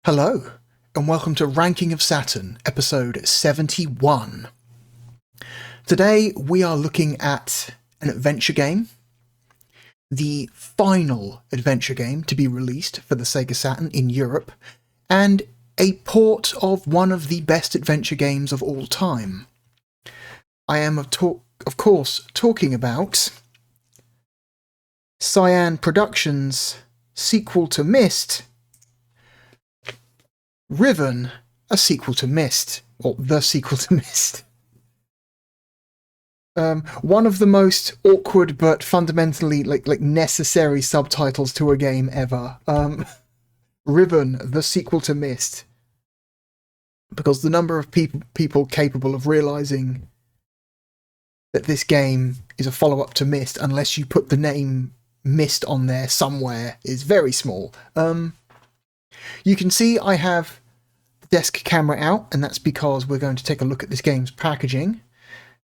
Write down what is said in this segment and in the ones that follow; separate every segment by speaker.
Speaker 1: Hello, and welcome to Ranking of Saturn, episode 71. Today we are looking at an adventure game, the final adventure game to be released for the Sega Saturn in Europe, and a port of one of the best adventure games of all time. I am of course talking about Cyan Productions' sequel to Myst, Riven, a sequel to Myst, or the sequel to Myst. One of the most awkward but fundamentally like necessary subtitles to a game ever. Riven, the sequel to Myst, because the number of people capable of realizing that this game is a follow-up to Myst, unless you put the name Myst on there somewhere, is very small. You can see I have the desk camera out, and that's because we're going to take a look at this game's packaging,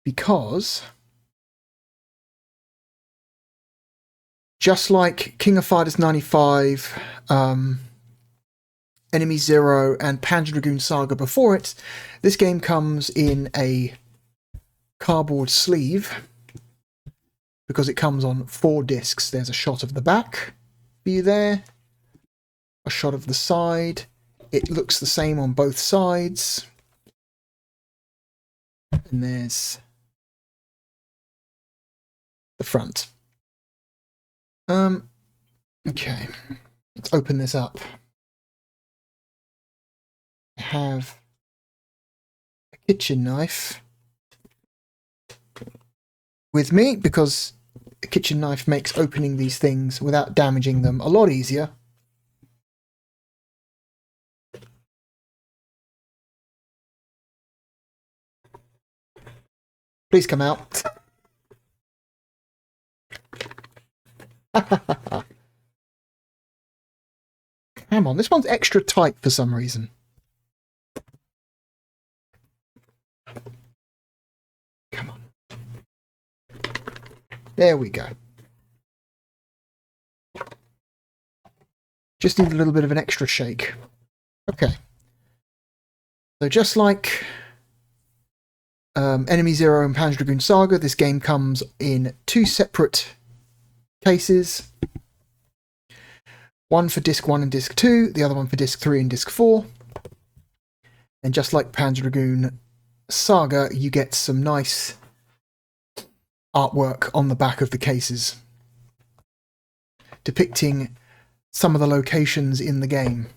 Speaker 1: because just like King of Fighters 95, Enemy Zero, and Panzer Dragoon Saga before it, this game comes in a cardboard sleeve, because it comes on 4 discs. There's a shot of the back for you there, a shot of the side. It looks the same on both sides. And there's the front. Okay, let's open this up. I have a kitchen knife with me, because a kitchen knife makes opening these things without damaging them a lot easier. Please come out. Come on, this one's extra tight for some reason. Come on. There we go. Just need a little bit of an extra shake. Okay. So just like Enemy Zero and Panzer Dragoon Saga, this game comes in 2 separate cases. One for disc 1 and disc 2, the other one for disc 3 and disc 4. And just like Panzer Dragoon Saga, you get some nice artwork on the back of the cases, depicting some of the locations in the game.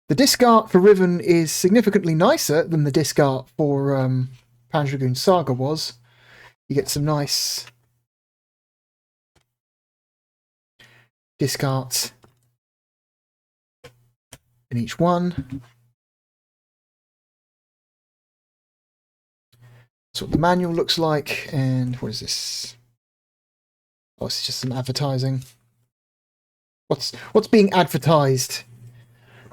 Speaker 1: The disc art for Riven is significantly nicer than the disc art for Panzer Dragoon Saga was. You get some nice disc art in each one. That's what the manual looks like. And what is this? Oh, it's just some advertising. What's being advertised?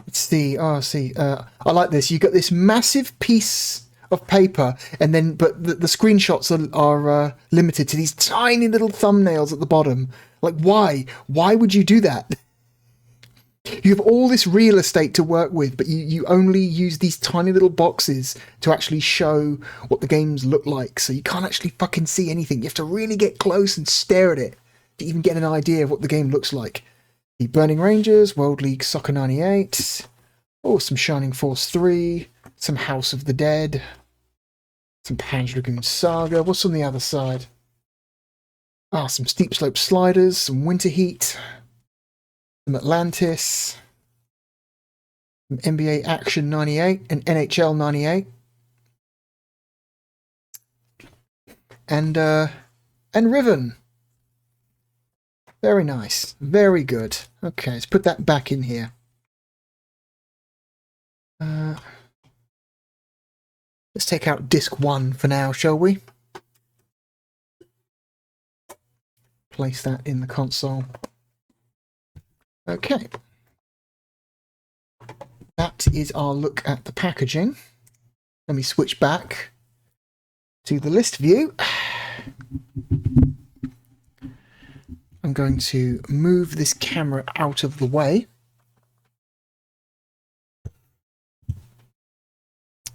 Speaker 1: It's the I like this. You got this massive piece of paper, and then but the screenshots are limited to these tiny little thumbnails at the bottom. Like, why? Why would you do that? You have all this real estate to work with, but you only use these tiny little boxes to actually show what the games look like. So you can't actually fucking see anything. You have to really get close and stare at it to even get an idea of what the game looks like. The Burning Rangers, World League Soccer 98, oh, some Shining Force 3, some House of the Dead, some Panzer Dragoon Saga. What's on the other side? Ah, some Steep Slope Sliders, some Winter Heat, some Atlantis, some NBA Action 98 and NHL 98, and Riven. Very nice. Very good. Okay, let's put that back in here. Let's take out disc 1 for now, shall we? Place that in the console. Okay. That is our look at the packaging. Let me switch back to the list view. I'm going to move this camera out of the way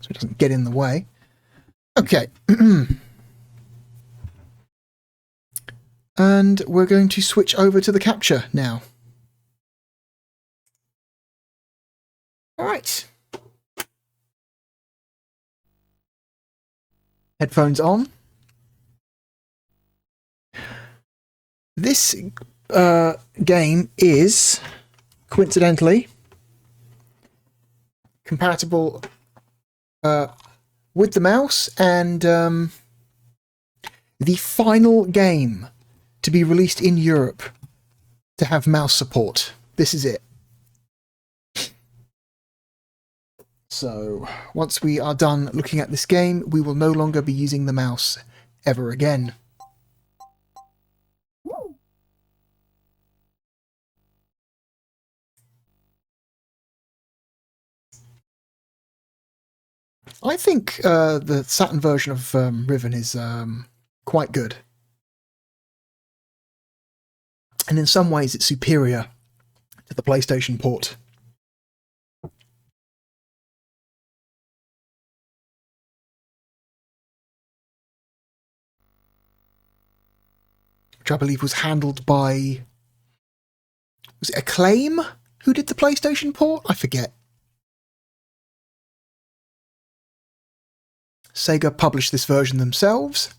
Speaker 1: so it doesn't get in the way. Okay. And we're going to switch over to the capture now. All right. Headphones on. This game is, coincidentally, compatible with the mouse, and the final game to be released in Europe to have mouse support. This is it. So, once we are done looking at this game, we will no longer be using the mouse ever again. I think the Saturn version of Riven is quite good. And in some ways it's superior to the PlayStation port. Which I believe was handled by... was it Acclaim who did the PlayStation port? I forget. Sega published this version themselves.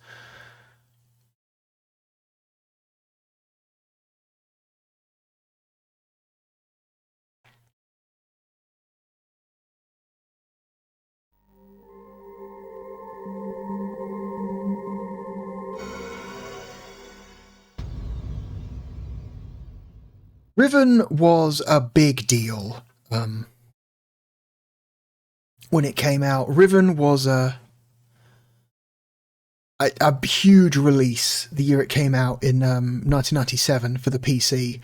Speaker 1: Riven was a big deal when it came out. Riven was a huge release the year it came out in 1997 for the PC.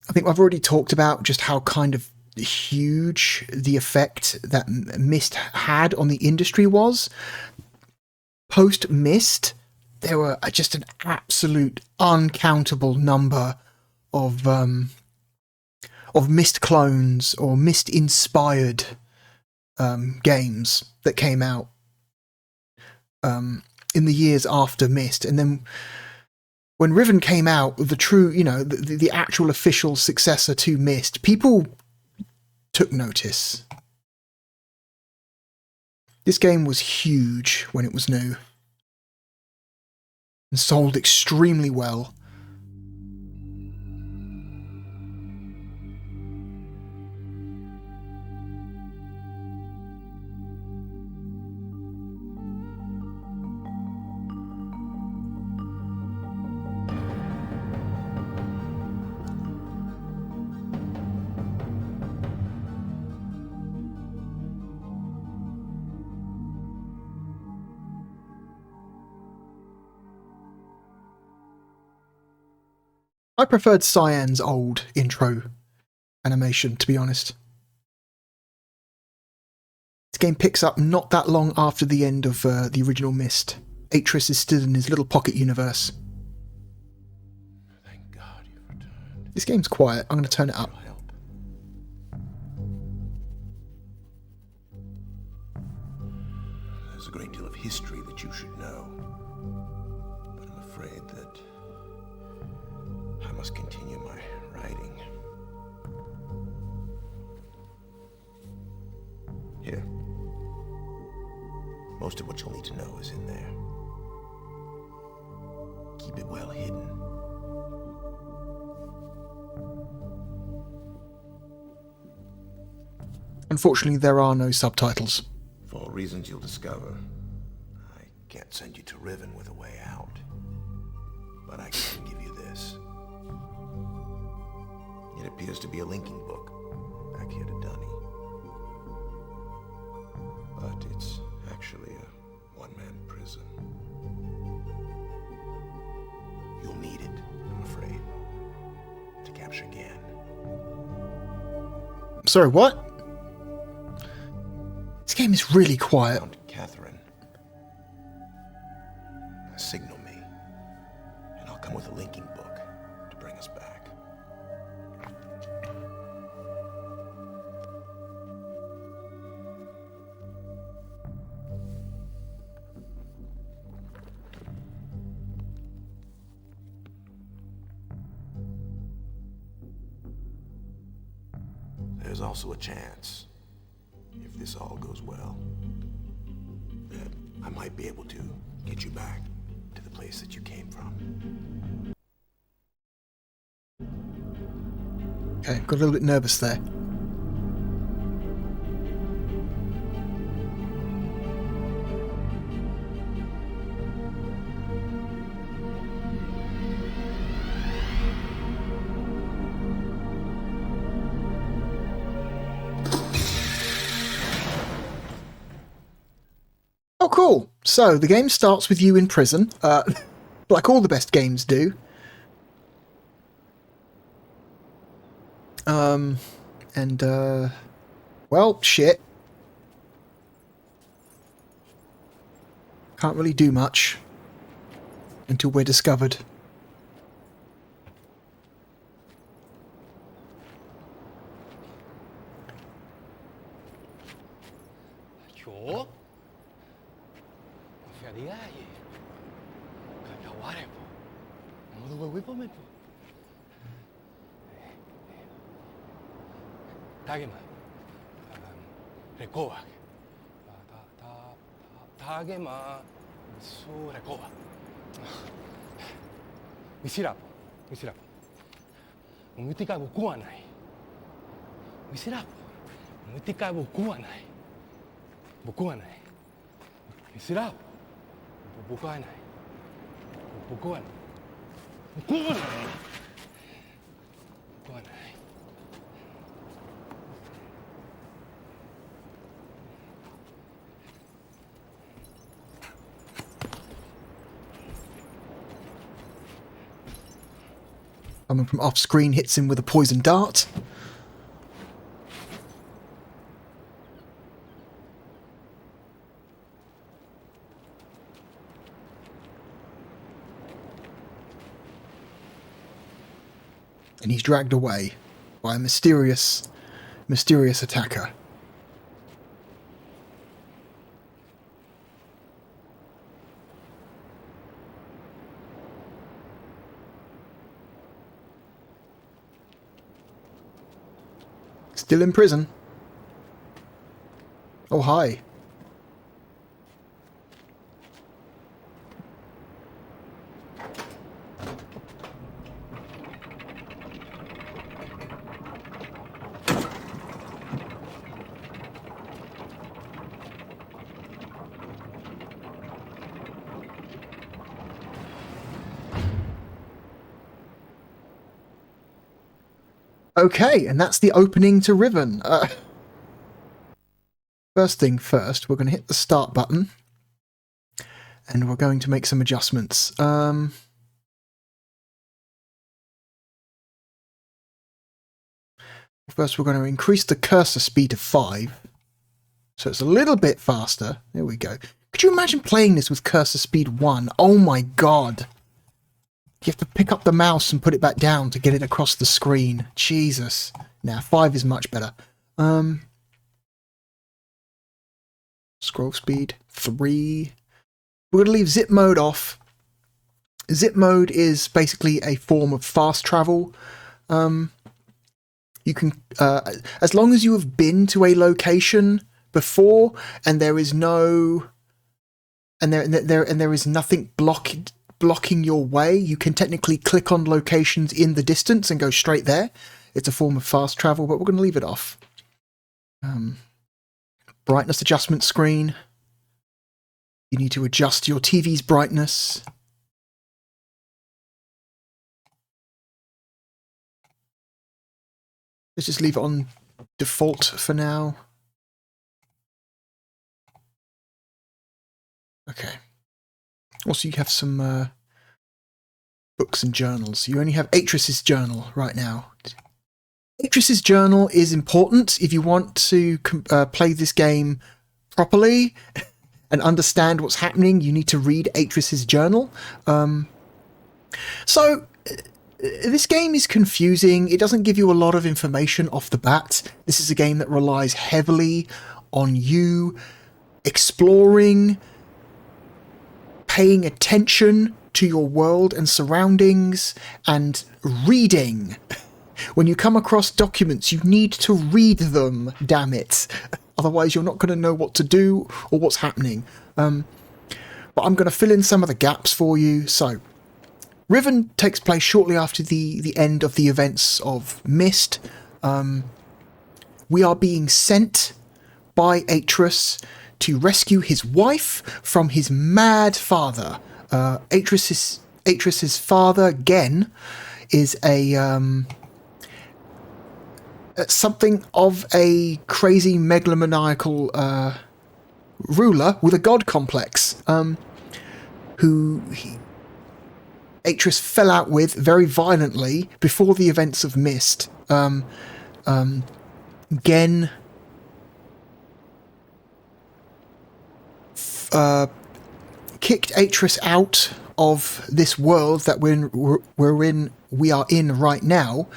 Speaker 1: I think I've already talked about just how kind of huge the effect that Myst had on the industry was. Post Myst, there were just an absolute uncountable number of Myst clones or Myst inspired games that came out in the years after Myst. And then when Riven came out, the true, the actual official successor to Myst, people took notice. This game was huge when it was new and sold extremely well. I preferred Cyan's old intro animation, to be honest. This game picks up not that long after the end of the original Myst. Atris is still in his little pocket universe.
Speaker 2: Thank God you've returned.
Speaker 1: This game's quiet. I'm going to turn it up.
Speaker 2: There's a great deal of history that you should know, but I'm afraid that I must continue my writing. Here. Most of what you'll need to know is in there. Keep it well hidden.
Speaker 1: Unfortunately, there are no subtitles.
Speaker 2: For all reasons you'll discover, I can't send you to Riven with a way out. But I can give you this. It appears to be a linking book back here to Dunny. But it's actually a one-man prison. You'll need it, I'm afraid, to capture Gan.
Speaker 1: Sorry, what? This game is really quiet.
Speaker 2: Count Catherine. Signal me, and I'll come with a linking book. there's also a chance, if this all goes well, that I might be able to get you back to the place that you came from.
Speaker 1: Okay, got a little bit nervous there. Oh, cool. So the game starts with you in prison, like all the best games do. Well, shit. Can't really do much until we're discovered.
Speaker 3: Yo? Feriaje. Kakaware po. Moduwe po me po. Tagema. Rekoa. Tagema. So rekoa. Misirapo. Misirapo. Umutika boku wa nai. Misirapo. Umutika boku wa nai. Boku wa nai. Misirapo. Boku wa nai. Boku wa nai. Boku wa nai. Boku wa nai.
Speaker 1: Someone from off screen hits him with a poison dart. And he's dragged away by a mysterious attacker. Still in prison. Oh, hi. Okay, and that's the opening to Riven. First thing first, we're going to hit the start button. And we're going to make some adjustments. First, we're going to increase the cursor speed to 5. So it's a little bit faster. There we go. Could you imagine playing this with cursor speed 1? Oh my god. You have to pick up the mouse and put it back down to get it across the screen. Jesus. Now, 5 is much better. Scroll speed, 3. We're going to leave zip mode off. Zip mode is basically a form of fast travel. You can, as long as you have been to a location before and there is no, and there is nothing blocking your way, you can technically click on locations in the distance and go straight there. It's a form of fast travel, but we're going to leave it off. Brightness adjustment screen. You need to adjust your TV's brightness. Let's just leave it on default for now. Okay. Also, you have some books and journals. You only have Atris's journal right now. Atris's journal is important if you want to play this game properly and understand what's happening. You need to read Atris's journal. So this game is confusing. It doesn't give you a lot of information off the bat. This is a game that relies heavily on you exploring, paying attention to your world and surroundings, and reading. When you come across documents, you need to read them, damn it. Otherwise, you're not going to know what to do or what's happening. But I'm going to fill in some of the gaps for you. So, Riven takes place shortly after the end of the events of Myst. We are being sent by Atreus to rescue his wife from his mad father. Atreus's father, Gen, is something of a crazy megalomaniacal ruler with a god complex, who Atreus fell out with very violently before the events of Myst. Gen kicked Atreus out of this world that we are in right now,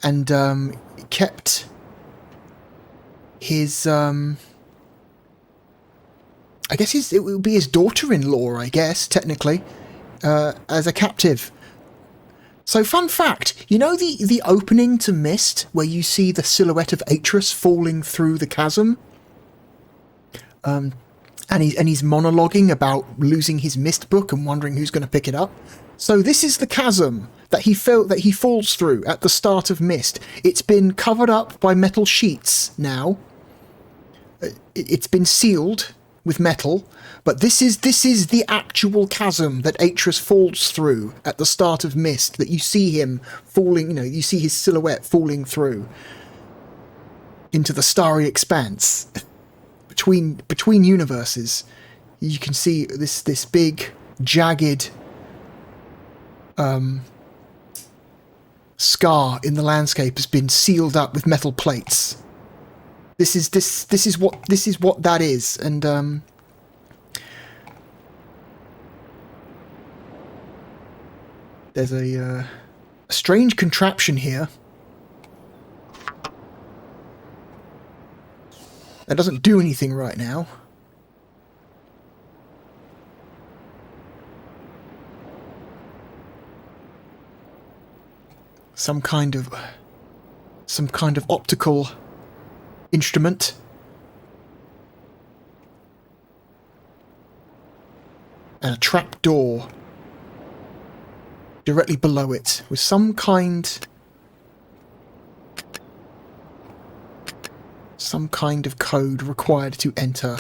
Speaker 1: and kept his I guess it would be his daughter-in-law, I guess, technically, as a captive. So, fun fact, you know the opening to Myst, where you see the silhouette of Atreus falling through the chasm? And he's monologuing about losing his Myst book and wondering who's going to pick it up. So this is the chasm that he falls through at the start of Myst. It's been covered up by metal sheets now. It's been sealed with metal, but this is the actual chasm that Atreus falls through at the start of Myst, that you see him falling, you see his silhouette falling through into the starry expanse between universes. You can see this big jagged scar in the landscape has been sealed up with metal plates. This is what that is, and there's a strange contraption here that doesn't do anything right now. Some kind of optical instrument. And a trap door directly below it with some kind of code required to enter.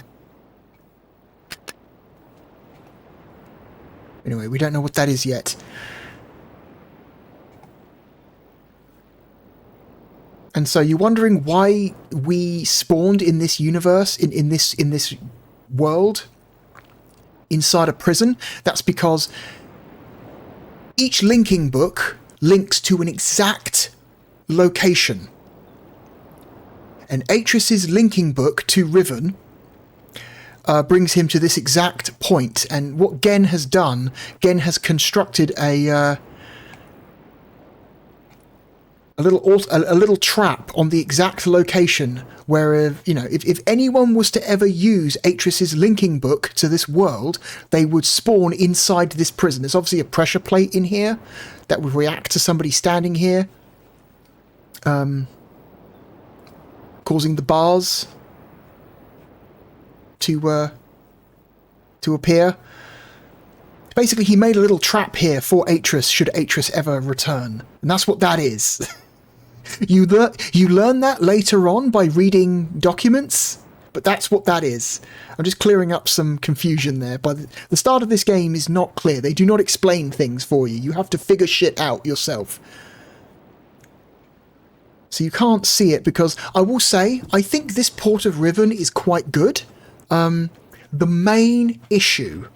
Speaker 1: Anyway, we don't know what that is yet. And so you're wondering why we spawned in this universe, in this world, inside a prison. That's because each linking book links to an exact location. And Atreus's linking book to Riven brings him to this exact point. And what Gen has done, Gen has constructed a little trap on the exact location where, if anyone was to ever use Atreus's linking book to this world, they would spawn inside this prison. There's obviously a pressure plate in here that would react to somebody standing here, causing the bars to appear. Basically, he made a little trap here for Atreus, should Atreus ever return. And that's what that is. You learn that later on by reading documents, but that's what that is. I'm just clearing up some confusion there. But the start of this game is not clear. They do not explain things for you. You have to figure shit out yourself. So you can't see it, because I will say, I think this port of Riven is quite good. The main issue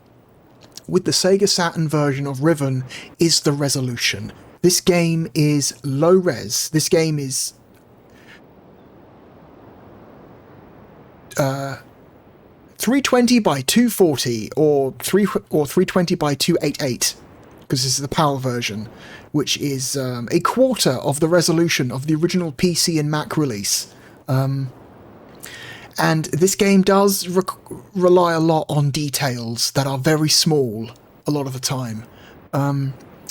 Speaker 1: with the Sega Saturn version of Riven is the resolution. This game is low res. This game is 320 by 240 or 320 by 288, because this is the PAL version, which is a quarter of the resolution of the original PC and Mac release. And this game does rely a lot on details that are very small a lot of the time,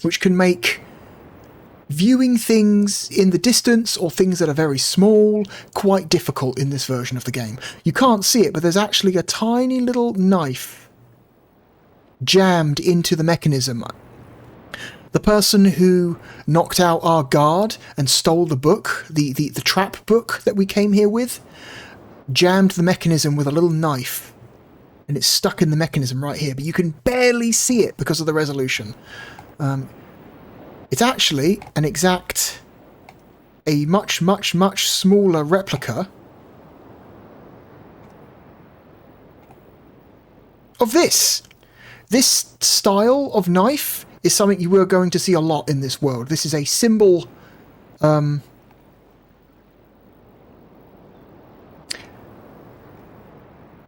Speaker 1: which can make viewing things in the distance or things that are very small, quite difficult in this version of the game. You can't see it, but there's actually a tiny little knife jammed into the mechanism. The person who knocked out our guard and stole the book, the trap book that we came here with, jammed the mechanism with a little knife, and it's stuck in the mechanism right here, but you can barely see it because of the resolution. It's actually a much, much, much smaller replica of this. This style of knife is something you are going to see a lot in this world. This is a symbol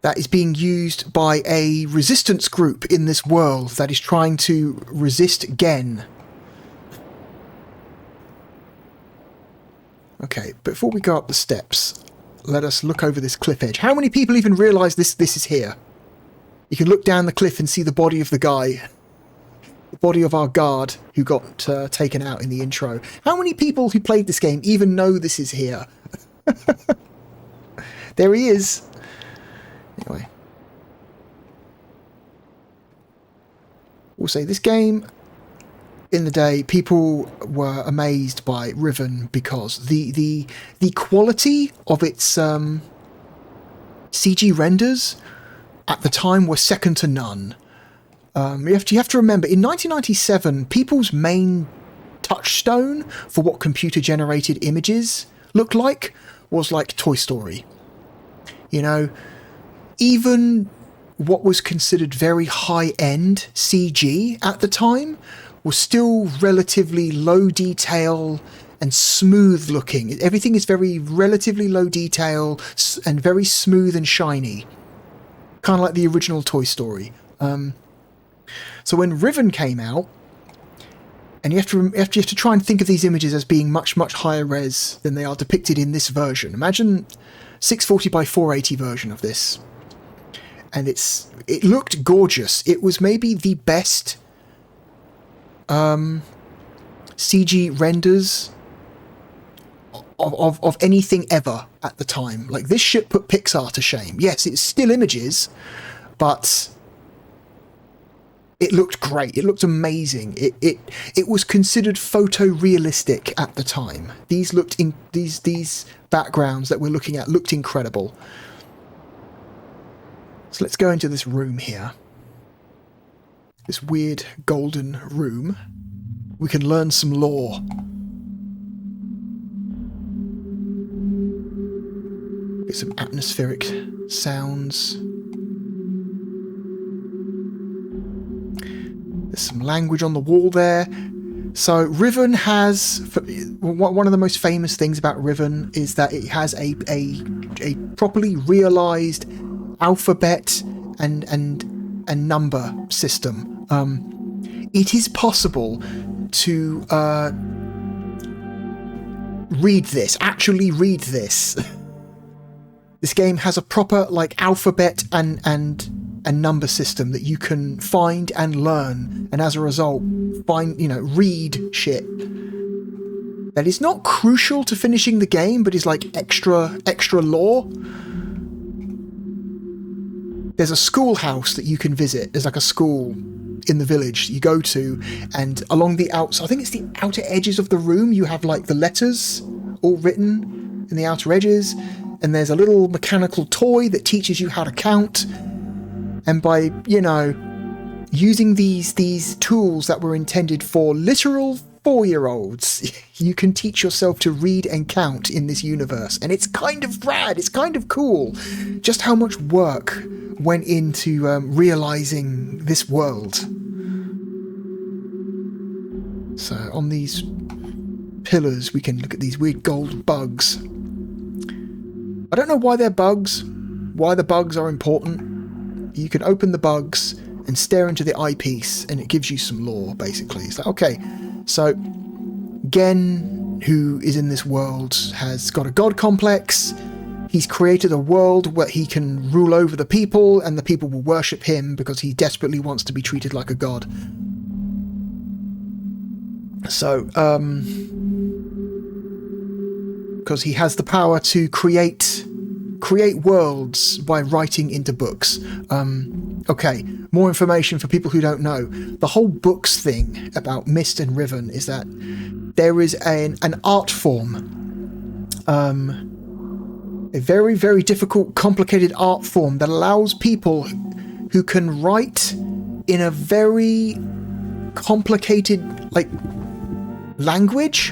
Speaker 1: that is being used by a resistance group in this world that is trying to resist Gen. Okay, before we go up the steps, let us look over this cliff edge. How many people even realise this is here? You can look down the cliff and see the body of the guy. The body of our guard who got taken out in the intro. How many people who played this game even know this is here? There he is. Anyway. We'll say this game, in the day, people were amazed by Riven because the quality of its CG renders at the time were second to none. You have to remember, in 1997, people's main touchstone for what computer-generated images looked like was like Toy Story. You know, even what was considered very high-end CG at the time was still relatively low detail and smooth looking. Everything is very relatively low detail and very smooth and shiny. Kind of like the original Toy Story. So when Riven came out, and you have to try and think of these images as being much, much higher res than they are depicted in this version. Imagine 640 by 480 version of this. And it looked gorgeous. It was maybe the best CG renders of anything ever at the time. Like, this shit put Pixar to shame. Yes, it's still images, but it looked great. It looked amazing. It was considered photorealistic at the time. These backgrounds that we're looking at looked incredible. So let's go into this room here. This weird golden room. We can learn some lore. Get some atmospheric sounds. There's some language on the wall there. So Riven has... One of the most famous things about Riven is that it has a properly realised alphabet and number system. It is possible to actually read this. This game has a proper like alphabet and number system that you can find and learn, and as a result read shit that is not crucial to finishing the game, but is like extra lore. There's a schoolhouse that you can visit. There's like a school in the village you go to, and along the outside, I think it's the outer edges of the room, you have like the letters all written in the outer edges, and there's a little mechanical toy that teaches you how to count. And by, using these tools that were intended for literal 4-year-olds, you can teach yourself to read and count in this universe. And it's kind of rad, it's kind of cool, just how much work went into realizing this world. So on these pillars, we can look at these weird gold bugs. I don't know why they're bugs, why the bugs are important. You can open the bugs and stare into the eyepiece, and it gives you some lore, basically. It's like, okay, so Gen, who is in this world, has got a god complex. He's created a world where he can rule over the people, and the people will worship him because he desperately wants to be treated like a god. So, because he has the power to create worlds by writing into books. Okay, more information for people who don't know. The whole books thing about Mist and Riven is that there is an art form, a very, very difficult, complicated art form that allows people who can write in a very complicated, like, language.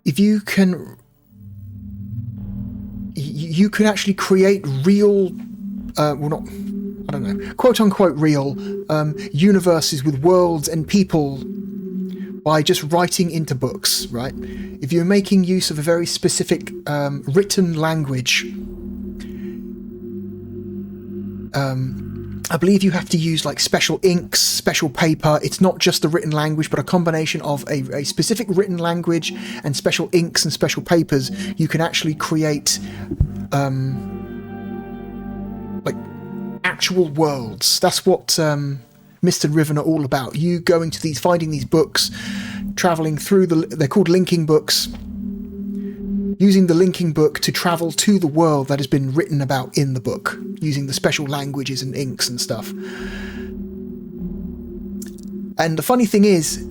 Speaker 1: If you can actually create real, quote unquote real universes with worlds and people by just writing into books, right? If you're making use of a very specific written language, I believe you have to use like special inks, special paper. It's not just the written language, but a combination of a specific written language and special inks and special papers. You can actually create like actual worlds. That's what Mist and Riven are all about. You going to these, finding these books, traveling through they're called linking books, using the linking book to travel to the world that has been written about in the book, using the special languages and inks and stuff. And the funny thing is,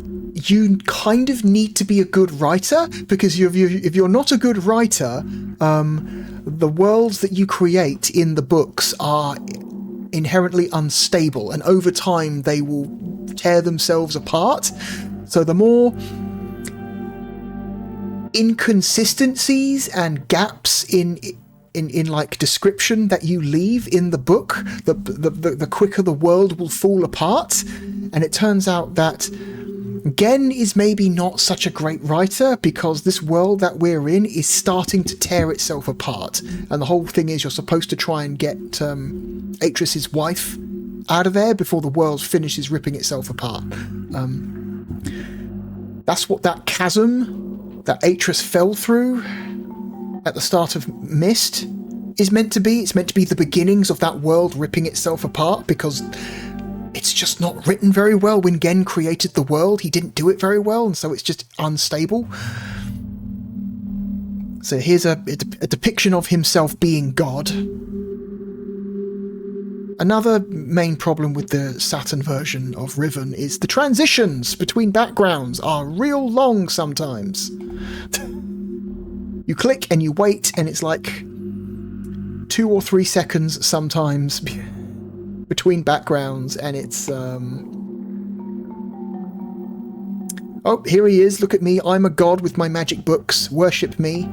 Speaker 1: you kind of need to be a good writer, because if you're not a good writer, the worlds that you create in the books are inherently unstable, and over time they will tear themselves apart. So the more inconsistencies and gaps in like description that you leave in the book, the quicker the world will fall apart. And it turns out that Gen is maybe not such a great writer, because this world that we're in is starting to tear itself apart, and the whole thing is you're supposed to try and get Atris's wife out of there before the world finishes ripping itself apart. That's what that chasm that Atris fell through at the start of Mist is meant to be. It's meant to be the beginnings of that world ripping itself apart, because it's just not written very well. When Gen created the world, he didn't do it very well, and so it's just unstable. So here's a depiction of himself being God. Another main problem with the Saturn version of Riven is the transitions between backgrounds are real long sometimes. You click and you wait, and it's like 2 or 3 seconds sometimes between backgrounds, and it's oh, here he is, look at me, I'm a god with my magic books, worship me.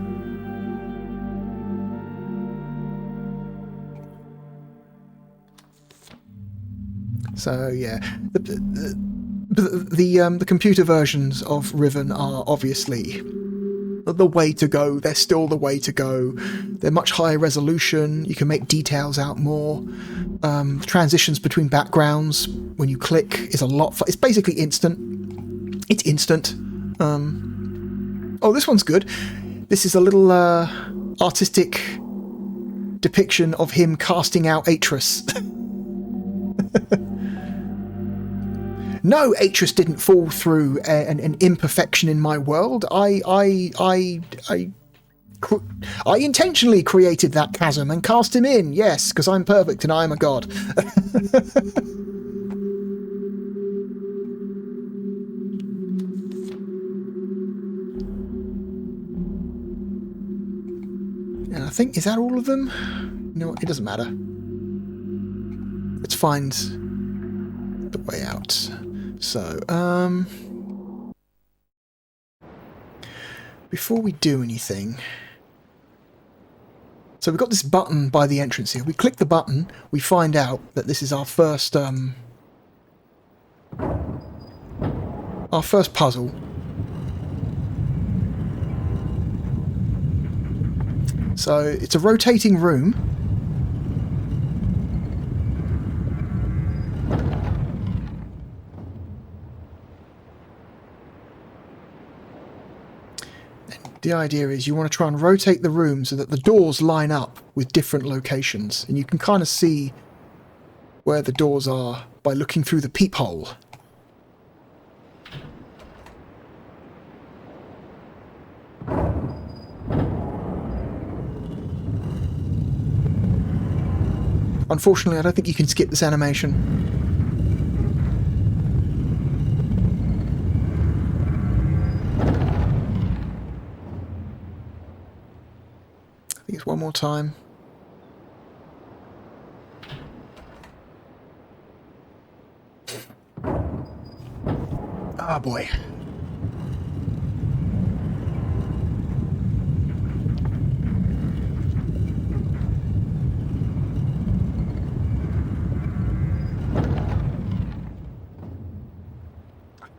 Speaker 1: So yeah, the computer versions of Riven are obviously the way to go. They're still the way to go. They're much higher resolution. You can make details out more. Transitions between backgrounds when you click is a lot. It's basically instant. It's instant. Oh, this one's good. This is a little artistic depiction of him casting out Atris. No, Atris didn't fall through an imperfection in my world. I intentionally created that chasm and cast him in. Yes, because I'm perfect and I'm a god. And I think, is that all of them? No, it doesn't matter. Let's find the way out. So, before we do anything, so we've got this button by the entrance here. We click the button, we find out that this is our first puzzle. So it's a rotating room. The idea is you want to try and rotate the room so that the doors line up with different locations. And you can kind of see where the doors are by looking through the peephole. Unfortunately, I don't think you can skip this animation. I think it's one more time. Oh boy.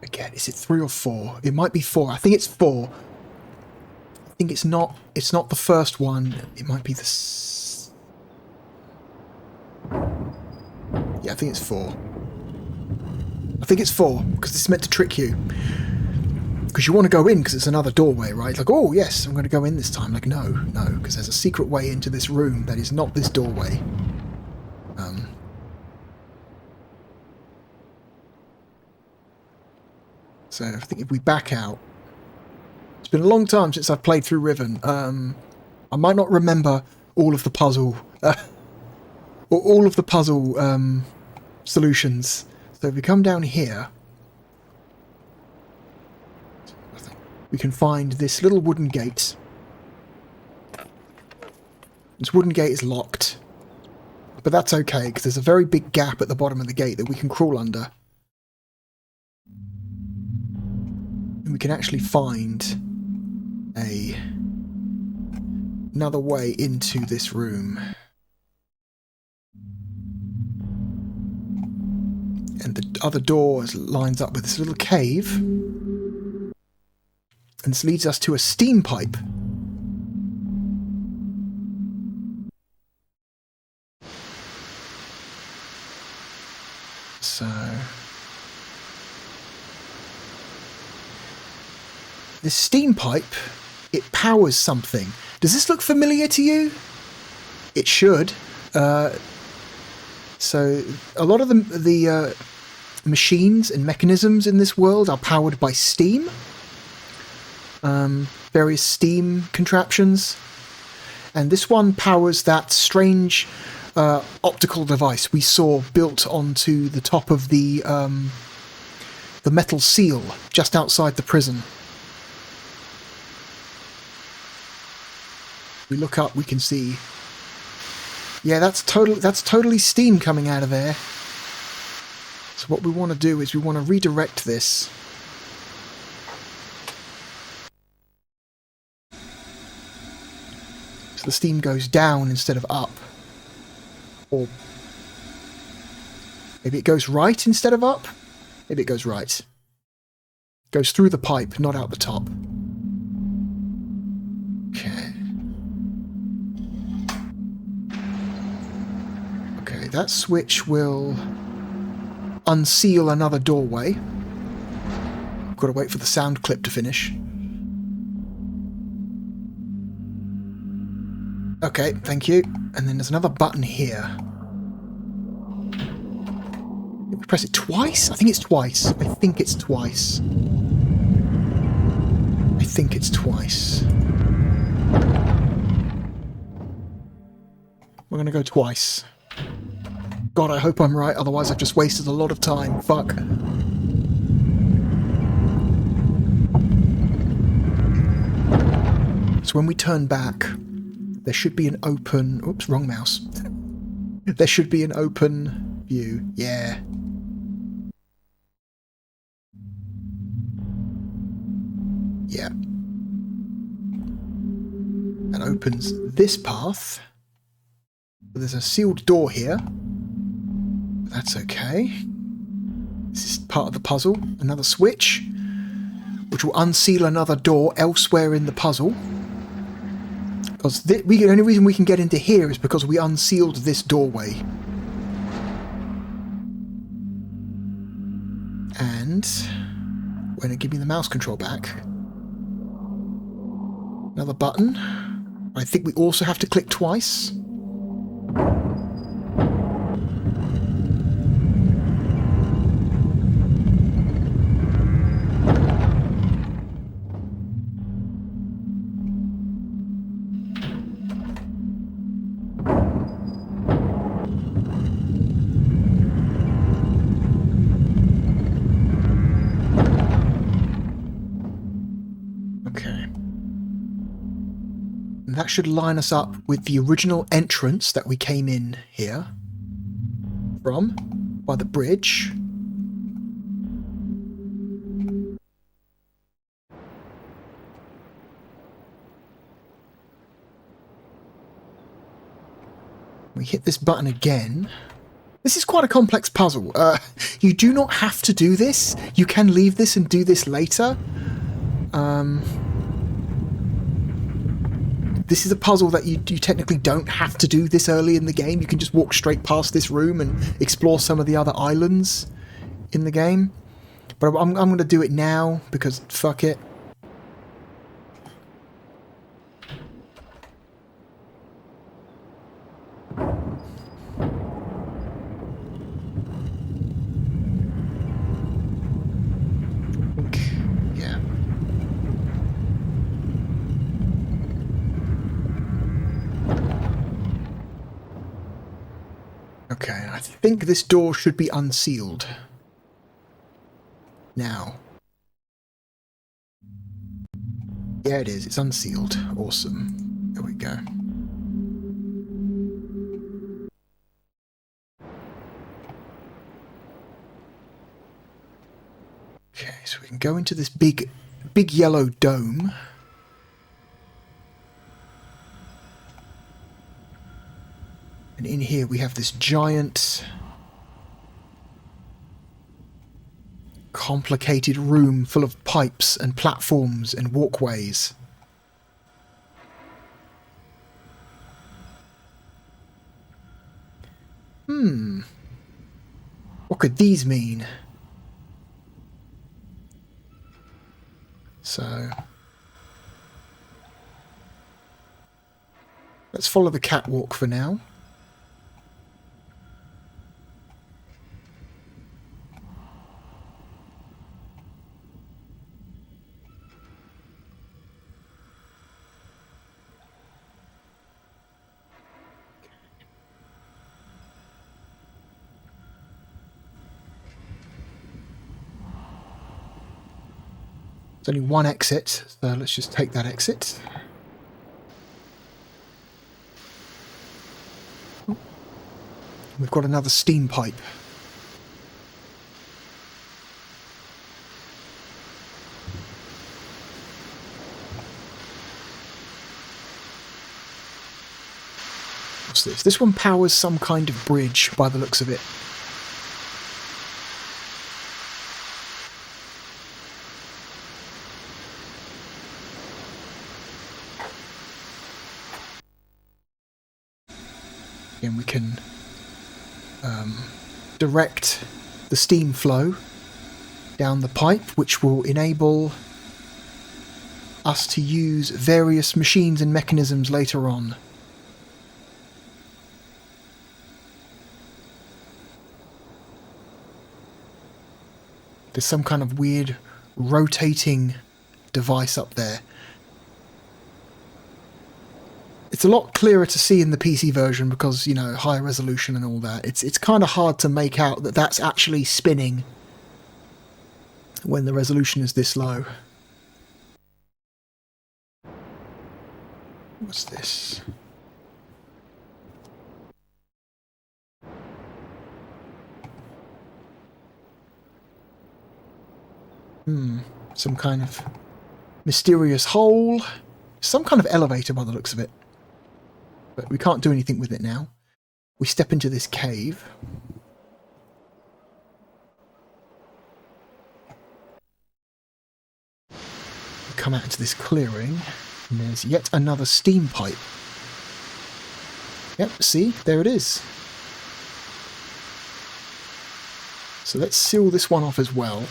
Speaker 1: Again, is it 3 or 4? It might be 4. I think it's 4. I think it's not the first one. It might be the yeah, I think it's 4. I think it's 4, because this is meant to trick you. Because you want to go in because it's another doorway, right? Like, oh, yes, I'm going to go in this time. Like, no, because there's a secret way into this room that is not this doorway. So I think if we back out... It's been a long time since I've played through Riven. I might not remember all of the puzzle... or all of the puzzle solutions. So if we come down here... we can find this little wooden gate. This wooden gate is locked. But that's okay, because there's a very big gap at the bottom of the gate that we can crawl under. And we can actually find another way into this room. And the other door lines up with this little cave. And this leads us to a steam pipe. So... this steam pipe, it powers something. Does this look familiar to you? It should. So a lot of the machines and mechanisms in this world are powered by steam. Various steam contraptions. And this one powers that strange optical device we saw built onto the top of the metal seal just outside the prison. We look up, we can see. Yeah, that's totally steam coming out of there. So what we want to do is we want to redirect this. So the steam goes down instead of up. Or maybe it goes right instead of up? Maybe it goes right. It goes through the pipe, not out the top. Okay. Okay, that switch will unseal another doorway. Got to wait for the sound clip to finish. Okay, thank you. And then there's another button here. Did we press it twice? I think it's twice. I think it's twice. I think it's twice. We're going to go twice. God, I hope I'm right, otherwise I've just wasted a lot of time. Fuck. So when we turn back, there should be an open... Oops, wrong mouse. There should be an open view. Yeah. Yeah. That opens this path. There's a sealed door here. That's okay. This is part of the puzzle. Another switch, which will unseal another door elsewhere in the puzzle. Because the only reason we can get into here is because we unsealed this doorway. And when it gives me the mouse control back, another button. I think we also have to click twice. And that should line us up with the original entrance that we came in here from, by the bridge. We hit this button again. This is quite a complex puzzle. You do not have to do this. You can leave this and do this later. This is a puzzle that you technically don't have to do this early in the game. You can just walk straight past this room and explore some of the other islands in the game. But I'm going to do it now because fuck it. Yeah. Okay, I think this door should be unsealed. Now. Yeah, it is. It's unsealed. Awesome. There we go. Okay, so we can go into this big yellow dome. And in here we have this giant, complicated room full of pipes and platforms and walkways. What could these mean? So let's follow the catwalk for now. There's only one exit, so let's just take that exit. Oh. We've got another steam pipe. What's this? This one powers some kind of bridge by the looks of it. And we can direct the steam flow down the pipe, which will enable us to use various machines and mechanisms later on. There's some kind of weird rotating device up there. It's a lot clearer to see in the PC version because, you know, higher resolution and all that. It's kind of hard to make out that that's actually spinning when the resolution is this low. What's this? Some kind of mysterious hole. Some kind of elevator by the looks of it. But we can't do anything with it now. We step into this cave. We come out into this clearing, and there's yet another steam pipe. Yep, see? There it is. So let's seal this one off as well.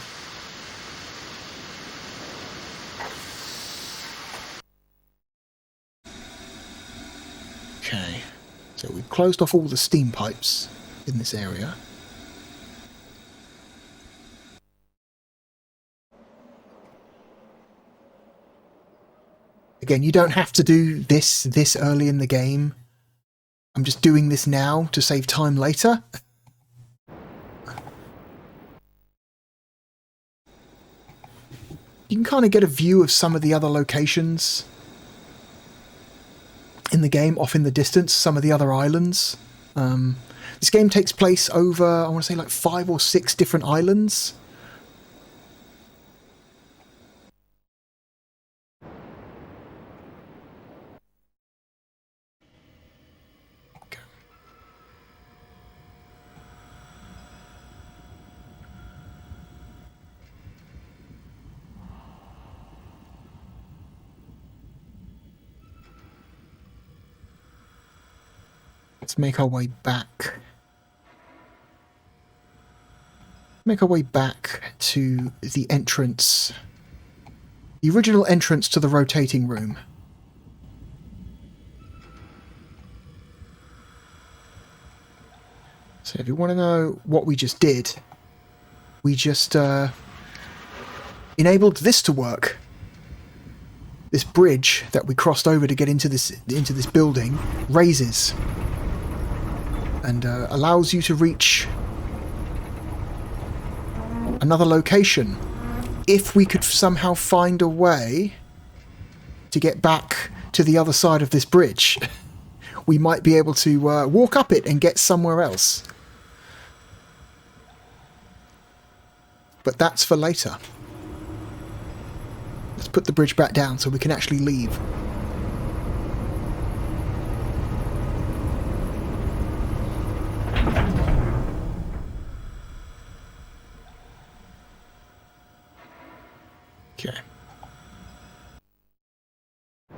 Speaker 1: Okay, so we've closed off all the steam pipes in this area. Again, you don't have to do this early in the game. I'm just doing this now to save time later. You can kind of get a view of some of the other locations. the game, off in the distance, some of the other islands. This game takes place over, I want to say, like 5 or 6 different islands. Let's make our way back. Make our way back to the entrance. The original entrance to the rotating room. So if you want to know what we just did, we just enabled this to work. This bridge that we crossed over to get into this building raises and allows you to reach another location. If we could somehow find a way to get back to the other side of this bridge, we might be able to walk up it and get somewhere else. But that's for later. Let's put the bridge back down so we can actually leave. Okay. I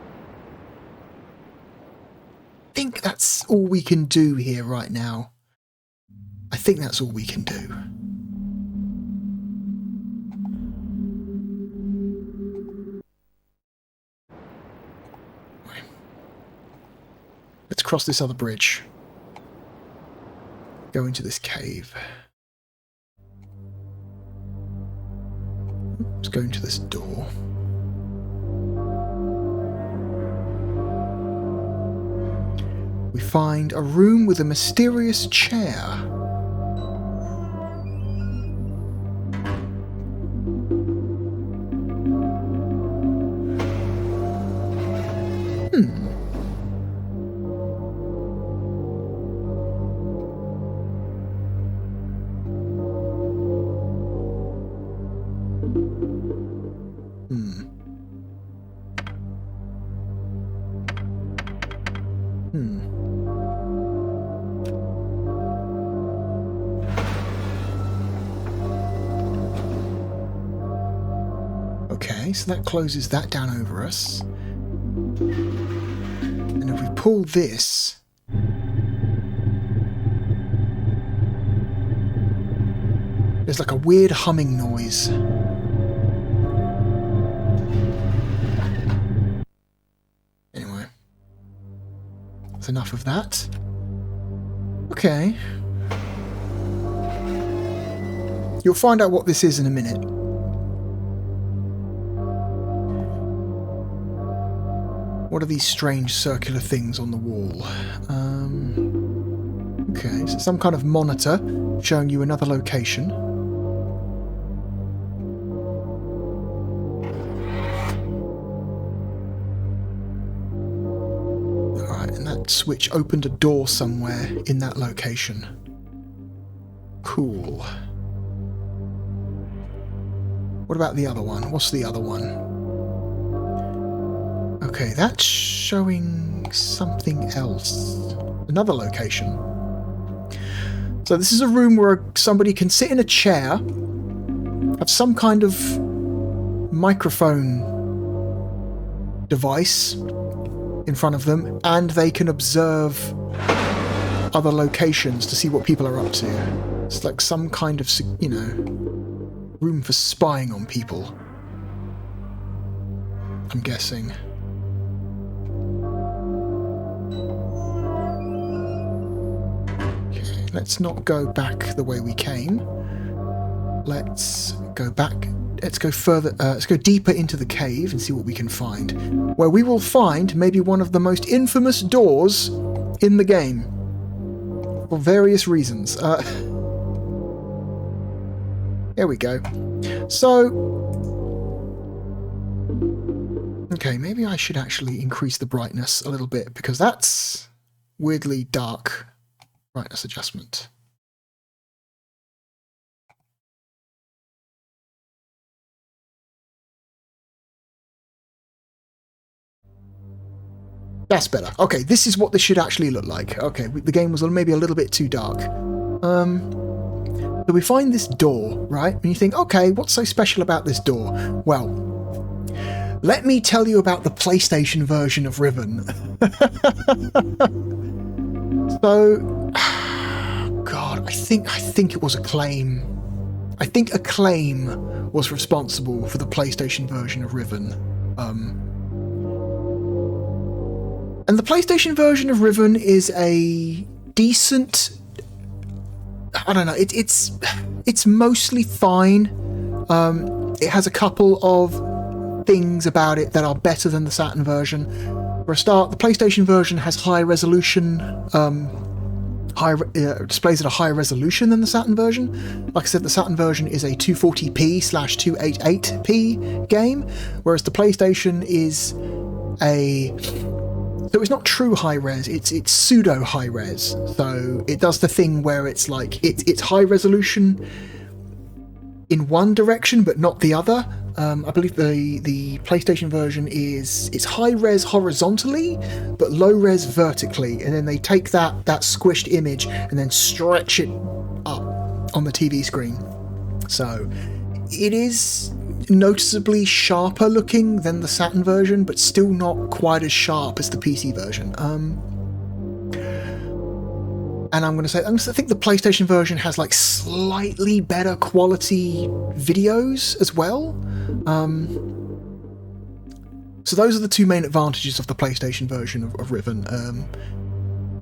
Speaker 1: think that's all we can do here right now. I think that's all we can do. Let's cross this other bridge. Go into this cave. Let's go into this door. We find a room with a mysterious chair. Okay, so that closes that down over us. And if we pull this... there's like a weird humming noise. Anyway. That's enough of that. Okay. You'll find out what this is in a minute. What are these strange circular things on the wall? Okay, so some kind of monitor showing you another location. Alright, and that switch opened a door somewhere in that location. Cool. What about the other one? What's the other one? Okay, that's showing something else. Another location. So this is a room where somebody can sit in a chair, have some kind of microphone device in front of them, and they can observe other locations to see what people are up to. It's like some kind of, you know, room for spying on people, I'm guessing. Let's not go back the way we came. Let's go back. Let's go further. Let's go deeper into the cave and see what we can find. Where we will find maybe one of the most infamous doors in the game. For various reasons. There we go. So... Okay, maybe I should actually increase the brightness a little bit, because that's weirdly dark brightness adjustment. That's better. Okay, this is what this should actually look like. Okay, the game was maybe a little bit too dark. So we find this door, right? And you think, okay, what's so special about this door? Well, let me tell you about the PlayStation version of Riven. So, God, I think it was Acclaim. I think Acclaim was responsible for the PlayStation version of Riven. And the PlayStation version of Riven is a decent... I don't know, it's mostly fine. It has a couple of things about it that are better than the Saturn version. For a start, the PlayStation version has high resolution, displays at a higher resolution than the Saturn version. Like I said, the Saturn version is a 240p/288p game, whereas the PlayStation is so it's not true high res, it's pseudo high res. So it does the thing where it's like it's high resolution in one direction but not the other. I believe the PlayStation version it's high res horizontally but low res vertically, and then they take that squished image and then stretch it up on the TV screen. So it is noticeably sharper looking than the Saturn version, but still not quite as sharp as the PC version. And I'm going to say, I think the PlayStation version has like slightly better quality videos as well. So those are the two main advantages of the PlayStation version of Riven.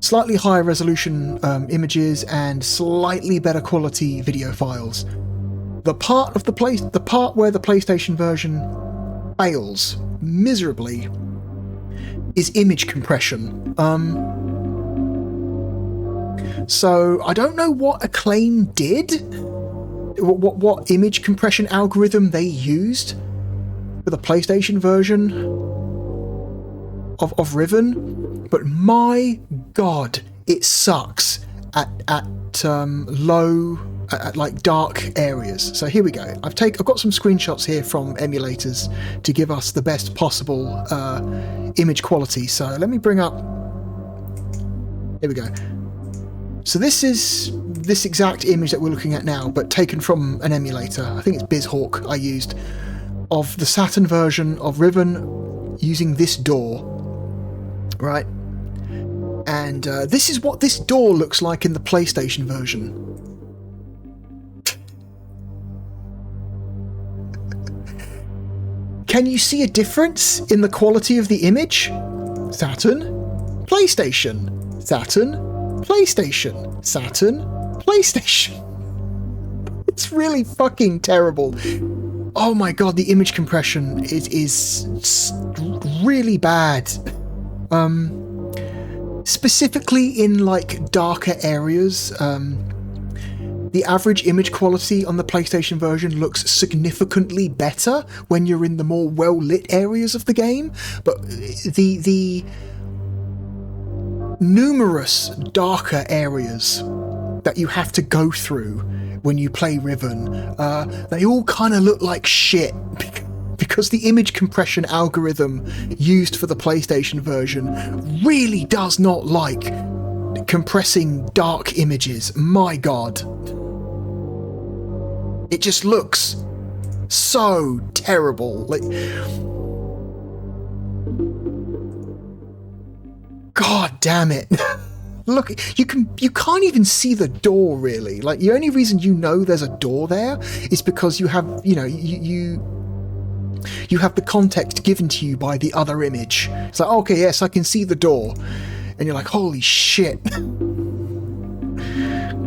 Speaker 1: Slightly higher resolution images and slightly better quality video files. The part where the PlayStation version fails miserably is image compression. So I don't know what Acclaim did, what image compression algorithm they used for the PlayStation version of Riven, but my god, it sucks at low. At like dark areas. So here we go. I've got some screenshots here from emulators to give us the best possible image quality. So let me bring up. Here we go. So this is this exact image that we're looking at now, but taken from an emulator. I think it's BizHawk I used of the Saturn version of Riven using this door, right? And this is what this door looks like in the PlayStation version. Can you see a difference in the quality of the image? Saturn, PlayStation, Saturn, PlayStation, Saturn, PlayStation. It's really fucking terrible. Oh my god, the image compression is really bad. Specifically in like darker areas. The average image quality on the PlayStation version looks significantly better when you're in the more well-lit areas of the game, but the numerous darker areas that you have to go through when you play Riven, they all kind of look like shit because the image compression algorithm used for the PlayStation version really does not like compressing dark images. My god. It just looks so terrible. Like, god damn it. Look, you can't even see the door really. Like, the only reason you know there's a door there is because you have, you know, you have the context given to you by the other image. It's like, okay, yes, I can see the door. And you're like, holy shit.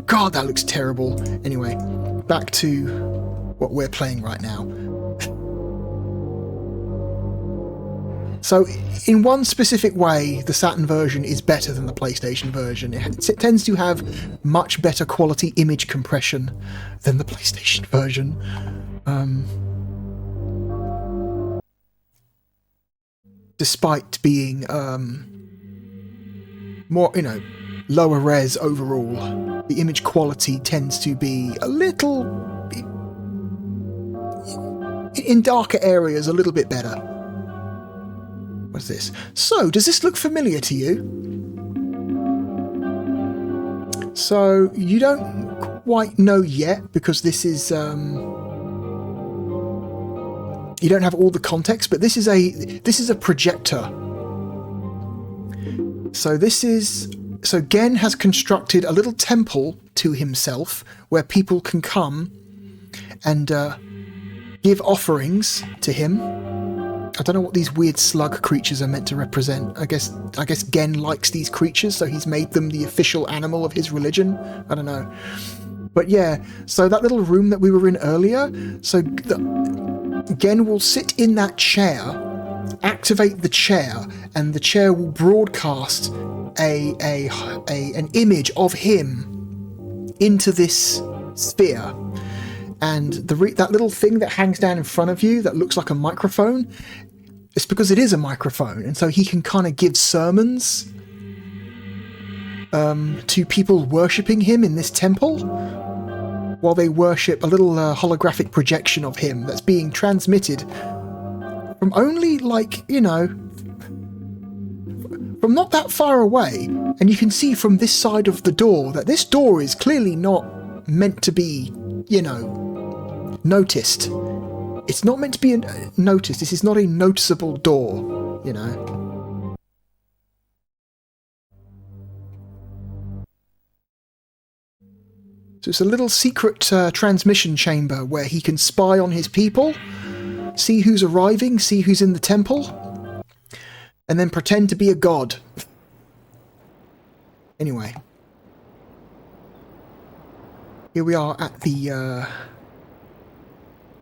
Speaker 1: God, that looks terrible. Anyway, back to what we're playing right now. So, in one specific way, the Saturn version is better than the PlayStation version. It tends to have much better quality image compression than the PlayStation version. despite being more, you know, lower res overall, the image quality tends to be a little, in darker areas, a little bit better. What's this? So, does this look familiar to you? So, you don't quite know yet, because this is, you don't have all the context, but this is a projector. So Gen has constructed a little temple to himself where people can come and give offerings to him. I don't know what these weird slug creatures are meant to represent. I guess Gen likes these creatures, so he's made them the official animal of his religion. I don't know. But yeah, so that little room that we were in earlier, so Gen will sit in that chair, activate the chair, and the chair will broadcast an image of him into this sphere. And that little thing that hangs down in front of you that looks like a microphone, it's because it is a microphone, and so he can kind of give sermons to people worshipping him in this temple, while they worship a little holographic projection of him that's being transmitted from only, like, you know, from not that far away. And you can see from this side of the door that this door is clearly not meant to be, you know, noticed. It's not meant to be noticed. This is not a noticeable door, you know. So it's a little secret transmission chamber where he can spy on his people, see who's arriving, see who's in the temple, and then pretend to be a god. Anyway. Here we are at the,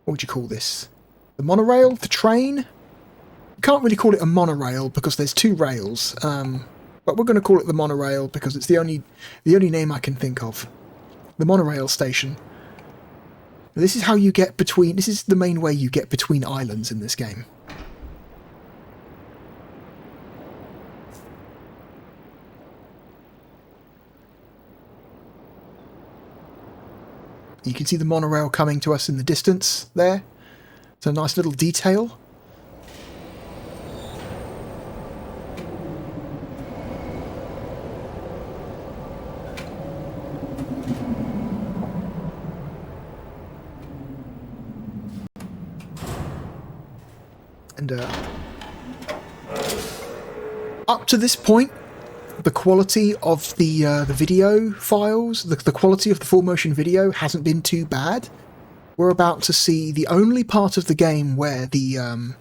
Speaker 1: what would you call this? The monorail? The train? You can't really call it a monorail because there's two rails, but we're going to call it the monorail because it's the only name I can think of. The monorail station. This is how you get between... This is the main way you get between islands in this game. You can see the monorail coming to us in the distance there. It's a nice little detail. And up to this point, the quality of the video files, the quality of the full motion video hasn't been too bad. We're about to see the only part of the game where the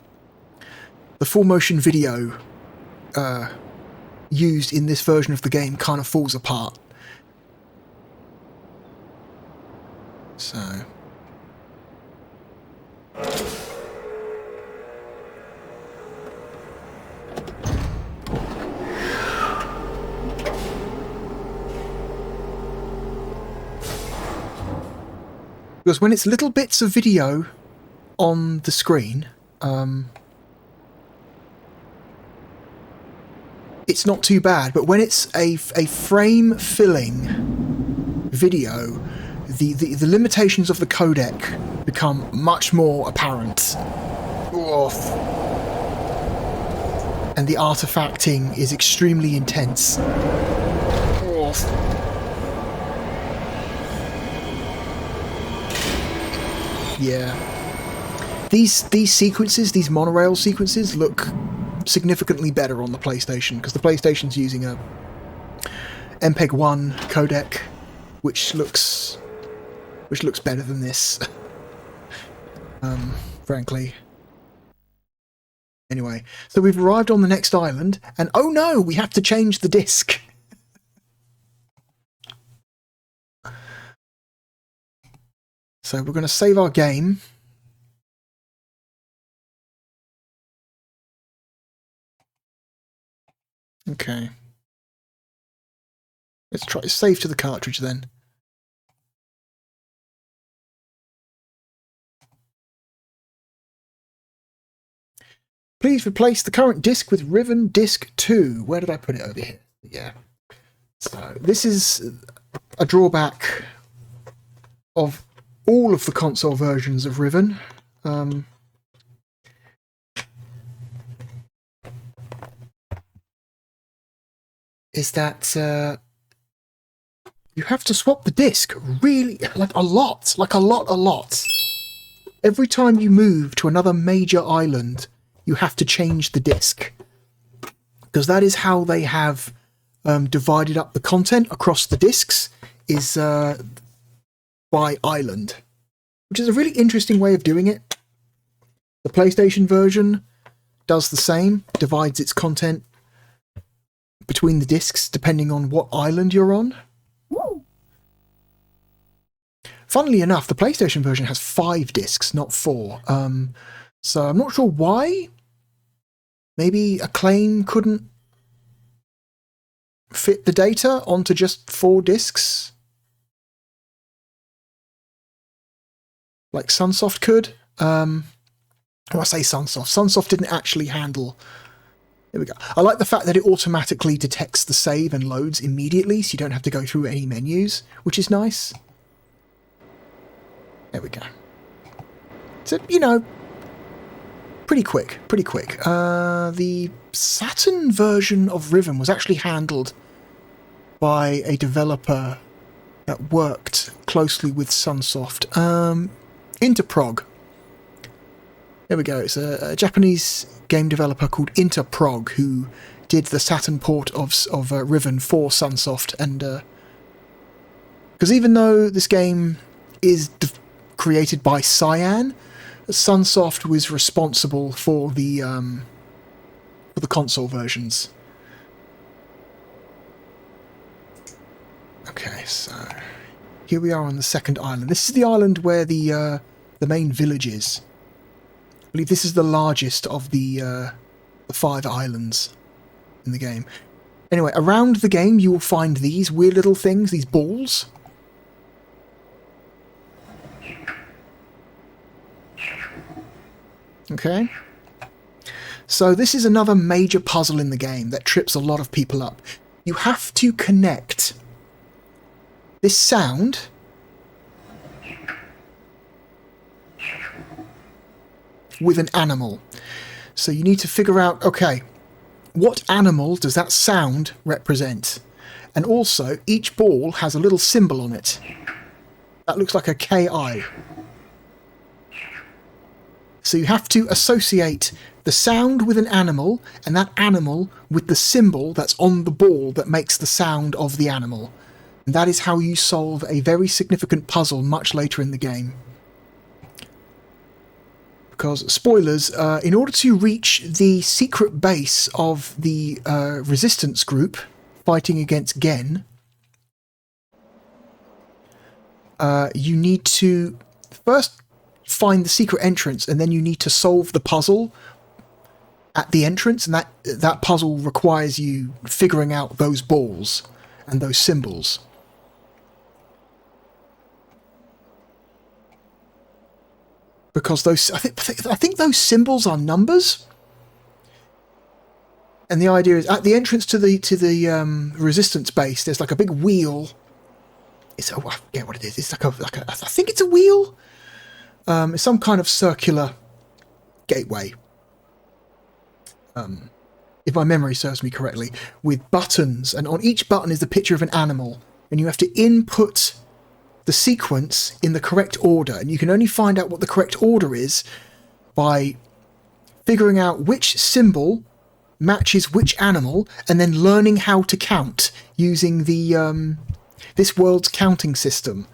Speaker 1: full motion video used in this version of the game kind of falls apart. So... Because when it's little bits of video on the screen, it's not too bad. But when it's a frame-filling video, the limitations of the codec become much more apparent. Oof. And the artifacting is extremely intense. Oof. Yeah. These sequences, these monorail sequences, look significantly better on the PlayStation, because the PlayStation's using a MPEG-1 codec, which looks better than this. Frankly. Anyway, so we've arrived on the next island, and oh no, we have to change the disc. So we're going to save our game. Okay. Let's try save to the cartridge then. Please replace the current disc with Riven Disc 2. Where did I put it? Over here. Yeah. So this is a drawback of all of the console versions of Riven. Is that you have to swap the disc really, like a lot. Every time you move to another major island, you have to change the disc. Because that is how they have divided up the content across the discs, is by island. Which is a really interesting way of doing it. The PlayStation version does the same, divides its content between the discs depending on what island you're on. Funnily enough, the PlayStation version has 5 discs, not 4. So I'm not sure why. Maybe Acclaim couldn't fit the data onto just 4 discs, like Sunsoft could. When I say Sunsoft didn't actually handle. There we go. I like the fact that it automatically detects the save and loads immediately, so you don't have to go through any menus, which is nice. There we go. So, you know, pretty quick. The Saturn version of Riven was actually handled by a developer that worked closely with Sunsoft. Interprog. There we go. It's a Japanese game developer called Interprog who did the Saturn port of Riven for Sunsoft, and because even though this game is created by Cyan, Sunsoft was responsible for the console versions. Okay, so here we are on the second island. This is the island where the main village is. I believe this is the largest of the 5 islands in the game. Anyway, around the game you will find these weird little things, these balls. Okay. So this is another major puzzle in the game that trips a lot of people up. You have to connect this sound with an animal. So you need to figure out, okay, what animal does that sound represent? And also, each ball has a little symbol on it. That looks like a KI. So you have to associate the sound with an animal, and that animal with the symbol that's on the ball that makes the sound of the animal. And that is how you solve a very significant puzzle much later in the game. Because, spoilers, in order to reach the secret base of the resistance group fighting against Gen, you need to first find the secret entrance, and then you need to solve the puzzle at the entrance, and that puzzle requires you figuring out those balls and those symbols. Because those, I think those symbols are numbers, and the idea is at the entrance to the resistance base, there's like a big wheel. I forget what it is. It's like a I think it's a wheel. It's some kind of circular gateway. If my memory serves me correctly, with buttons, and on each button is the picture of an animal, and you have to input the sequence in the correct order, and you can only find out what the correct order is by figuring out which symbol matches which animal, and then learning how to count using the this world's counting system.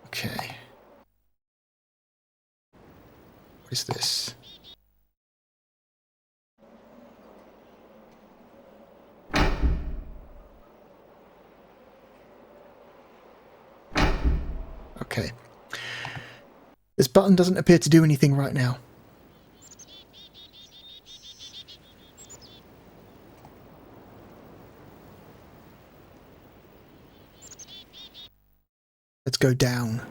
Speaker 1: Okay. What is this? Okay. This button doesn't appear to do anything right now. Let's go down.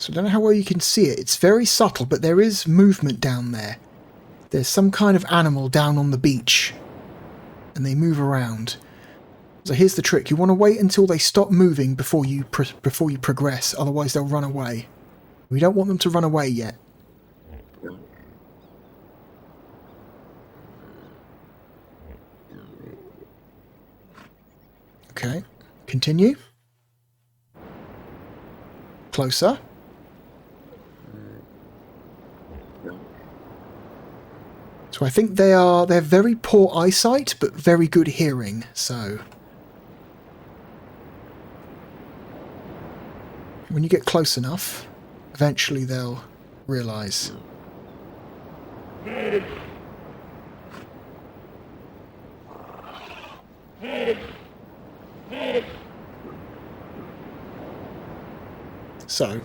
Speaker 1: So I don't know how well you can see it. It's very subtle, but there is movement down there. There's some kind of animal down on the beach. And they move around. So here's the trick. You want to wait until they stop moving before you progress. Otherwise they'll run away. We don't want them to run away yet. Okay. Continue. Closer. So I think they're very poor eyesight, but very good hearing, so... When you get close enough, eventually they'll realise. So...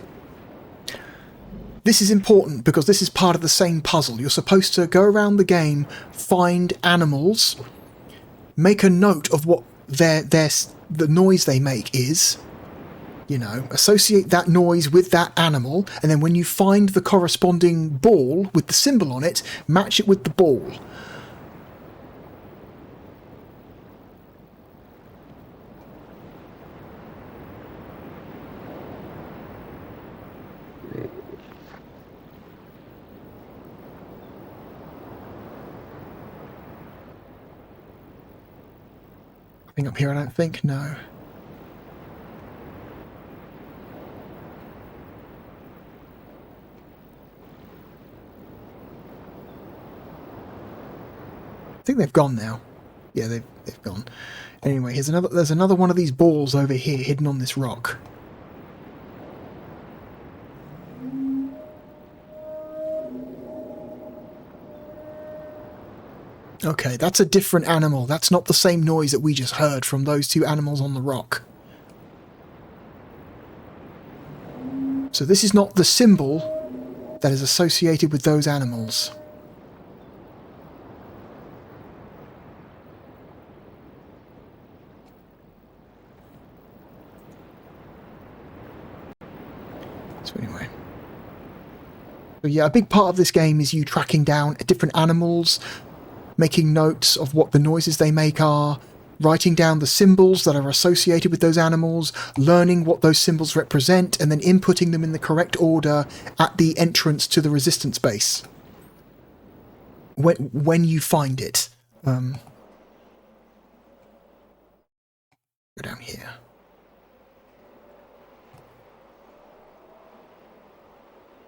Speaker 1: This is important because this is part of the same puzzle. You're supposed to go around the game, find animals, make a note of what the noise they make is, you know, associate that noise with that animal, and then when you find the corresponding ball with the symbol on it, match it with the ball. Up here, I don't think. No. I think they've gone now. Yeah, they've gone. Anyway, there's another one of these balls over here hidden on this rock. Okay, that's a different animal. That's not the same noise that we just heard from those two animals on the rock. So this is not the symbol that is associated with those animals. So anyway. So yeah, a big part of this game is you tracking down different animals, making notes of what the noises they make are, writing down the symbols that are associated with those animals, learning what those symbols represent, and then inputting them in the correct order at the entrance to the resistance base. When you find it. Go down here.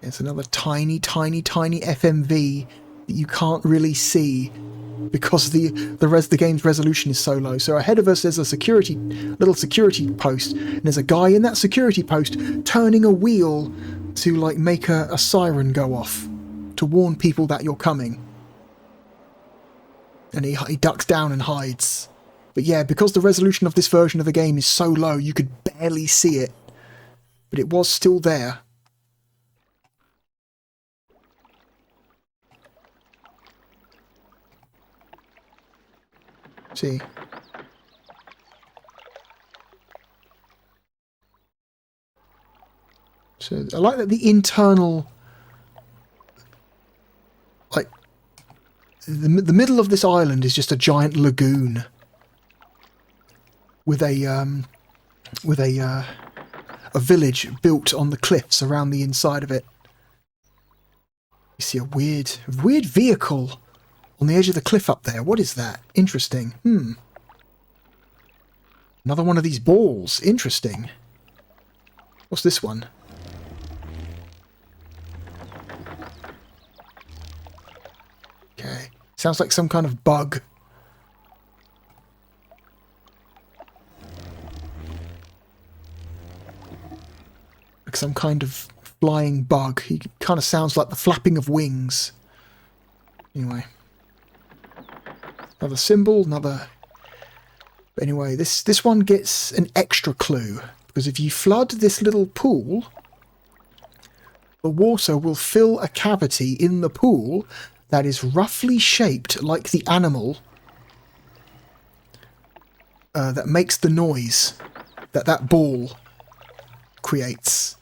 Speaker 1: There's another tiny, tiny, tiny FMV that you can't really see because the game's resolution is so low. So ahead of us there's a little security post, and there's a guy in that security post turning a wheel to like make a siren go off to warn people that you're coming. And he ducks down and hides. But yeah, because the resolution of this version of the game is so low, you could barely see it. But it was still there. See. So I like that the internal, like the middle of this island is just a giant lagoon with a village built on the cliffs around the inside of it. You see a weird vehicle on the edge of the cliff up there. What is that? Interesting. Another one of these balls. Interesting. What's this one? Okay. Sounds like some kind of bug. Like some kind of flying bug. He kind of sounds like the flapping of wings. Anyway. Another symbol, another... But anyway, this one gets an extra clue, because if you flood this little pool, the water will fill a cavity in the pool that is roughly shaped like the animal that makes the noise that ball creates.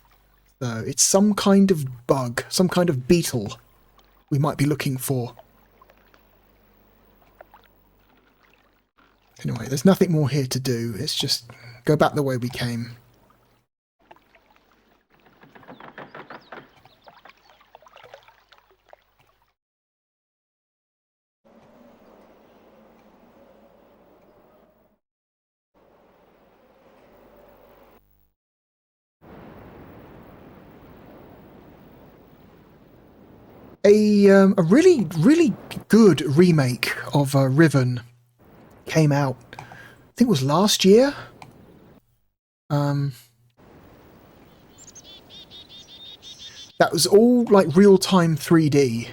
Speaker 1: though. It's some kind of bug, some kind of beetle we might be looking for. Anyway, there's nothing more here to do. It's just go back the way we came. A really, really good remake of Riven came out, I think it was last year. That was all like real-time 3D,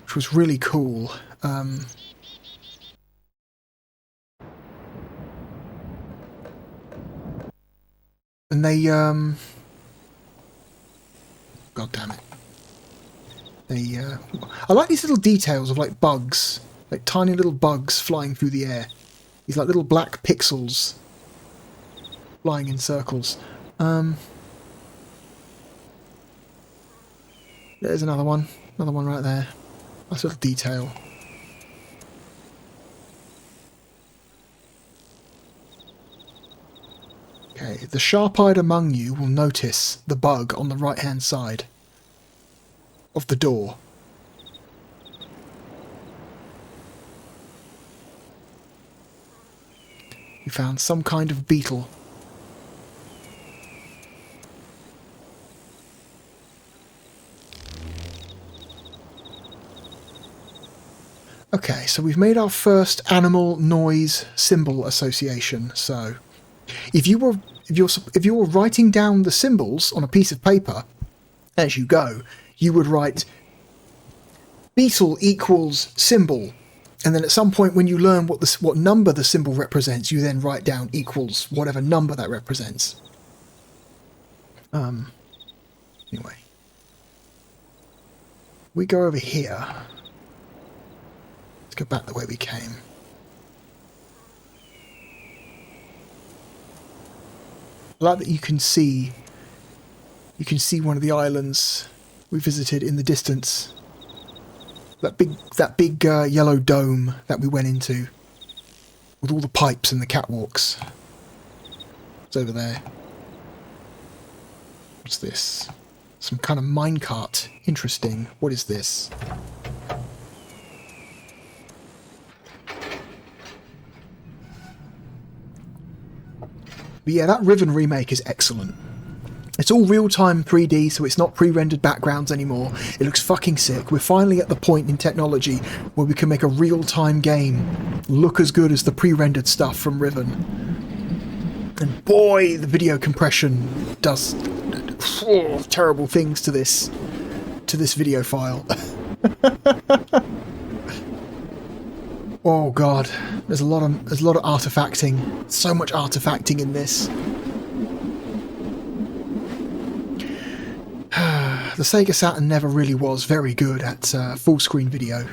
Speaker 1: which was really cool. And they, God damn it. I like these little details of like bugs, like tiny little bugs flying through the air. These like little black pixels flying in circles. There's another one right there. Nice little detail. Okay, the sharp-eyed among you will notice the bug on the right-hand side of the door. We found some kind of beetle. Okay, so we've made our first animal noise symbol association. So if you were writing down the symbols on a piece of paper as you go, you would write beetle equals symbol, and then at some point when you learn what number the symbol represents, you then write down equals whatever number that represents. Anyway, we go over here. Let's go back the way we came. I like that you can see one of the islands we visited in the distance. That big yellow dome that we went into with all the pipes and the catwalks. It's over there. What's this? Some kind of minecart. Interesting. What is this? But yeah, that Riven remake is excellent. It's all real-time 3D, so it's not pre-rendered backgrounds anymore. It looks fucking sick. We're finally at the point in technology where we can make a real-time game look as good as the pre-rendered stuff from Riven. And boy, the video compression does terrible things to this video file. Oh god, there's a lot of artifacting. So much artifacting in this. The Sega Saturn never really was very good at full screen video.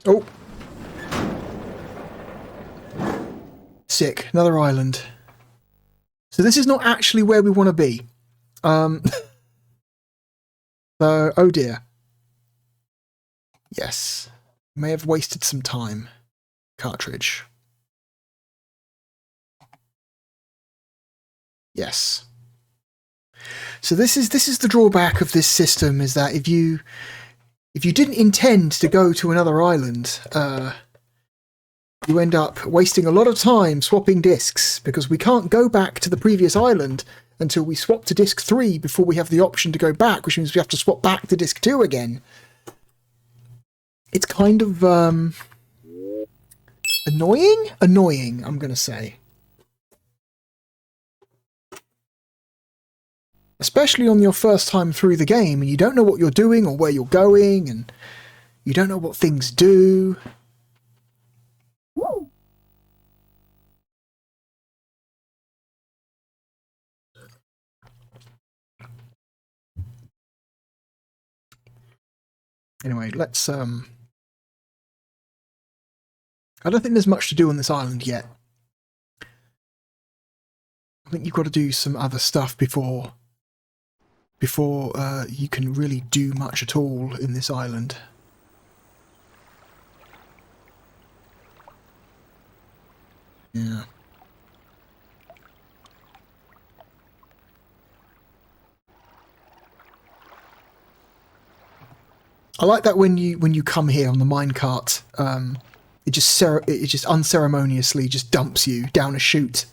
Speaker 1: Oh. Sick. Another island. So this is not actually where we want to be. So, oh dear. Yes. May have wasted some time. Cartridge. Yes. So this is the drawback of this system, is that if you didn't intend to go to another island, you end up wasting a lot of time swapping discs, because we can't go back to the previous island until we swap to disc 3 before we have the option to go back, which means we have to swap back to disc 2 again. It's kind of annoying, I'm gonna say. Especially on your first time through the game and you don't know what you're doing or where you're going and you don't know what things do. Anyway, let's I don't think there's much to do on this island yet. I think you've got to do some other stuff before you can really do much at all in this island. Yeah. I like that when you come here on the minecart, it just unceremoniously just dumps you down a chute.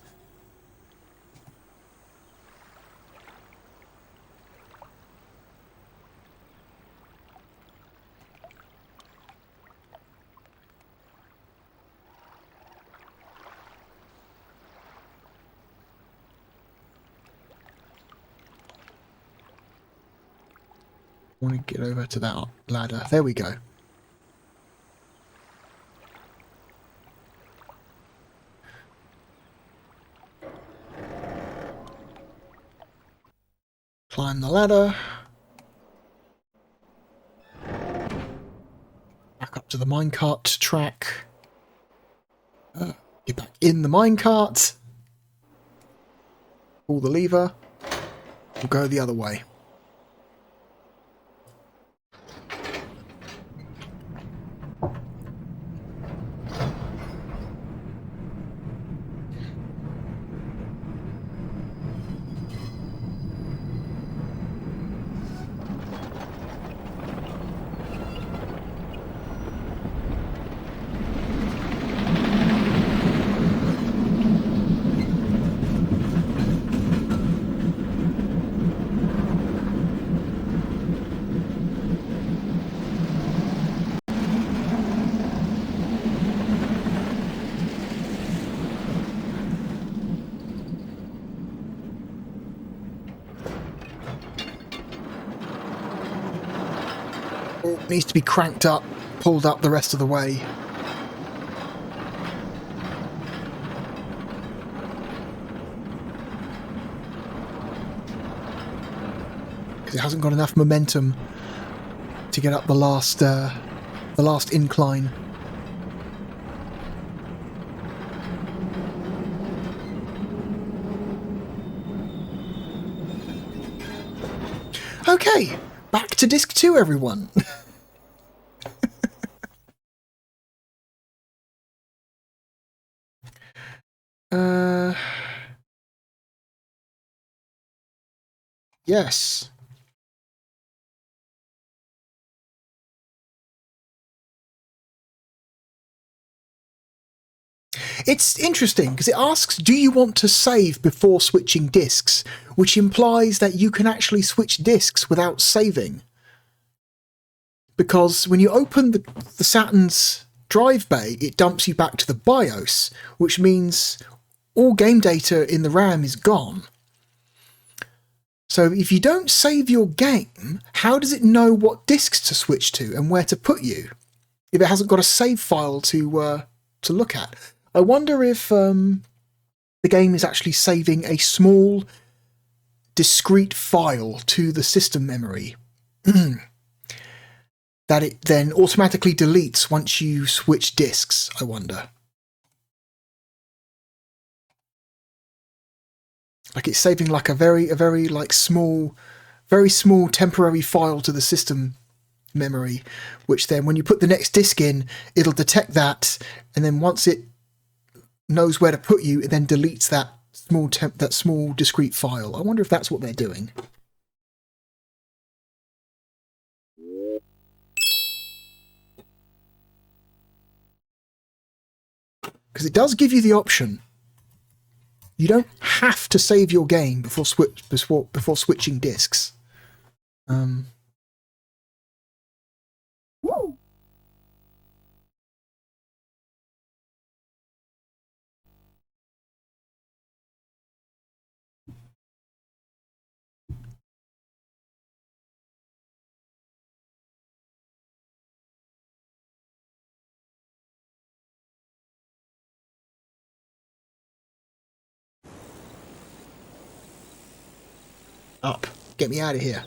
Speaker 1: I want to get over to that ladder. There we go. Climb the ladder. Back up to the minecart track. Get back in the minecart. Pull the lever. We'll go the other way. Needs to be cranked up, pulled up the rest of the way. Because it hasn't got enough momentum to get up the last incline. Okay, back to disc 2, everyone. Yes. It's interesting because it asks, do you want to save before switching discs? Which implies that you can actually switch discs without saving. Because when you open the Saturn's drive bay, it dumps you back to the BIOS, which means all game data in the RAM is gone. So if you don't save your game, how does it know what discs to switch to and where to put you if it hasn't got a save file to look at? I wonder if the game is actually saving a small, discrete file to the system memory that it then automatically deletes once you switch discs, I wonder. Like it's saving like a very like small, very small temporary file to the system memory, which then when you put the next disk in, it'll detect that, and then once it knows where to put you, it then deletes that small discrete file. I wonder if that's what they're doing. Because it does give you the option. You don't have to save your game before switching discs. Up. Get me out of here.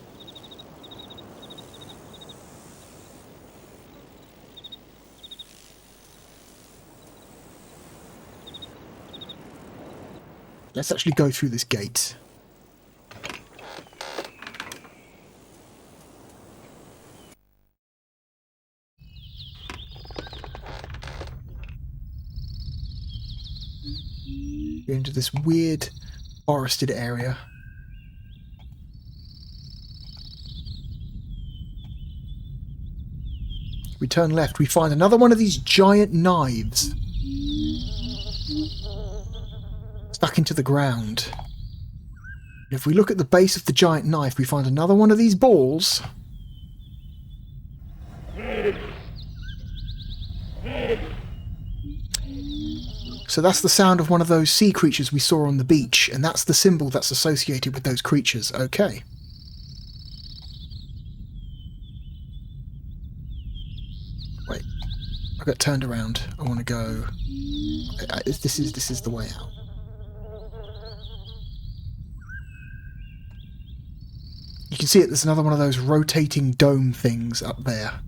Speaker 1: Let's actually go through this gate. Go into this weird forested area. We turn left, we find another one of these giant knives stuck into the ground. If we look at the base of the giant knife, we find another one of these balls. So that's the sound of one of those sea creatures we saw on the beach, and that's the symbol that's associated with those creatures. Okay. Wait, I got turned around. I want to go. This is the way out. You can see it. There's another one of those rotating dome things up there.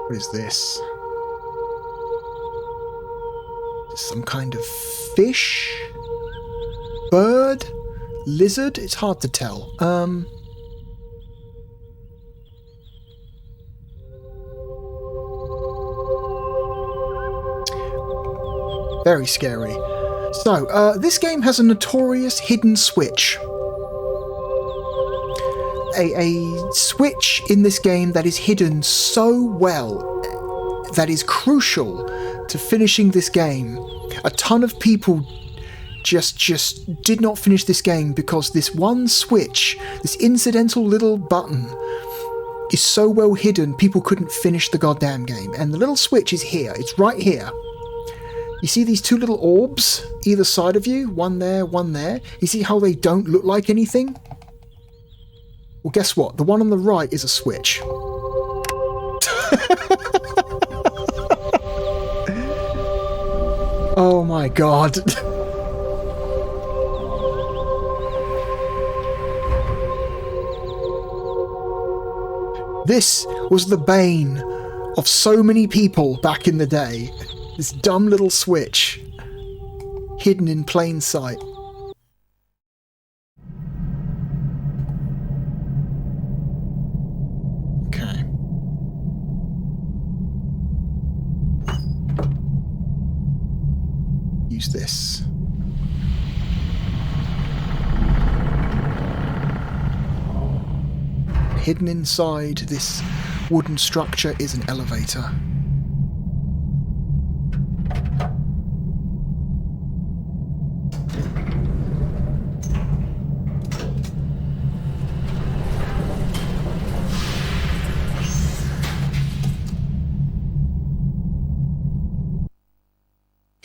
Speaker 1: What is this? Some kind of fish? Bird? Lizard? It's hard to tell. Very scary. So, this game has a notorious hidden switch. A switch in this game that is hidden so well, that is crucial to finishing this game. A ton of people just did not finish this game because this one switch, this incidental little button, is so well hidden people couldn't finish the goddamn game. And the little switch is here. It's right here. You see these two little orbs either side of you? One there, one there. You see how they don't look like anything? Well, guess what? The one on the right is a switch. Oh my god. This was the bane of so many people back in the day. This dumb little switch. Hidden in plain sight. Okay. Use this. Hidden inside this wooden structure is an elevator.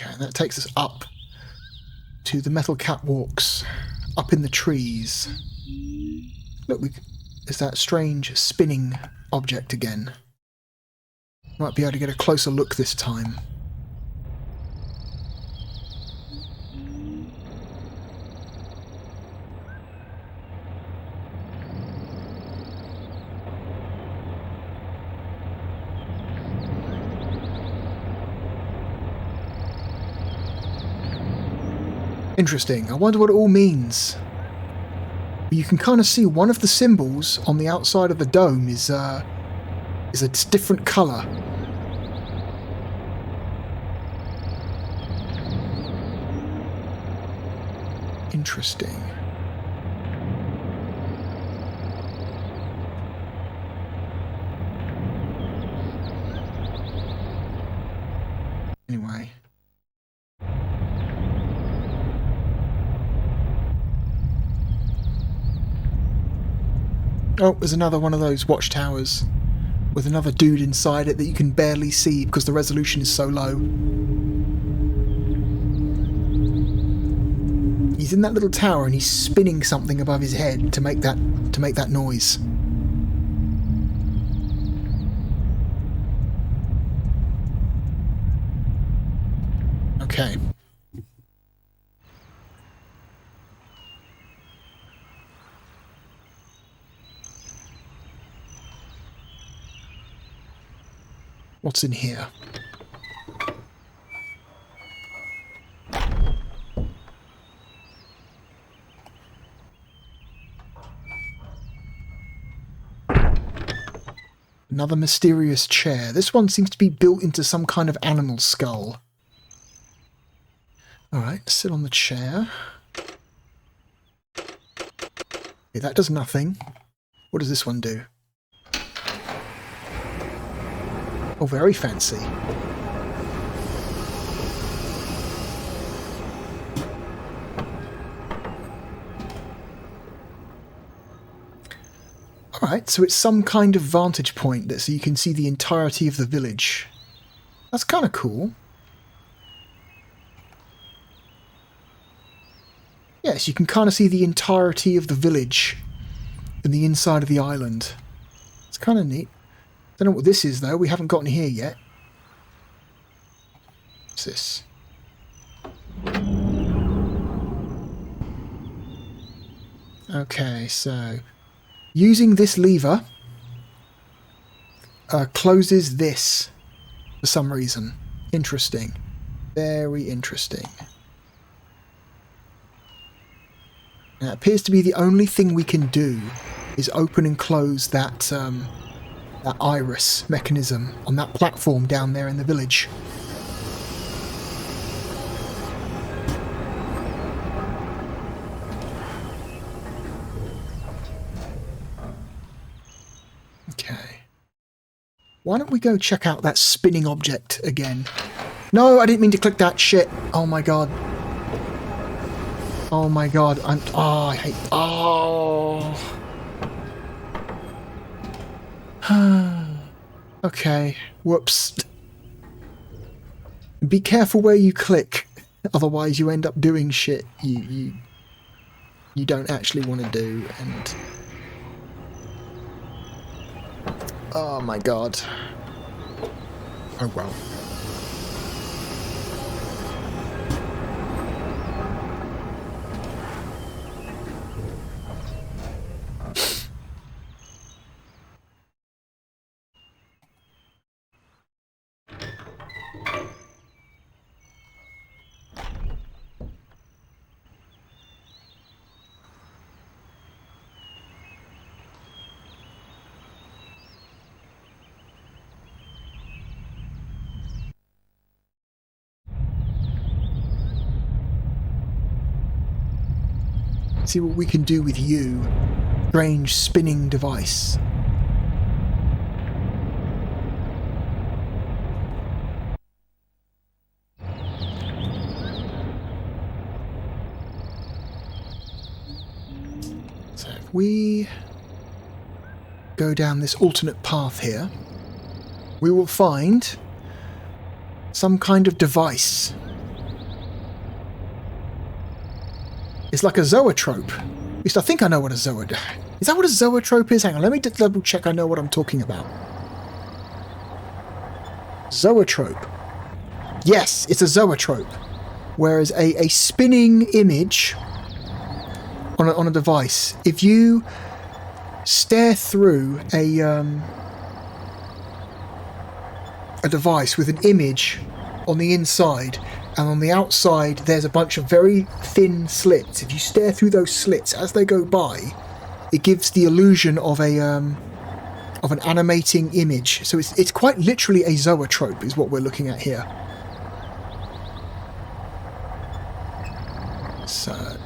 Speaker 1: Okay, that takes us up to the metal catwalks, up in the trees. Look, there's that strange spinning object again. Might be able to get a closer look this time. Interesting. I wonder what it all means. You can kind of see one of the symbols on the outside of the dome is a different colour. Interesting. Anyway. Oh, there's another one of those watchtowers with another dude inside it that you can barely see because the resolution is so low. He's in that little tower and he's spinning something above his head to make that noise. Okay. What's in here? Another mysterious chair. This one seems to be built into some kind of animal skull. Alright, sit on the chair. Okay, that does nothing. What does this one do? Oh, very fancy. Alright, so it's some kind of vantage point that so you can see the entirety of the village. That's kind of cool. Yes, you can kind of see the entirety of the village and the inside of the island. It's kind of neat. Don't know what this is though, we haven't gotten here yet. What's this? Okay, so using this lever closes this for some reason. Interesting. Very interesting. Now, it appears to be the only thing we can do is open and close that that iris mechanism on that platform down there in the village. Okay. Why don't we go check out that spinning object again? No, I didn't mean to click that shit. Oh my god. Oh my god. I hate... Oh. Okay. Whoops. Be careful where you click. Otherwise you end up doing shit you don't actually want to do, and... Oh my god. Oh well. See what we can do with you, strange spinning device. So if we go down this alternate path here, we will find some kind of device. It's like a zoetrope. At least I think I know what a zoetrope is. Is that what a zoetrope is? Hang on, let me just double check I know what I'm talking about. Zoetrope. Yes, it's a zoetrope. Whereas a spinning image on a device, if you stare through a device with an image on the inside, and on the outside there's a bunch of very thin slits. If you stare through those slits as they go by, it gives the illusion of an animating image. So it's quite literally a zoetrope is what we're looking at here. So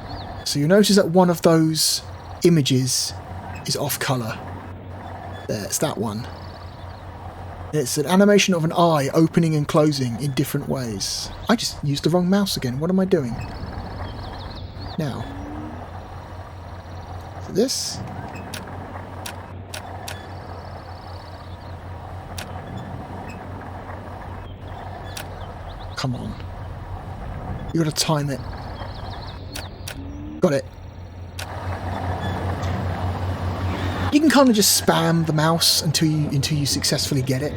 Speaker 1: you notice that one of those images is off colour. There, it's that one. It's an animation of an eye opening and closing in different ways. I just used the wrong mouse again. What am I doing? Now. So this. Come on. You gotta time it. Got it. You can kind of just spam the mouse until you successfully get it.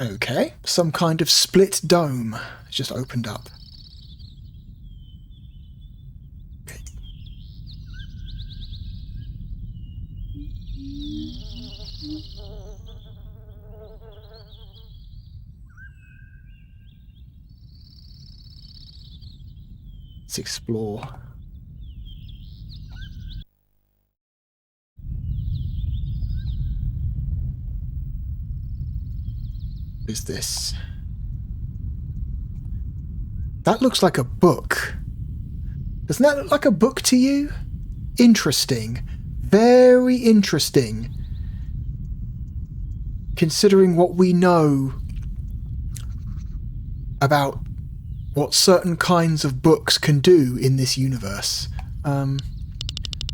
Speaker 1: Okay, some kind of split dome has just opened up. Okay. Let's explore. What is this? That looks like a book. Doesn't that look like a book to you? Interesting. Very interesting. Considering what we know about what certain kinds of books can do in this universe.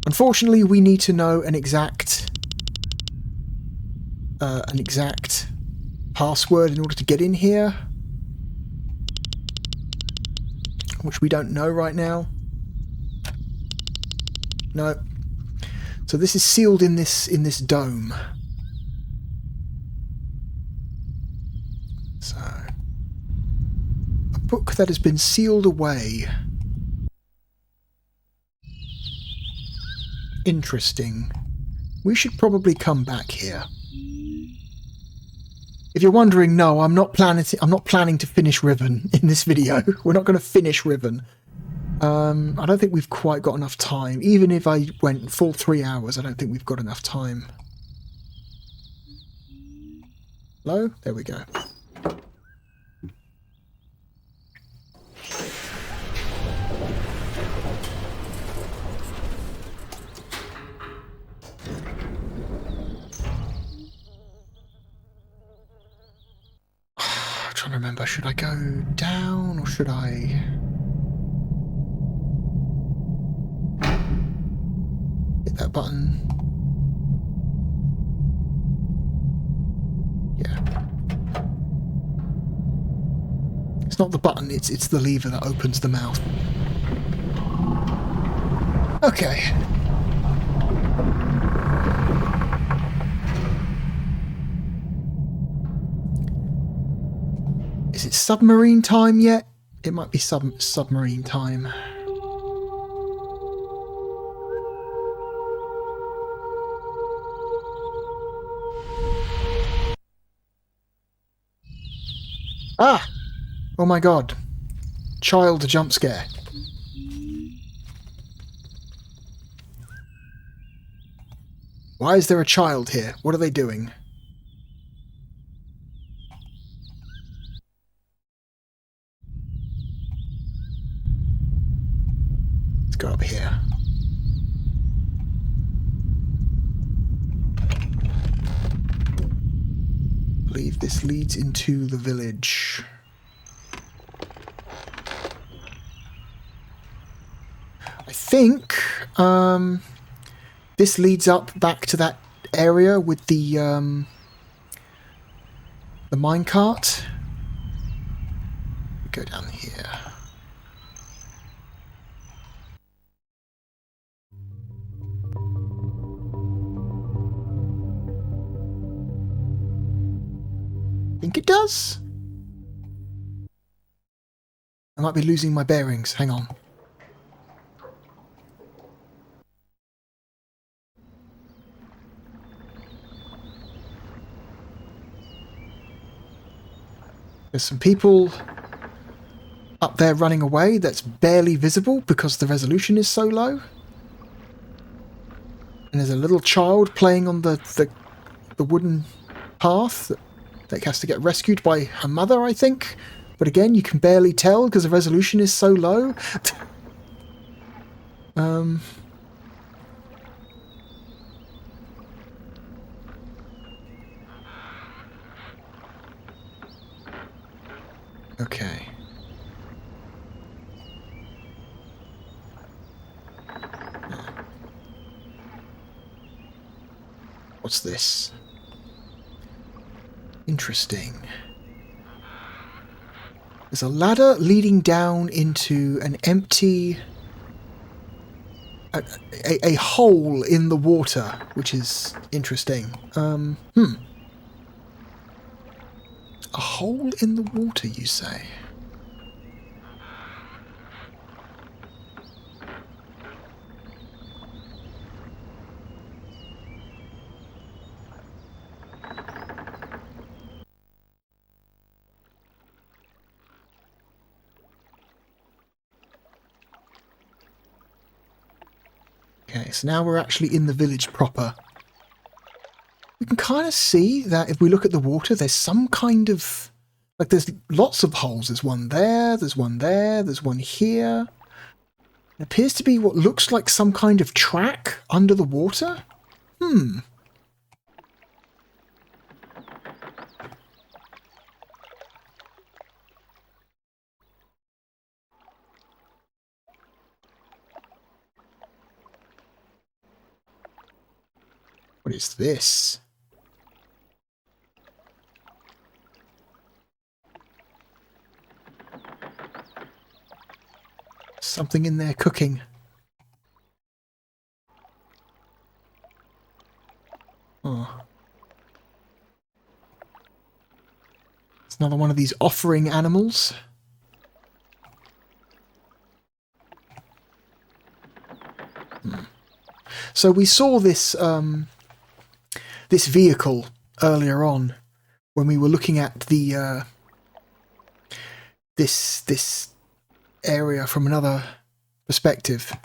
Speaker 1: Unfortunately, we need to know an exact password in order to get in here, which we don't know right now. No. So this is sealed in this dome. So a book that has been sealed away. Interesting. We should probably come back here. If you're wondering, no, I'm not planning to finish Riven in this video. We're not going to finish Riven. I don't think we've quite got enough time. Even if I went full 3 hours, I don't think we've got enough time. Hello? There we go. I'm trying to remember, should I go down or should I... hit that button? Yeah. It's not the button, it's the lever that opens the mouth. Okay. Is it submarine time yet? It might be submarine time. Ah! Oh my god. Child jump scare. Why is there a child here? What are they doing? Let's go up here. I believe this leads into the village. I think this leads up back to that area with the minecart. Go down here. Think it does? I might be losing my bearings. Hang on. There's some people up there running away that's barely visible because the resolution is so low. And there's a little child playing on the wooden path that has to get rescued by her mother, I think. But again, you can barely tell because the resolution is so low. Okay. What's this? Interesting. There's a ladder leading down into an empty... a hole in the water, which is interesting. A hole in the water, you say? Okay, so now we're actually in the village proper. We can kind of see that if we look at the water, there's some kind of... like, there's lots of holes. There's one there, there's one there, there's one here. It appears to be what looks like some kind of track under the water. What is this? Something in there cooking. Oh. It's another one of these offering animals. So we saw this this vehicle earlier on when we were looking at the this area from another perspective.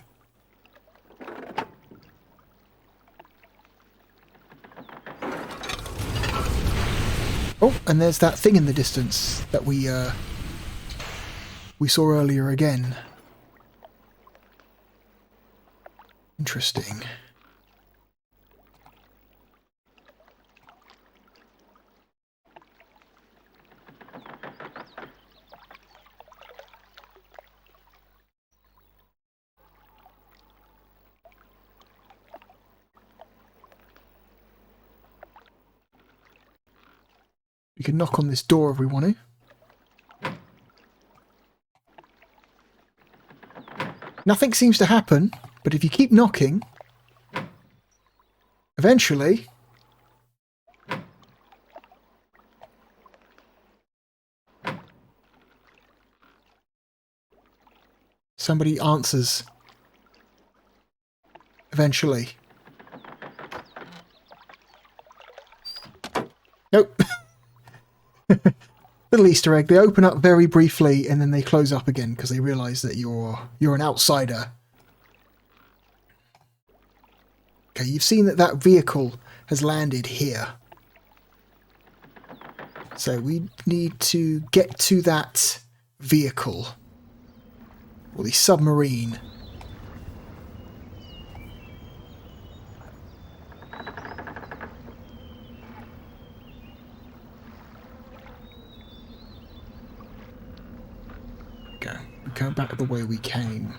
Speaker 1: Oh, and there's that thing in the distance that we saw earlier again. Interesting. We can knock on this door if we want to. Nothing seems to happen, but if you keep knocking, eventually somebody answers. Eventually. Nope. Little Easter egg. They open up very briefly and then they close up again because they realise that you're an outsider. Okay, you've seen that that vehicle has landed here. So we need to get to that vehicle. Or the submarine. Go back the way we came.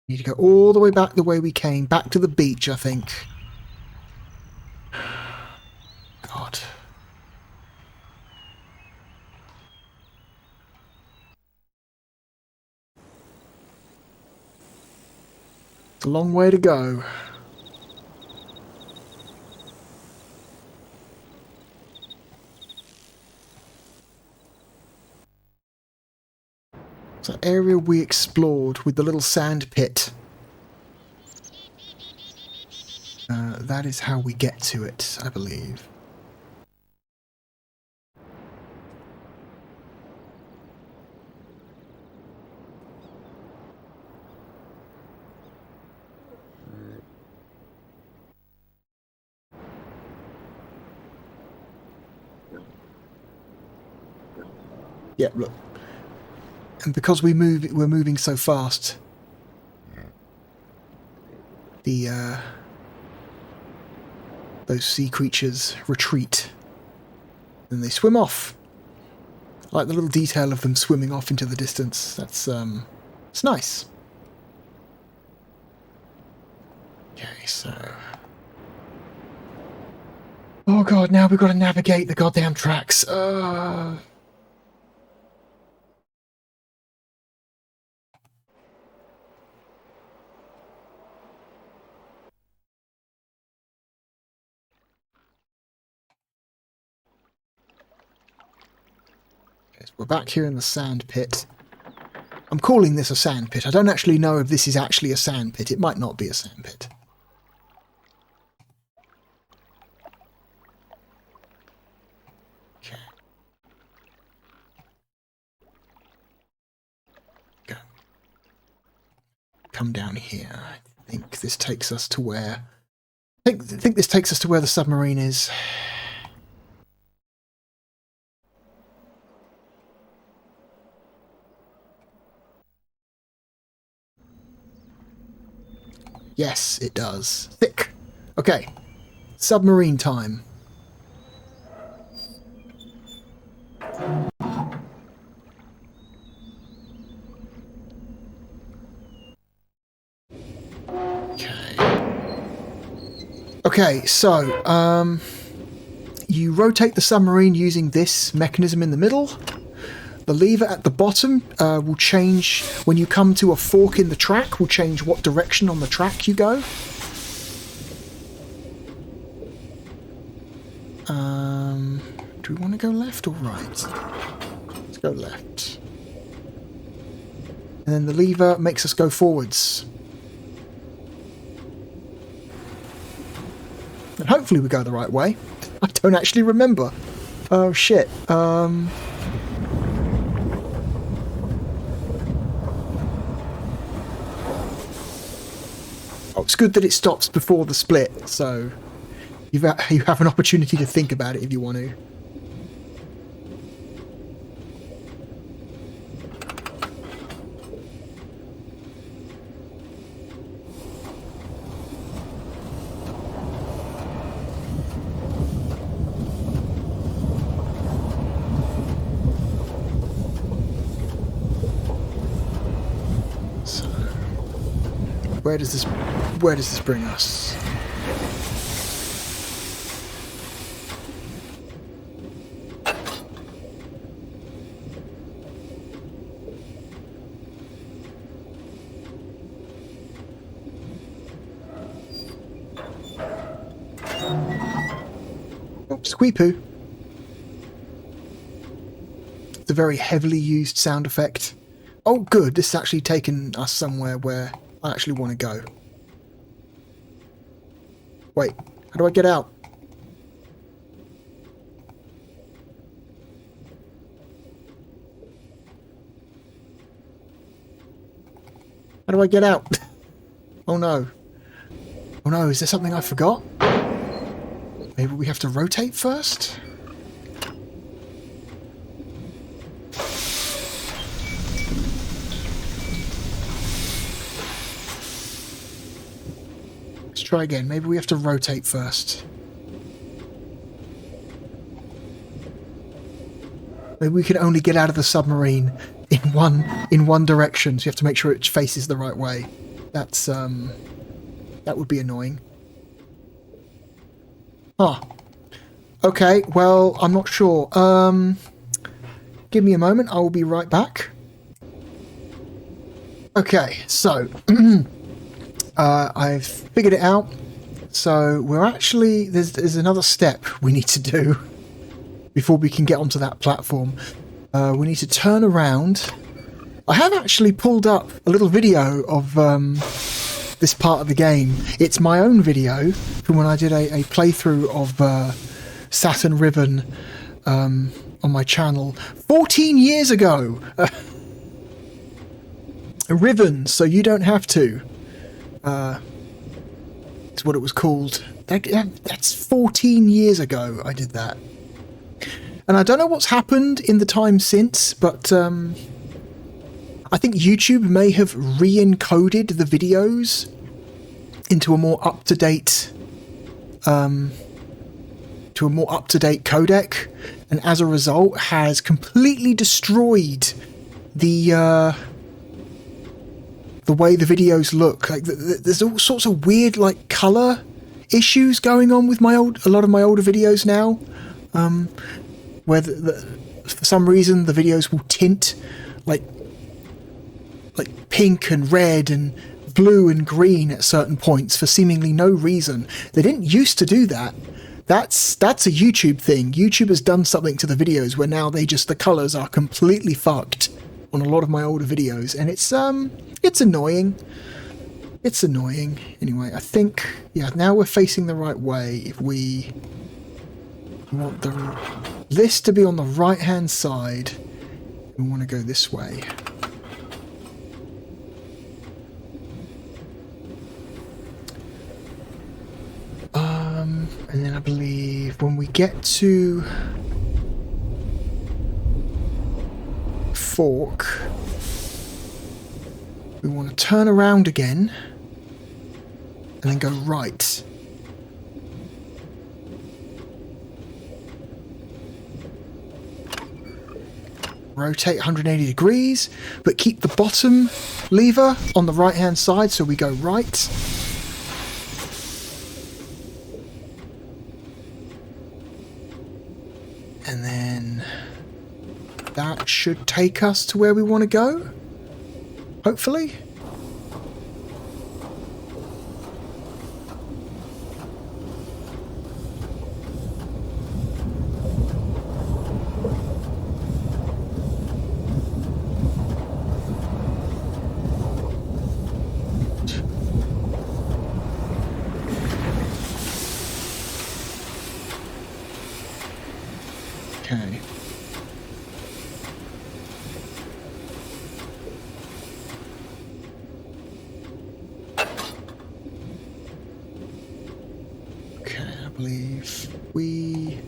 Speaker 1: Need to go all the way back the way we came, back to the beach, I think. God. It's a long way to go. It's that area we explored with the little sand pit. That is how we get to it, I believe. Yeah, look. And because we're moving so fast, the those sea creatures retreat. Then they swim off. I like the little detail of them swimming off into the distance. That's it's nice. Okay, so oh god, now we've got to navigate the goddamn tracks. We're back here in the sand pit. I'm calling this a sand pit. I don't actually know if this is actually a sand pit. It might not be a sand pit. Okay. Go. Come down here. I think this takes us to where... I think this takes us to where the submarine is. Yes, it does. Thick. Okay. Submarine time. Okay, so, you rotate the submarine using this mechanism in the middle. The lever at the bottom will change, when you come to a fork in the track, will change what direction on the track you go. Do we want to go left or right? Let's go left. And then the lever makes us go forwards. And hopefully we go the right way. I don't actually remember. Oh shit. Oh, it's good that it stops before the split, so you have an opportunity to think about it if you want to. Where does this bring us? Oh, squeepoo. It's a very heavily used sound effect. Oh good, this has actually taken us somewhere where I actually want to go. Wait, how do I get out? How do I get out? Oh no. Oh no, is there something I forgot? Maybe we have to rotate first? Try again. Maybe we have to rotate first. Maybe we can only get out of the submarine in one direction, so you have to make sure it faces the right way. That's that would be annoying. Ah. Okay, well, I'm not sure. Give me a moment, I will be right back. Okay, so I've figured it out. So we're actually there's another step we need to do before we can get onto that platform. We need to turn around. I have actually pulled up a little video of this part of the game. It's my own video from when I did a playthrough of Saturn Riven on my channel 14 years ago. Riven, so you don't have to. It's what it was called. That's 14 years ago I did that. And I don't know what's happened in the time since, but I think YouTube may have re-encoded the videos into a more up-to-date codec, and as a result has completely destroyed the way the videos look. Like there's all sorts of weird like color issues going on with a lot of my older videos now, where for some reason the videos will tint like pink and red and blue and green at certain points for seemingly no reason. They didn't used to do that. That's a YouTube thing. YouTube has done something to the videos where now the colors are completely fucked on a lot of my older videos, and it's annoying. It's annoying. Anyway, I think, yeah, now we're facing the right way. If we want the list to be on the right-hand side, we want to go this way. And then I believe when we get to Fork, we want to turn around again and then go right. Rotate 180 degrees, but keep the bottom lever on the right hand side, so we go right. And then that should take us to where we want to go, hopefully. Okay. I believe we...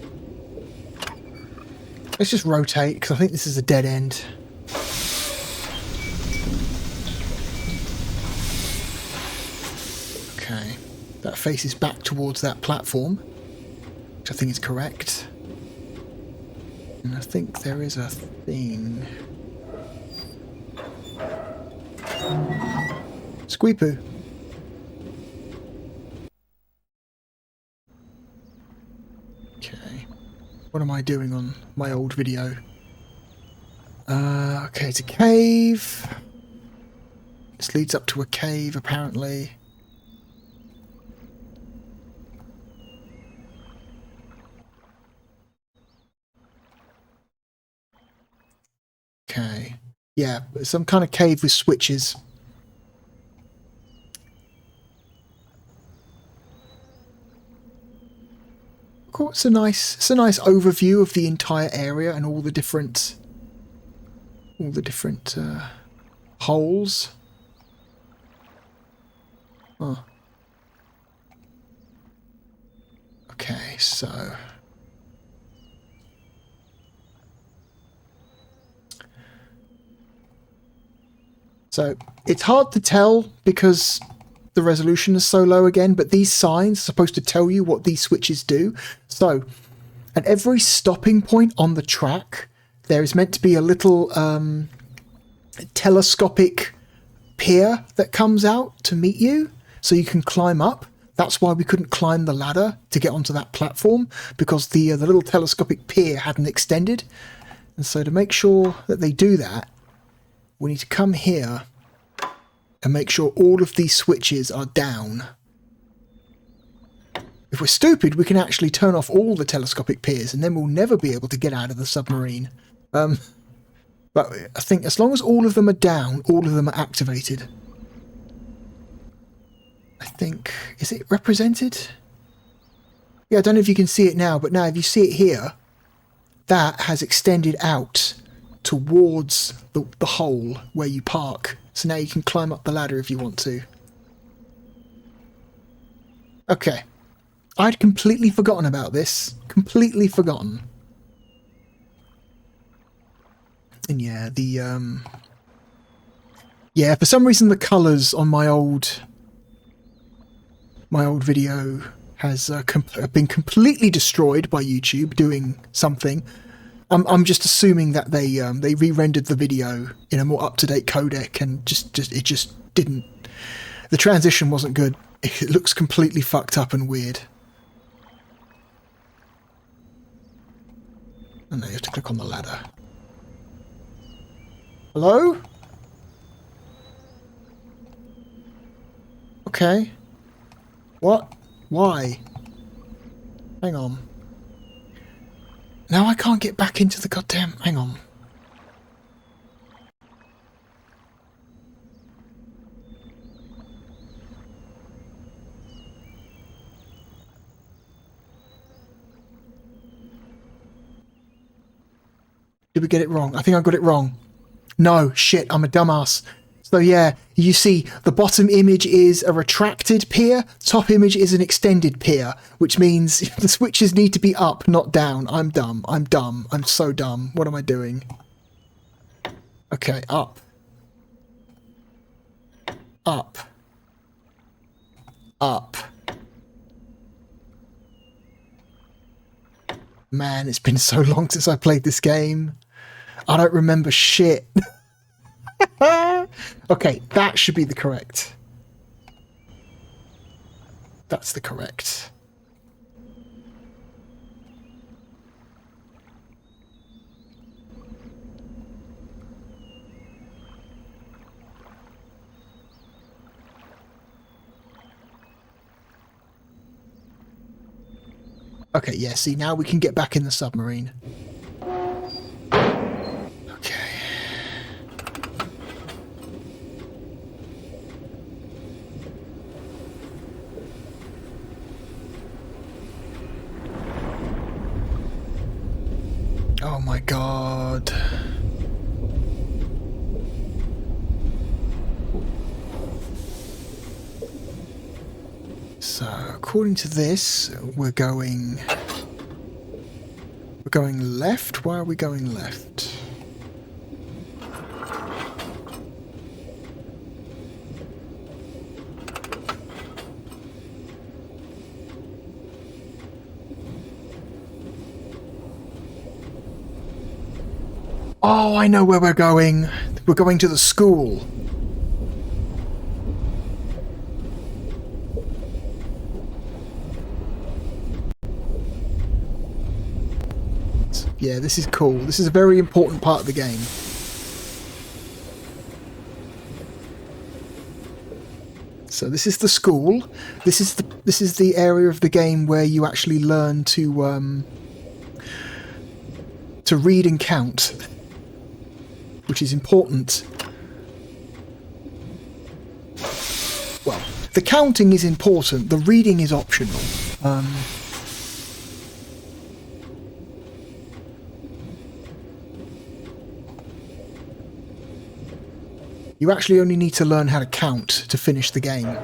Speaker 1: Let's just rotate, because I think this is a dead end. Okay. That faces back towards that platform, which I think is correct. And I think there is a thing. Squeepoo. Okay. What am I doing on my old video? Okay, it's a cave. This leads up to a cave, apparently. Okay. Yeah, some kind of cave with switches. Cool. It's a nice overview of the entire area and all the different holes. Oh. Okay, so it's hard to tell because the resolution is so low again, but these signs are supposed to tell you what these switches do. So at every stopping point on the track, there is meant to be a little telescopic pier that comes out to meet you, so you can climb up. That's why we couldn't climb the ladder to get onto that platform, because the little telescopic pier hadn't extended. And so to make sure that they do that, we need to come here and make sure all of these switches are down. If we're stupid, we can actually turn off all the telescopic piers, and then we'll never be able to get out of the submarine. But I think as long as all of them are down, all of them are activated. I think... Is it represented? Yeah, I don't know if you can see it now, but now if you see it here, that has extended out towards the hole where you park. So now you can climb up the ladder if you want to. Okay. I'd completely forgotten about this. Completely forgotten. And yeah, yeah, for some reason the colours on my old video has been completely destroyed by YouTube doing something. I'm just assuming that they re-rendered the video in a more up-to-date codec, and it just didn't. The transition wasn't good. It looks completely fucked up and weird. And now you have to click on the ladder. Hello? Okay. What? Why? Hang on. Now I can't get back into the goddamn... Hang on. Did we get it wrong? I think I got it wrong. No, shit, I'm a dumbass. So yeah, you see, the bottom image is a retracted pier, top image is an extended pier, which means the switches need to be up, not down. I'm dumb. I'm dumb. I'm so dumb. What am I doing? Okay, up. Up. Up. Man, it's been so long since I played this game. I don't remember shit. Okay, that should be the correct. That's the correct. Okay, yeah, see, now we can get back in the submarine. Okay. Oh my god. So, according to this, we're going left. Why are we going left? Oh, I know where we're going. We're going to the school. Yeah, this is cool. This is a very important part of the game. So this is the school. This is the area of the game where you actually learn to read and count, which is important. Well, the counting is important. The reading is optional. You actually only need to learn how to count to finish the game.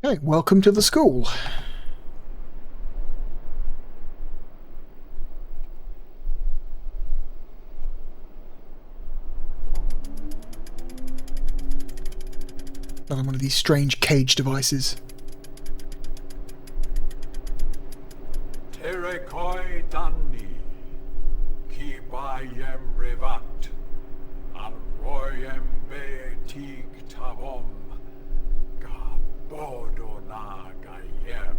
Speaker 1: Okay, welcome to the school. Another one of these strange cage devices.
Speaker 4: Terekoi Dandi, Kibayem Revat, Arroyem Betik Tavom, Gabodona Gayem.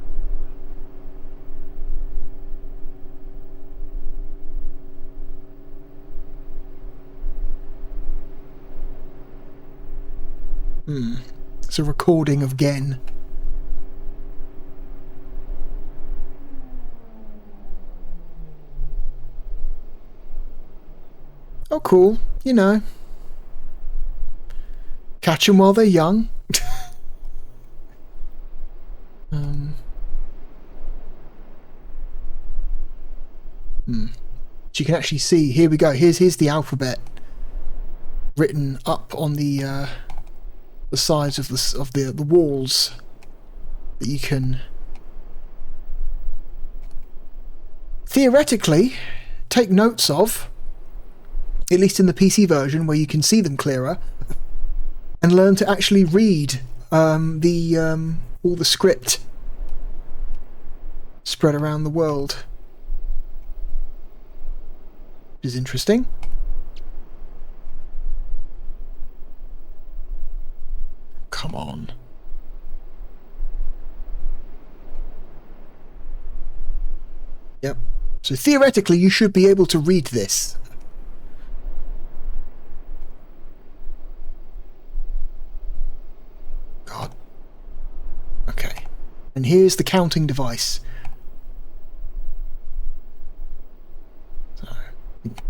Speaker 1: It's a recording of Gen. Oh, cool. You know. Catch them while they're young. So you can actually see, here we go, here's the alphabet written up on the sides of the walls that you can theoretically take notes of, at least in the PC version where you can see them clearer, and learn to actually read all the script spread around the world. Which is interesting. Come on. Yep. So theoretically you should be able to read this. God. Okay. And here's the counting device. So,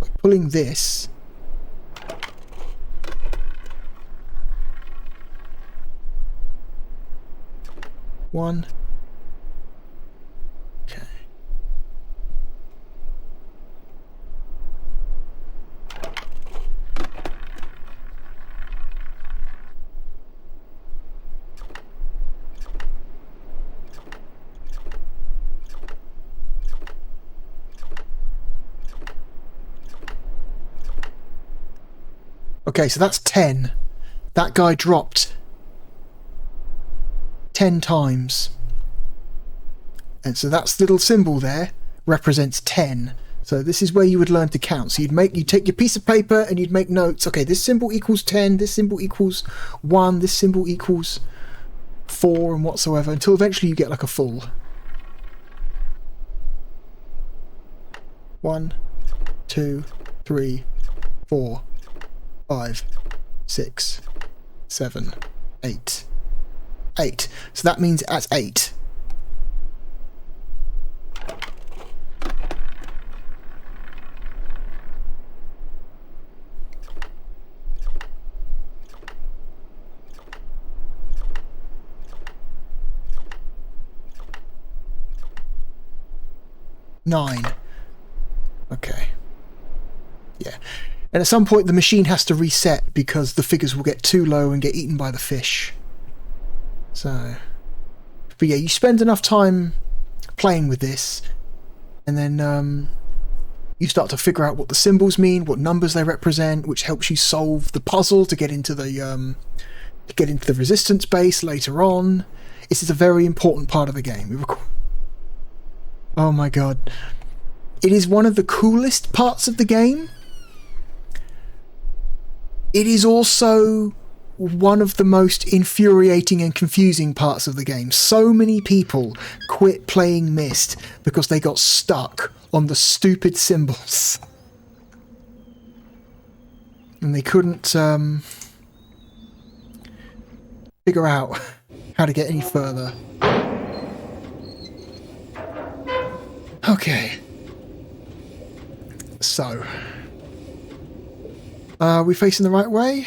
Speaker 1: by pulling this, one. Okay. Okay, so that's 10. That guy dropped 10 times. And so that little symbol there represents 10. So this is where you would learn to count. So you'd take your piece of paper and you'd make notes. Okay, this symbol equals 10, this symbol equals 1, this symbol equals 4 and whatsoever, until eventually you get like a full. 1, 2, 3, 4, 5, 6, 7, 8. 8. So that means that's 8. Nine. Okay. Yeah. And at some point the machine has to reset because the figures will get too low and get eaten by the fish. So, but yeah, you spend enough time playing with this, and then you start to figure out what the symbols mean, what numbers they represent, which helps you solve the puzzle to get into the resistance base later on. This is a very important part of the game. Oh my god. It is one of the coolest parts of the game. It is also one of the most infuriating and confusing parts of the game. So many people quit playing Myst because they got stuck on the stupid symbols. And they couldn't figure out how to get any further. Okay. So, are we facing the right way?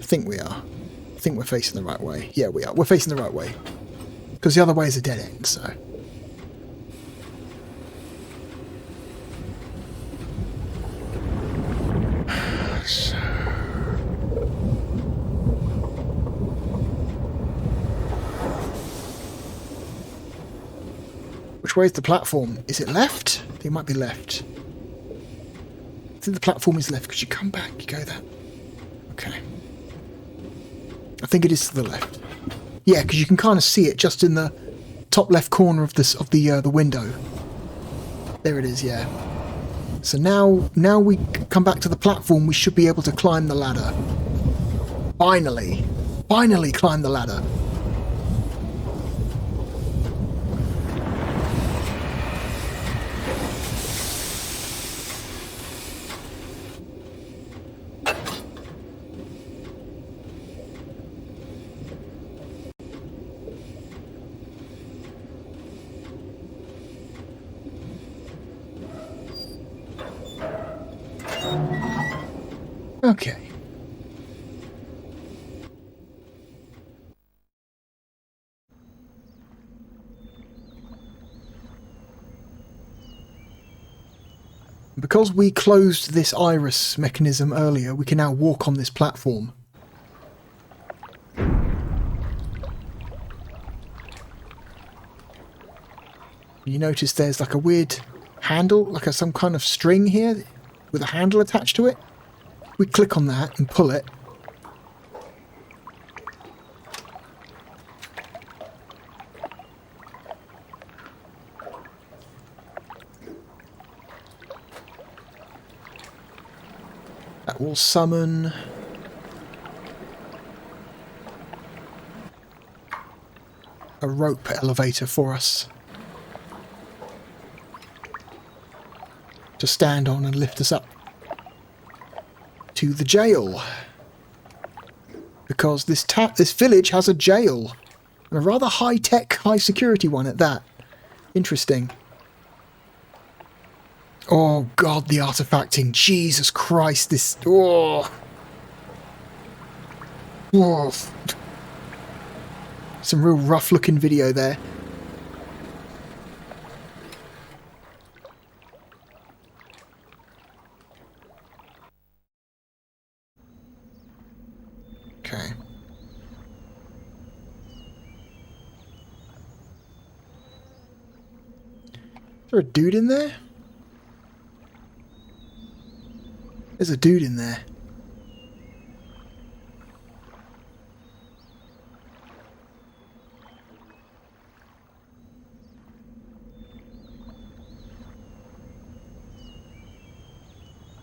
Speaker 1: I think we are. I think we're facing the right way. Yeah, we are. We're facing the right way. Because the other way is a dead end, so. Which way is the platform? Is it left? I think it might be left. I think the platform is left because you come back, you go there. Okay. I think it is to the left. Yeah, because you can kind of see it just in the top left corner of the window. There it is, yeah. So now we come back to the platform, we should be able to climb the ladder. Finally. Finally climb the ladder. Okay. Because we closed this iris mechanism earlier, we can now walk on this platform. You notice there's like a weird handle, like some kind of string here with a handle attached to it. We click on that and pull it. That will summon a rope elevator for us to stand on and lift us up to the jail. Because this village has a jail. And a rather high-tech, high-security one at that. Interesting. Oh god, the artifacting. Jesus Christ, this... Oh. Whoa. Some real rough-looking video there. Okay. Is there a dude in there? There's a dude in there.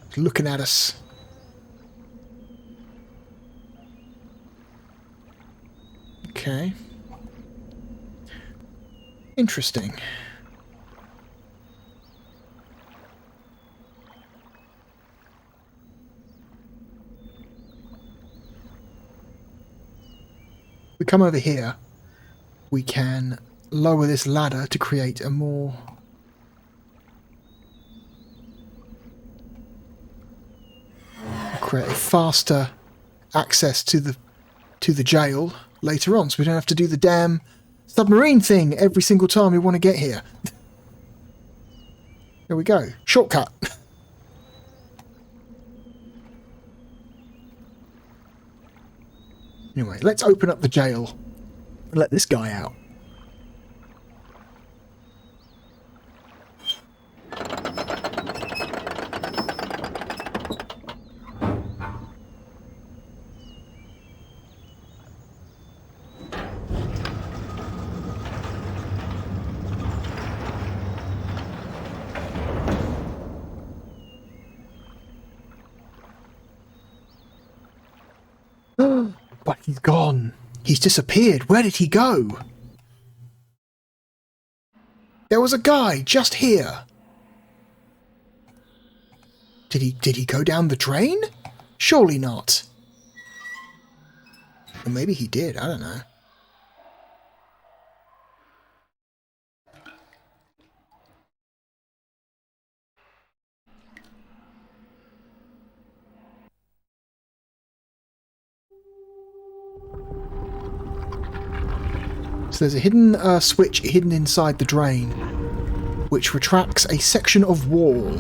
Speaker 1: He's looking at us. Okay. Interesting. We come over here, we can lower this ladder to create a more faster access to the jail later on, so we don't have to do the damn submarine thing every single time we want to get here. There we go. Shortcut. Anyway, let's open up the jail and let this guy out. But he's gone. He's disappeared. Where did he go? There was a guy just here. Did he go down the drain? Surely not. Or maybe he did. I don't know. So there's a hidden switch hidden inside the drain, which retracts a section of wall.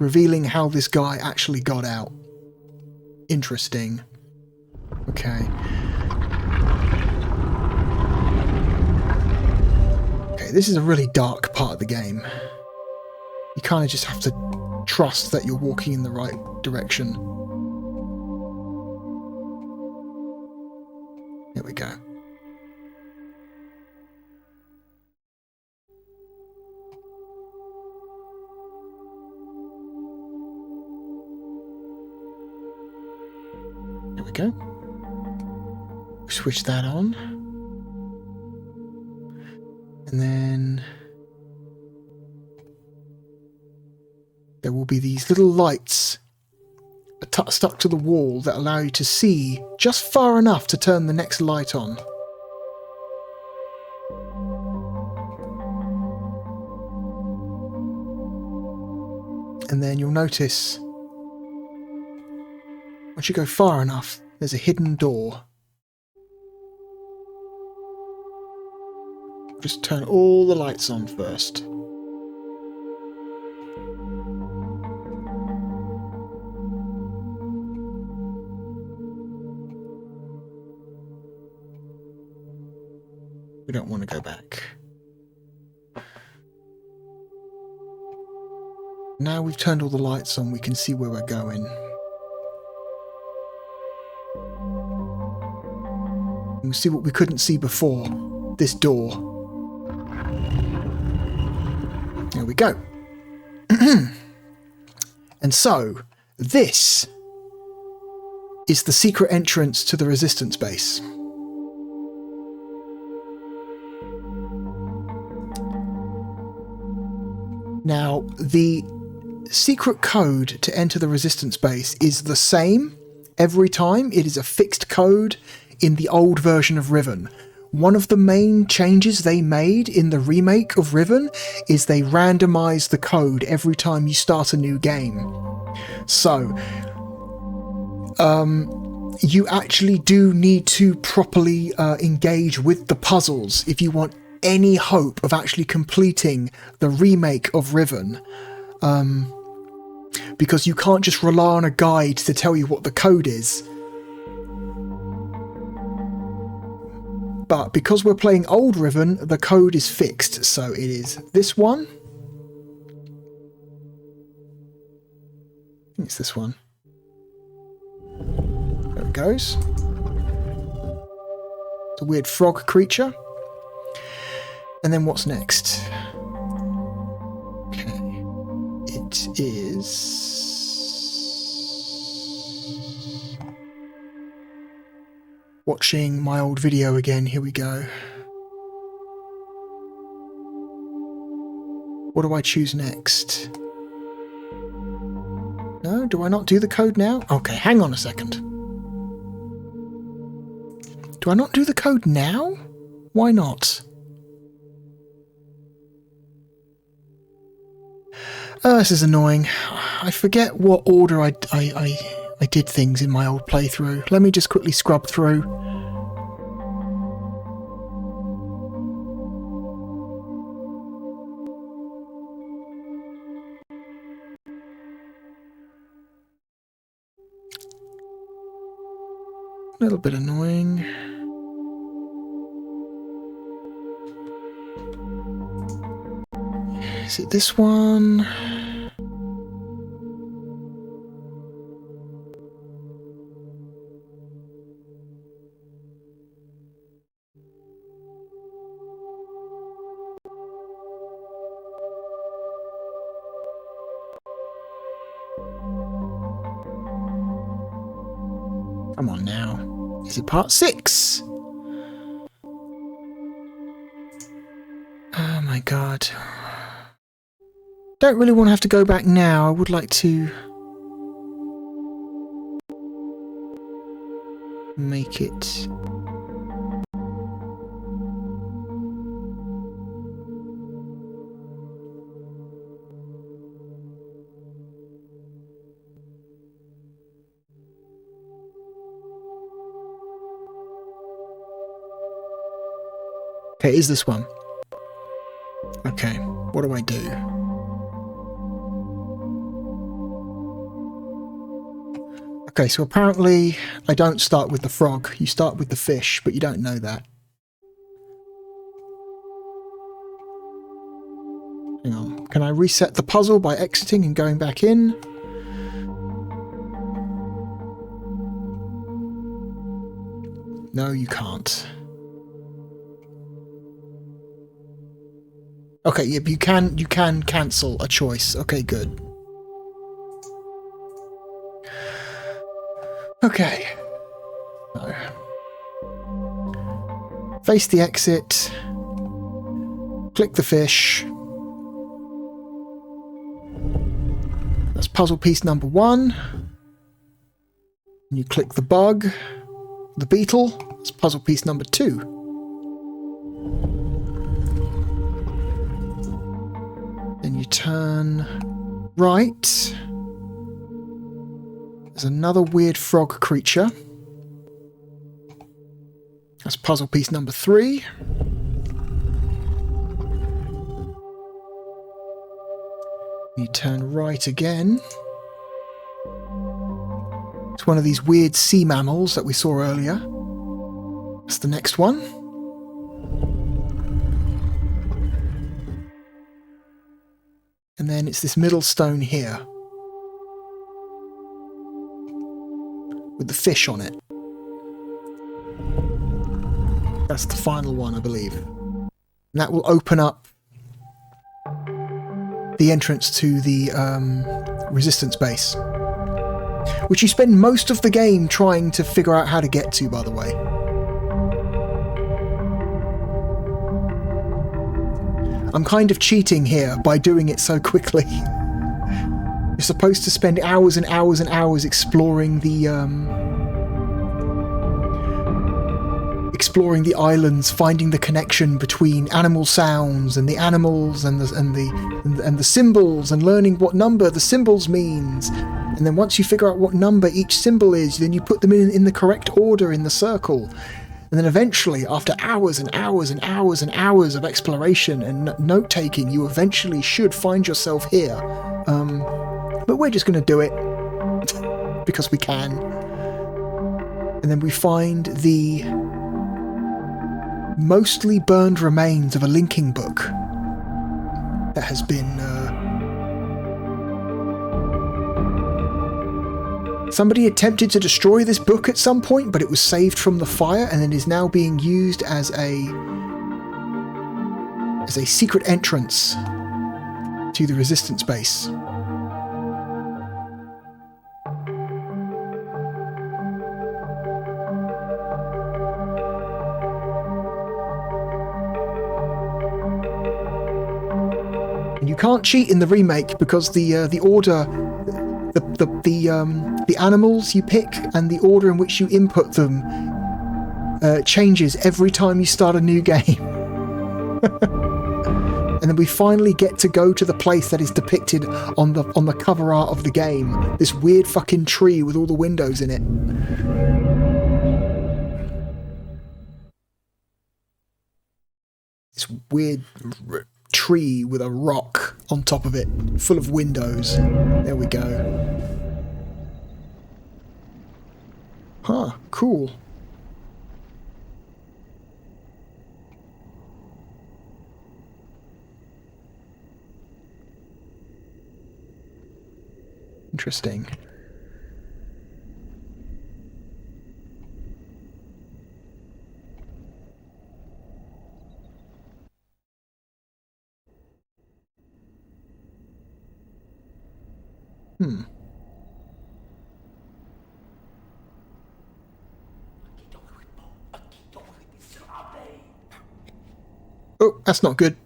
Speaker 1: Revealing how this guy actually got out. Interesting. Okay. Okay, this is a really dark part of the game. You kind of just have to trust that you're walking in the right direction. Here we go. Here we go. Switch that on. And then there will be these little lights stuck to the wall that allow you to see just far enough to turn the next light on. And then you'll notice once you go far enough, there's a hidden door. Just turn all the lights on first. We don't want to go back. Now we've turned all the lights on, we can see where we're going. And we see what we couldn't see before. This door. There we go. And so, this is the secret entrance to the resistance base. Now, the secret code to enter the resistance base is the same every time. It is a fixed code in the old version of Riven. One of the main changes they made in the remake of Riven is they randomize the code every time you start a new game. So, you actually do need to properly engage with the puzzles if you want any hope of actually completing the remake of Riven, because you can't just rely on a guide to tell you what the code is. But because we're playing old Riven, the code is fixed, so it is this one. I think it's this one. There it goes. It's a weird frog creature. And then what's next? Okay. It is... watching my old video again. Here we go. What do I choose next? No? Do I not do the code now? Okay, hang on a second. Do I not do the code now? Why not? This is annoying. I forget what order I did things in my old playthrough. Let me just quickly scrub through. A little bit annoying. Is it this one? Come on now. Is it part 6? Oh my god. Don't really want to have to go back now. I would like to make it okay, is this one? Okay, what do I do? Okay, so apparently I don't start with the frog, you start with the fish, but you don't know that. Hang on, can I reset the puzzle by exiting and going back in? No, you can't. Okay, yep, you can cancel a choice. Okay, good. Okay. So. Face the exit. Click the fish. That's puzzle piece number 1. And you click the bug, the beetle. That's puzzle piece number 2. Then you turn right. There's another weird frog creature. That's puzzle piece number 3. You turn right again. It's one of these weird sea mammals that we saw earlier. That's the next one. And then it's this middle stone here. With the fish on it. That's the final one, I believe. And that will open up the entrance to the resistance base. Which you spend most of the game trying to figure out how to get to, by the way. I'm kind of cheating here by doing it so quickly. You're supposed to spend hours and hours and hours exploring the islands, finding the connection between animal sounds and the animals and the symbols, and learning what number the symbols means. And then once you figure out what number each symbol is, then you put them in the correct order in the circle. And then eventually, after hours and hours and hours and hours of exploration and note-taking, you eventually should find yourself here. But we're just going to do it because we can. And then we find the mostly burned remains of a linking book that has been... Somebody attempted to destroy this book at some point, but it was saved from the fire and then is now being used as a secret entrance to the resistance base. And you can't cheat in the remake because the order, the animals you pick and the order in which you input them changes every time you start a new game. And then we finally get to go to the place that is depicted on the cover art of the game. This weird fucking tree with all the windows in it. This weird tree with a rock on top of it, full of windows. There we go. Huh, cool. Interesting. Oh, that's not good.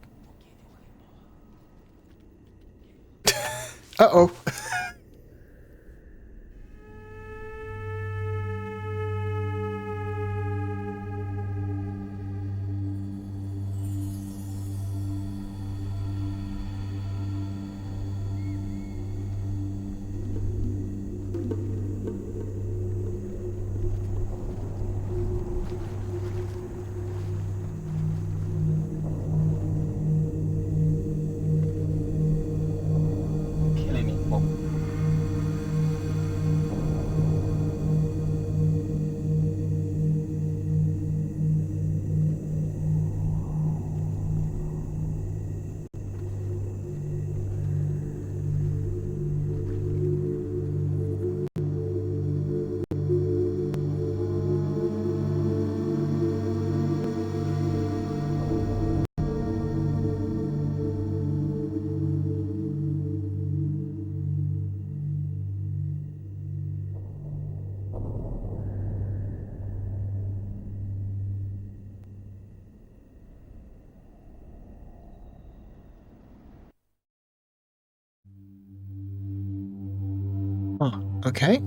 Speaker 1: Uh-oh. Huh, okay.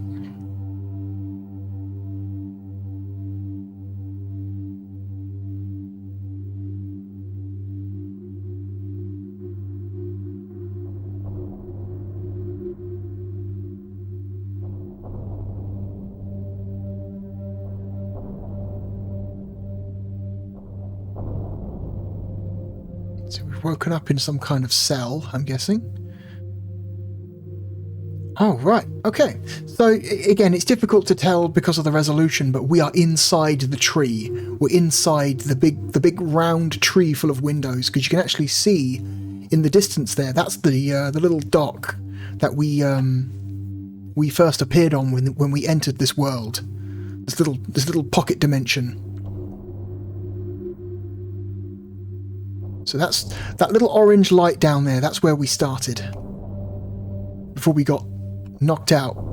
Speaker 1: So we've woken up in some kind of cell, I'm guessing. Oh, right. Okay. So, again, it's difficult to tell because of the resolution, but we are inside the tree. We're inside the big round tree full of windows, because you can actually see in the distance there, that's the little dock that we first appeared on when we entered this world. This little pocket dimension. So that's that little orange light down there. That's where we started before we got knocked out.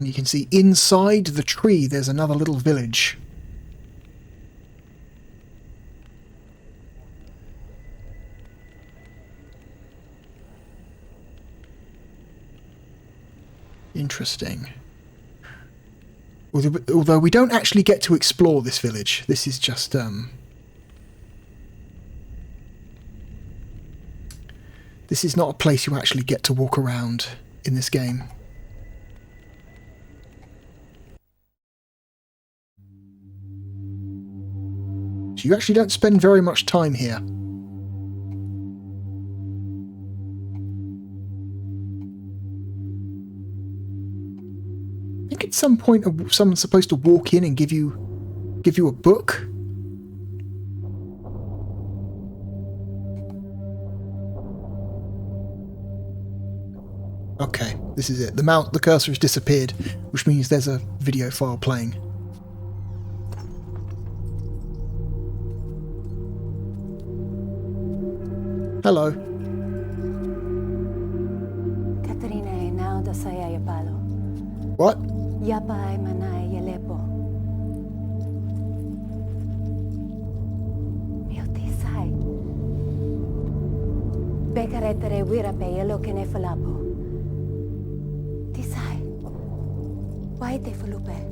Speaker 1: And you can see inside the tree there's another little village. Interesting. Although we don't actually get to explore this village. This is just this is not a place you actually get to walk around in this game. So you actually don't spend very much time here. I think at some point someone's supposed to walk in and give you a book. Okay, this is it. The cursor has disappeared, which means there's a video file playing. Hello.
Speaker 5: Katerina e now da saya ya palo.
Speaker 1: What?
Speaker 5: Yapa ay manay yelepo. Mio tisay. Bekaretere wira pe yelo kene falapo. Tisay. Why te falupe?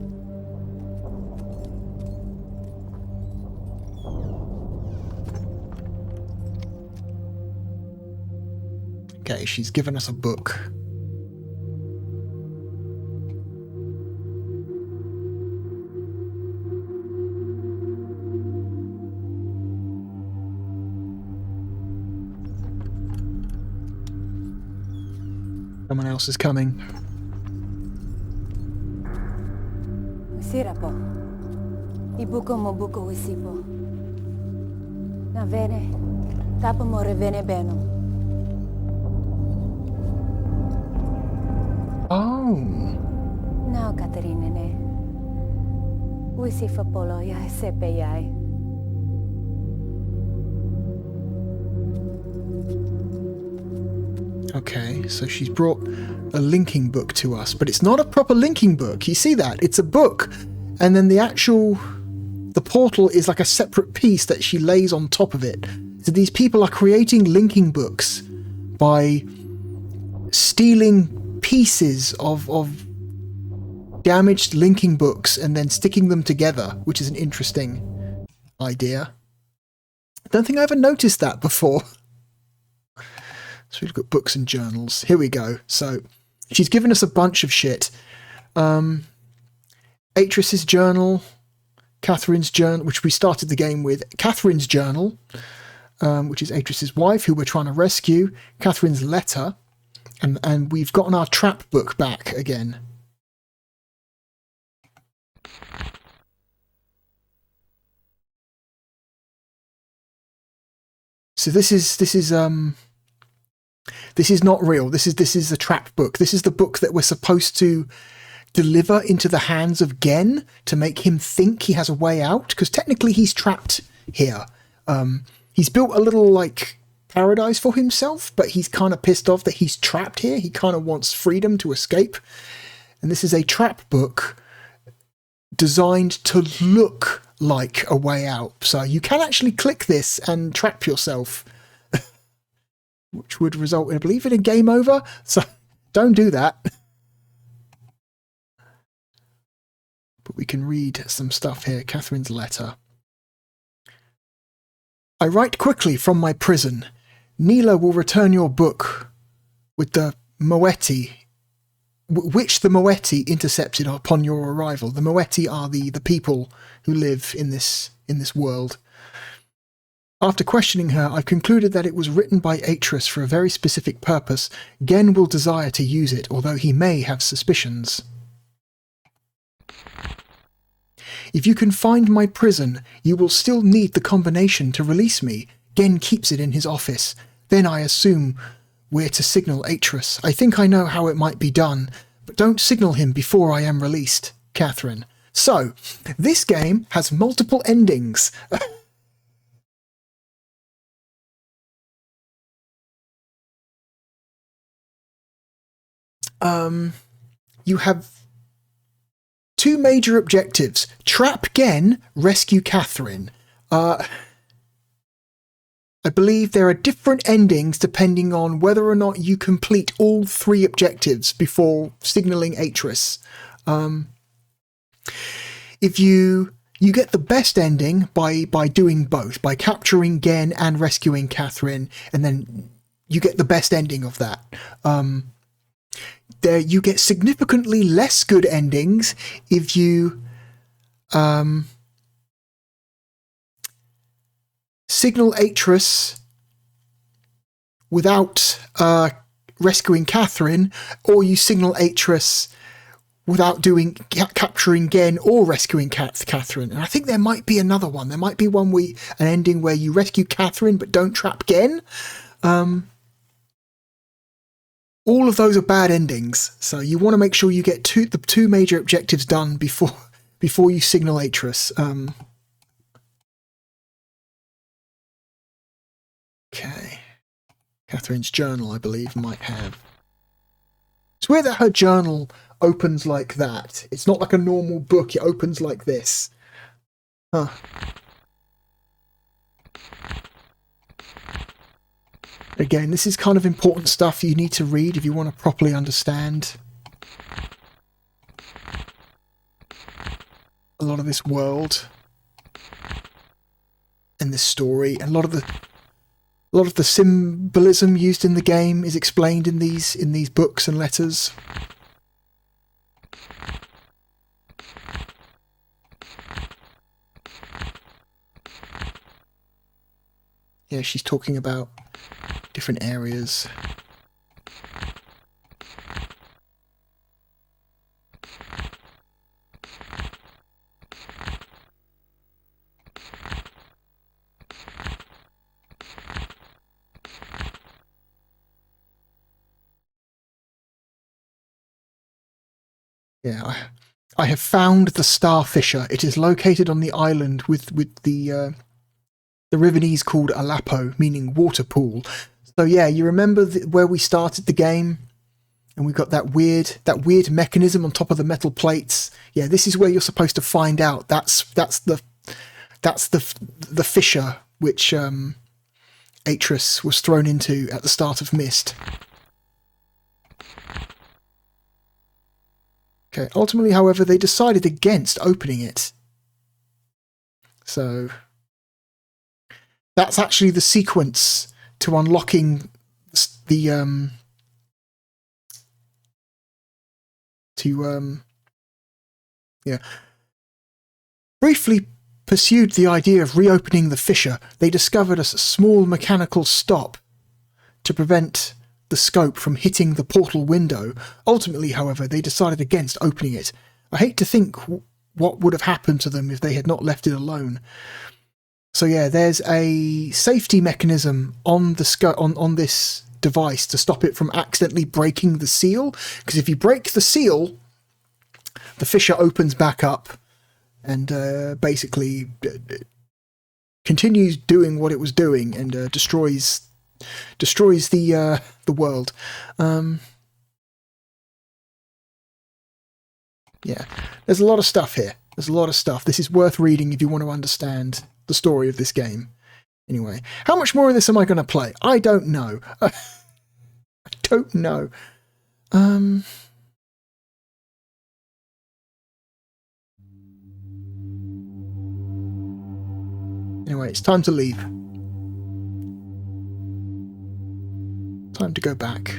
Speaker 1: Okay, she's given us a book. Someone else is coming.
Speaker 5: Sirapo. Ibuko mo buko wisipo. Na vene. Tapo mo revene beno.
Speaker 1: Oh.
Speaker 5: Now, Katerina ne. Wisifa polo ya sepe yai.
Speaker 1: Okay, so she's brought a linking book to us, but it's not a proper linking book. You see that? It's a book, and then the portal is like a separate piece that she lays on top of it. So these people are creating linking books by stealing pieces of damaged linking books and then sticking them together, which is an interesting idea. I don't think I ever noticed that before. So we've got books and journals. Here we go. So she's given us a bunch of shit. Atris's journal, Catherine's journal, which we started the game with, Catherine's journal, which is Atris's wife, who we're trying to rescue, Catherine's letter, and we've gotten our trap book back again. So this is not real. This is the trap book. This is the book that we're supposed to deliver into the hands of Gen to make him think he has a way out, because technically he's trapped here. He's built a little like paradise for himself, but he's kind of pissed off that he's trapped here. He kind of wants freedom to escape. And this is a trap book designed to look like a way out. So you can actually click this and trap yourself, which would result in, I believe, in a game over. So don't do that. But we can read some stuff here. Catherine's letter. I write quickly from my prison. Neela will return your book with the Moeti, which the Moeti intercepted upon your arrival. The Moeti are the people who live in this world. After questioning her, I've concluded that it was written by Atris for a very specific purpose. Gen will desire to use it, although he may have suspicions. If you can find my prison, you will still need the combination to release me. Gen keeps it in his office. Then I assume we're to signal Atris. I think I know how it might be done, but don't signal him before I am released. Catherine. So, this game has multiple endings. You have two major objectives. Trap Gen, rescue Catherine. I believe there are different endings depending on whether or not you complete all three objectives before signalling Atris. If you get the best ending by doing both, by capturing Gen and rescuing Catherine, and then you get the best ending of that. There you get significantly less good endings if you signal Atris without rescuing Catherine, or you signal Atris without capturing Gen or rescuing Catherine. And I think there might be another one. There might be an ending where you rescue Catherine but don't trap Gen. All of those are bad endings, so you want to make sure you get the two major objectives done before you signal Atris. Okay. Catherine's journal, I believe, might have. It's weird that her journal opens like that. It's not like a normal book, it opens like this. Huh. Again, this is kind of important stuff you need to read if you want to properly understand a lot of this world and this story. And a lot of the symbolism used in the game is explained in these books and letters. Yeah, she's talking about different areas. Yeah, I have found the Starfisher. It is located on the island with the Rivenese called Alapo, meaning water pool. So yeah, you remember where we started the game, and we've got that weird mechanism on top of the metal plates. Yeah, this is where you're supposed to find out. That's the fissure which Atris was thrown into at the start of Myst. Okay. Ultimately, however, they decided against opening it. So that's actually the sequence to unlocking the briefly pursued the idea of reopening the fissure. They discovered a small mechanical stop to prevent the scope from hitting the portal window. Ultimately, however, they decided against opening it. I hate to think what would have happened to them if they had not left it alone. So yeah, there's a safety mechanism on this device to stop it from accidentally breaking the seal, because if you break the seal, the fissure opens back up and basically continues doing what it was doing and destroys the world. Yeah, there's a lot of stuff here. There's a lot of stuff. This is worth reading if you want to understand the story of this game. Anyway, how much more of this am I going to play? I don't know. I don't know. Anyway, it's time to leave. Time to go back.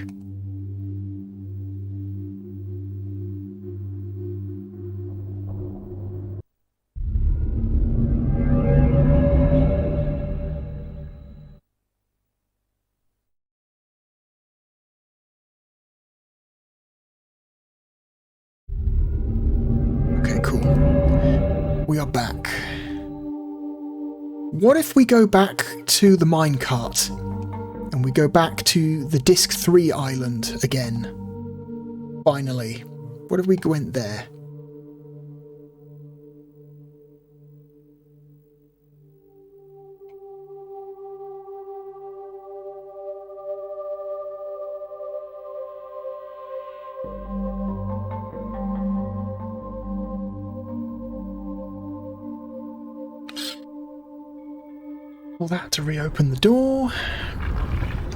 Speaker 1: Okay, cool. We are back. What if we go back to the minecart and we go back to the Disc 3 island again? Finally. What if we went there? All that to reopen the door.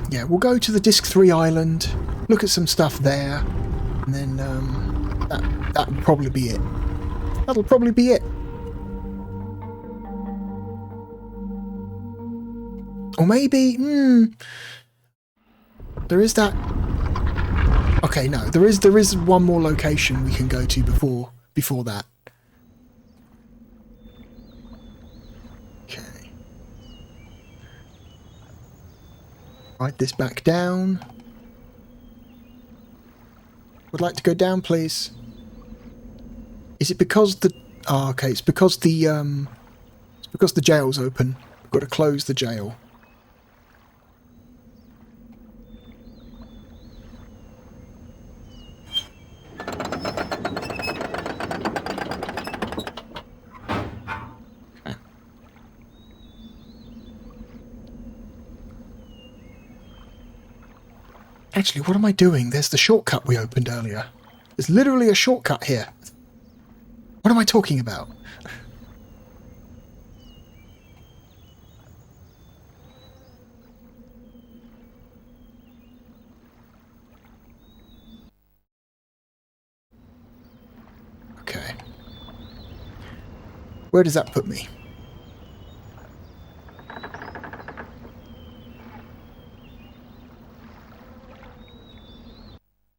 Speaker 1: Yeah, we'll go to the Disc 3 island, look at some stuff there, and then that'll probably be it. That'll probably be it. Or maybe, there is that. Okay, no, there is one more location we can go to before that. Okay. Write this back down. Would like to go down, please. Is it because the? Oh, okay. It's because the jail's open. We've got to close the jail. Actually, what am I doing? There's the shortcut we opened earlier. There's literally a shortcut here. What am I talking about? Okay. Where does that put me?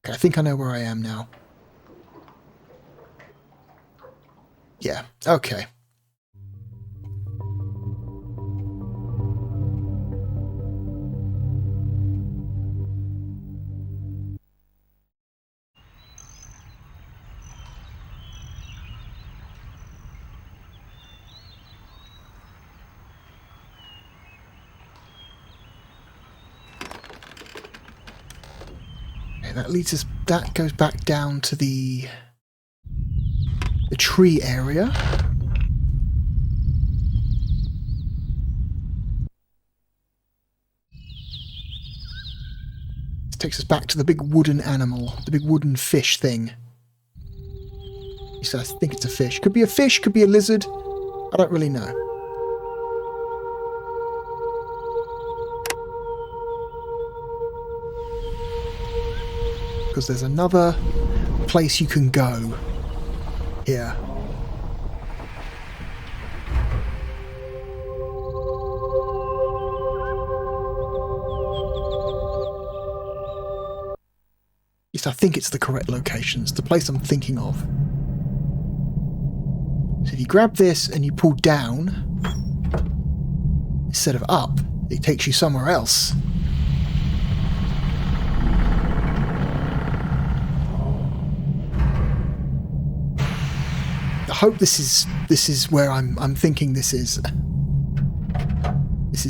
Speaker 1: Okay, I think I know where I am now. Yeah, okay. That leads us. That goes back down to the tree area. This takes us back to the big wooden animal, the big wooden fish thing. So I think it's a fish. Could be a fish. Could be a lizard. I don't really know. Because there's another place you can go here. Yes, I think it's the correct locations, the place I'm thinking of. So if you grab this and you pull down, instead of up, it takes you somewhere else. I hope this is where I'm thinking this is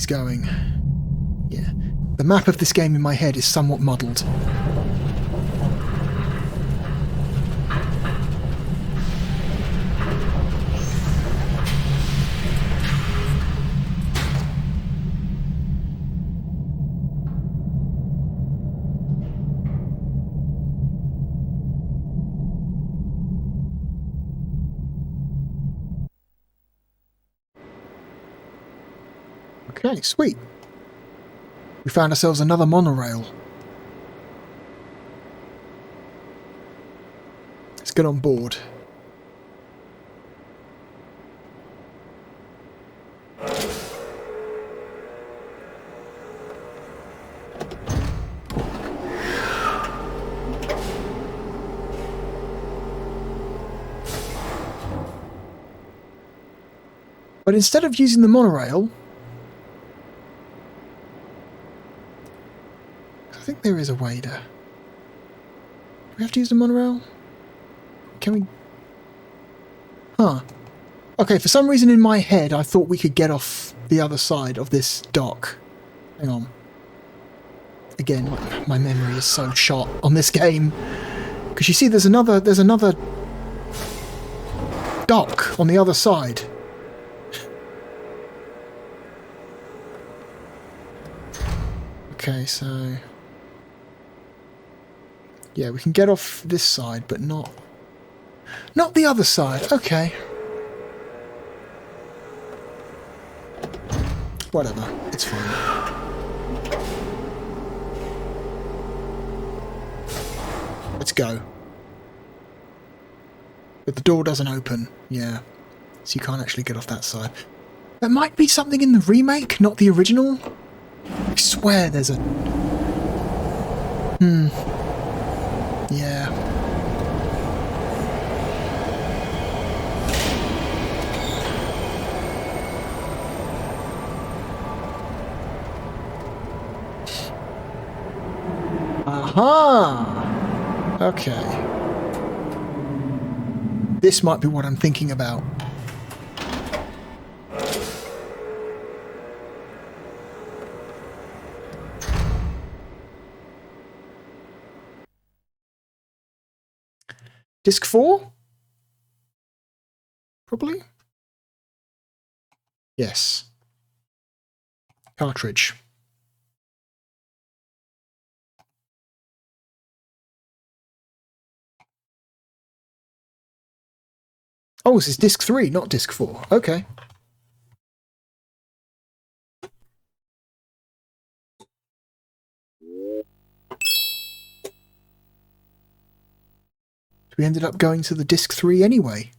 Speaker 1: going. Yeah. The map of this game in my head is somewhat muddled. Okay, sweet. We found ourselves another monorail. Let's get on board. But instead of using the monorail, I think there is a way to... Do we have to use the monorail? Can we... Huh. Okay, for some reason in my head I thought we could get off the other side of this dock. Hang on. Again, my memory is so shot on this game. Because you see there's another dock on the other side. Okay, so... Yeah, we can get off this side, but not the other side. Okay. Whatever, it's fine. Let's go. But the door doesn't open. Yeah. So you can't actually get off that side. There might be something in the remake, not the original. I swear there's a... Yeah. Aha! Okay. This might be what I'm thinking about. Disc 4? Probably? Yes. Cartridge. Oh, this is disc 3, not disc 4. Okay. We ended up going to the disc 3 anyway.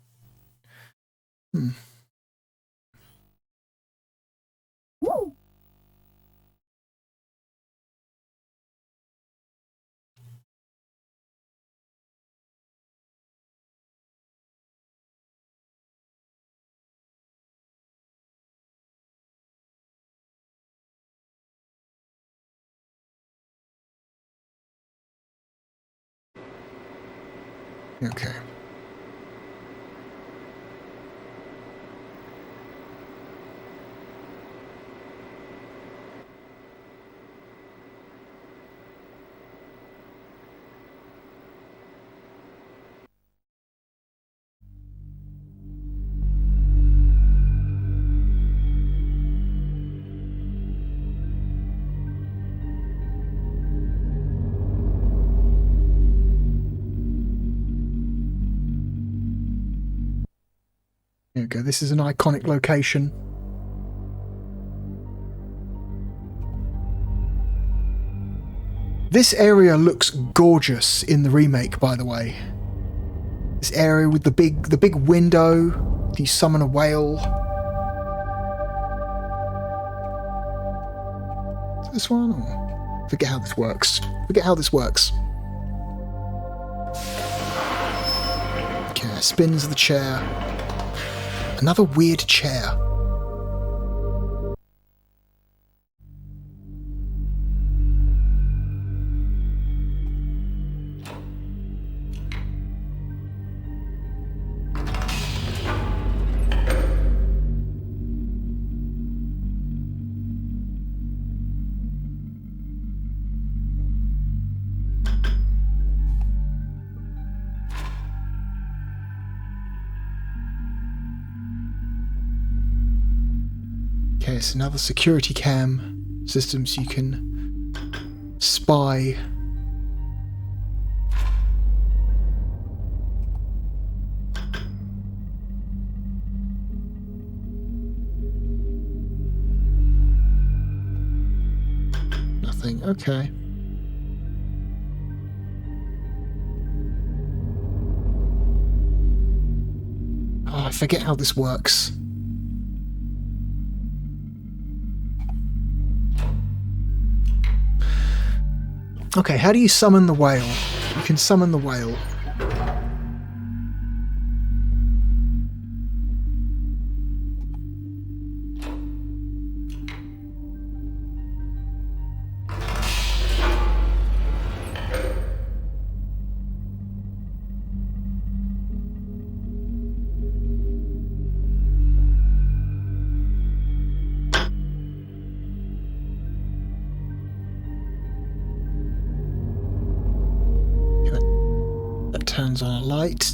Speaker 1: Okay. There we go. This is an iconic location. This area looks gorgeous in the remake, by the way. This area with the big window. You summon a whale. Is this one? Or... Forget how this works. Forget how this works. Okay, spins the chair. Another weird chair. Okay, it's another security cam system so you can spy. Nothing, okay. Oh, I forget how this works. Okay, how do you summon the whale? You can summon the whale. Turns on a light.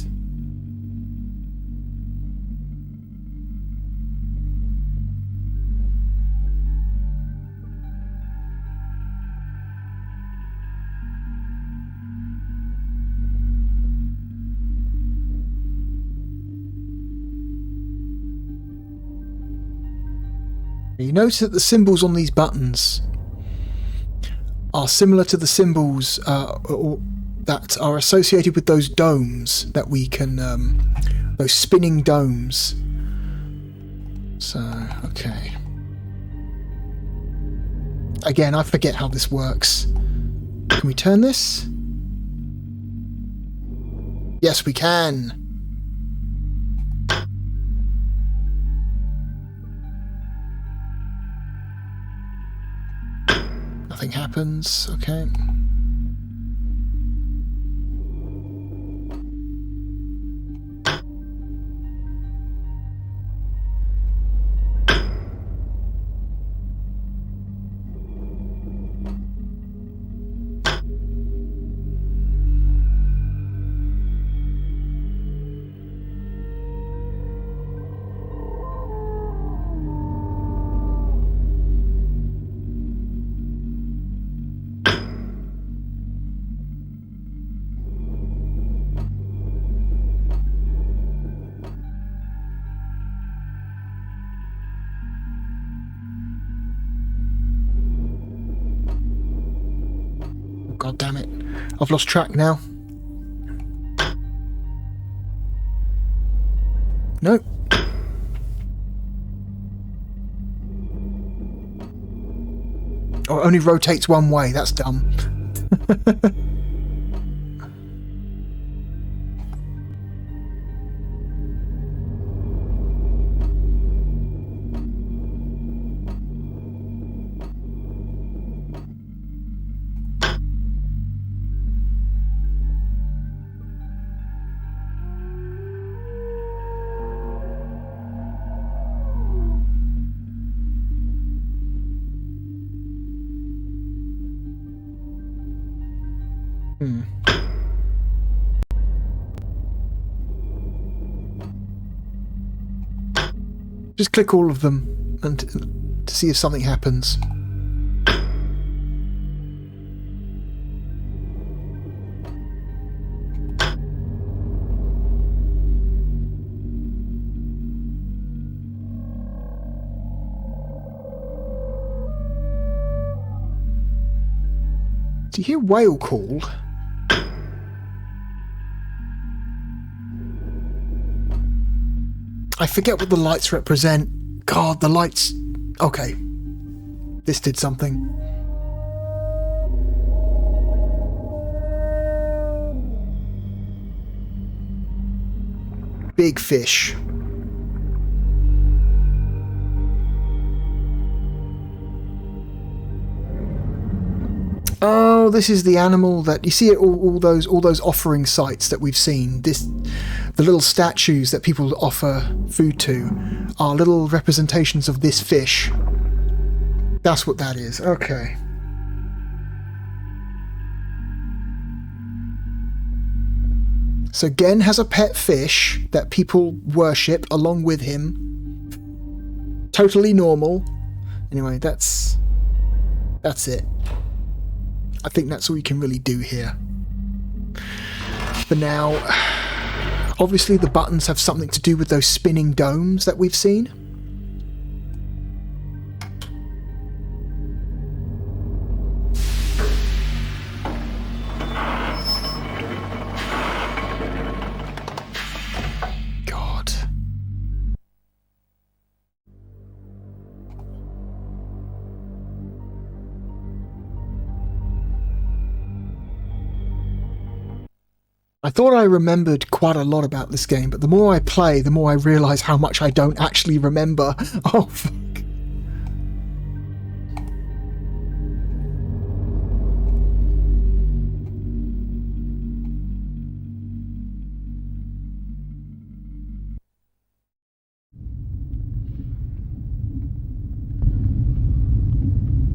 Speaker 1: You notice that the symbols on these buttons are similar to the symbols that are associated with those domes that we can, those spinning domes. So, okay. Again, I forget how this works. Can we turn this? Yes, we can. Nothing happens. Okay. God damn it. I've lost track now. Nope. Oh, it only rotates one way. That's dumb. Just click all of them and to see if something happens. Do you hear whale call? I forget what the lights represent. God, the lights... Okay. This did something. Big fish. Oh, this is the animal that you see at all those offering sites that we've seen. The little statues that people offer food to are little representations of this fish. That's what that is. Okay. So Gen has a pet fish that people worship along with him. Totally normal. Anyway, that's it. I think that's all you can really do here. For now, obviously the buttons have something to do with those spinning domes that we've seen. God. I thought I remembered quite a lot about this game, but the more I play, the more I realise how much I don't actually remember. Oh, fuck.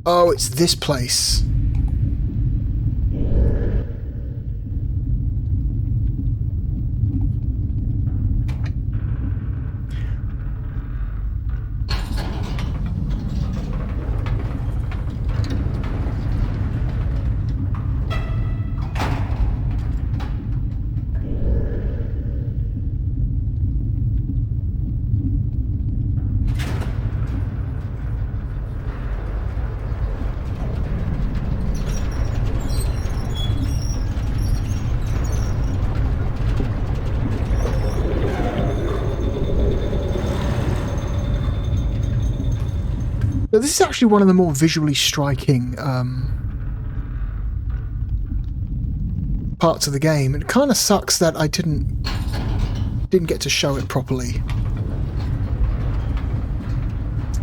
Speaker 1: Oh, it's this place. So this is actually one of the more visually striking parts of the game. It kind of sucks that I didn't get to show it properly.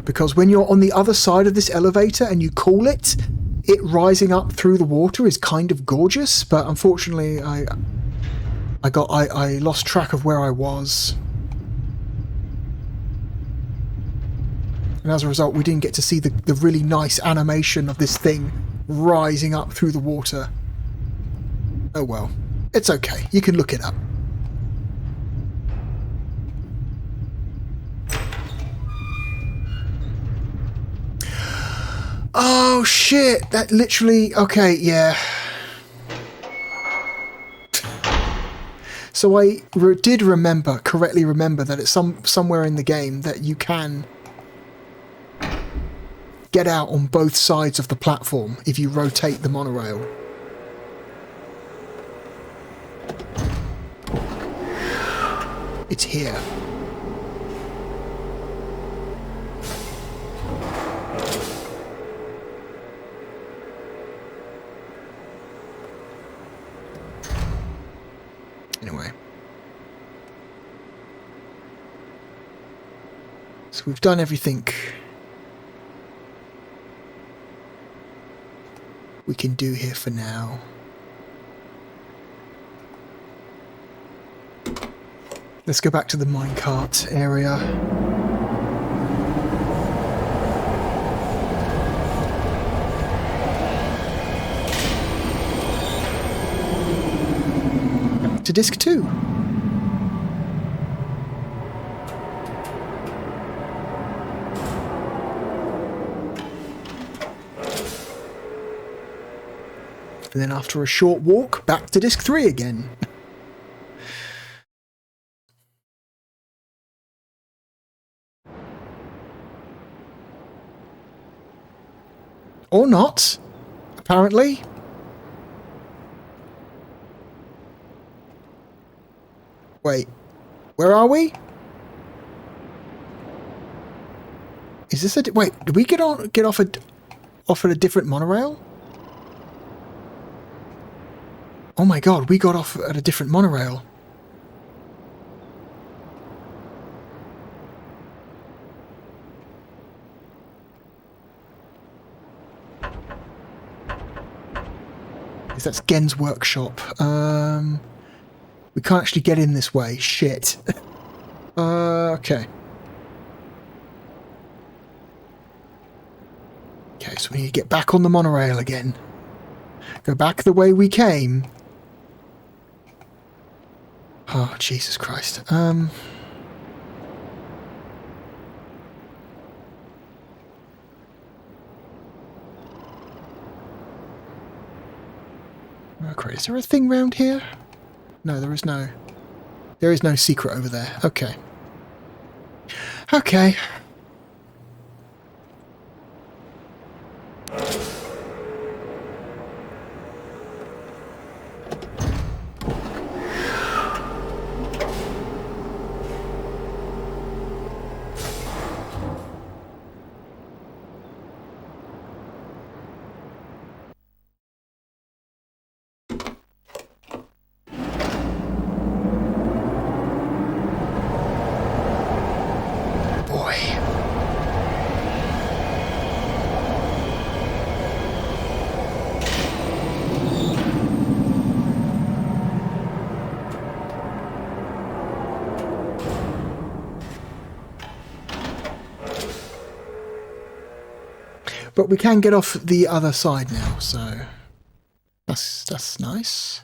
Speaker 1: Because when you're on the other side of this elevator and you call it, it rising up through the water is kind of gorgeous, but unfortunately I lost track of where I was. And as a result, we didn't get to see the really nice animation of this thing rising up through the water. Oh well, it's okay. You can look it up. Oh shit, that literally... Okay, yeah. So I did correctly remember that it's somewhere in the game that you can get out on both sides of the platform if you rotate the monorail. It's here. Anyway. So we've done everything we can do here for now. Let's go back to the minecart area. To disc 2. And then after a short walk, back to disc 3 again. Or not, apparently. Wait, where are we? Is this a... Wait, did we get off at a different monorail? Oh my god, we got off at a different monorail. Because that's Gen's workshop. We can't actually get in this way. Shit. Okay. Okay, so we need to get back on the monorail again. Go back the way we came. Oh, Jesus Christ. Okay, is there a thing round here? No, there is no... There is no secret over there. Okay. Okay. But we can get off the other side now, so that's nice.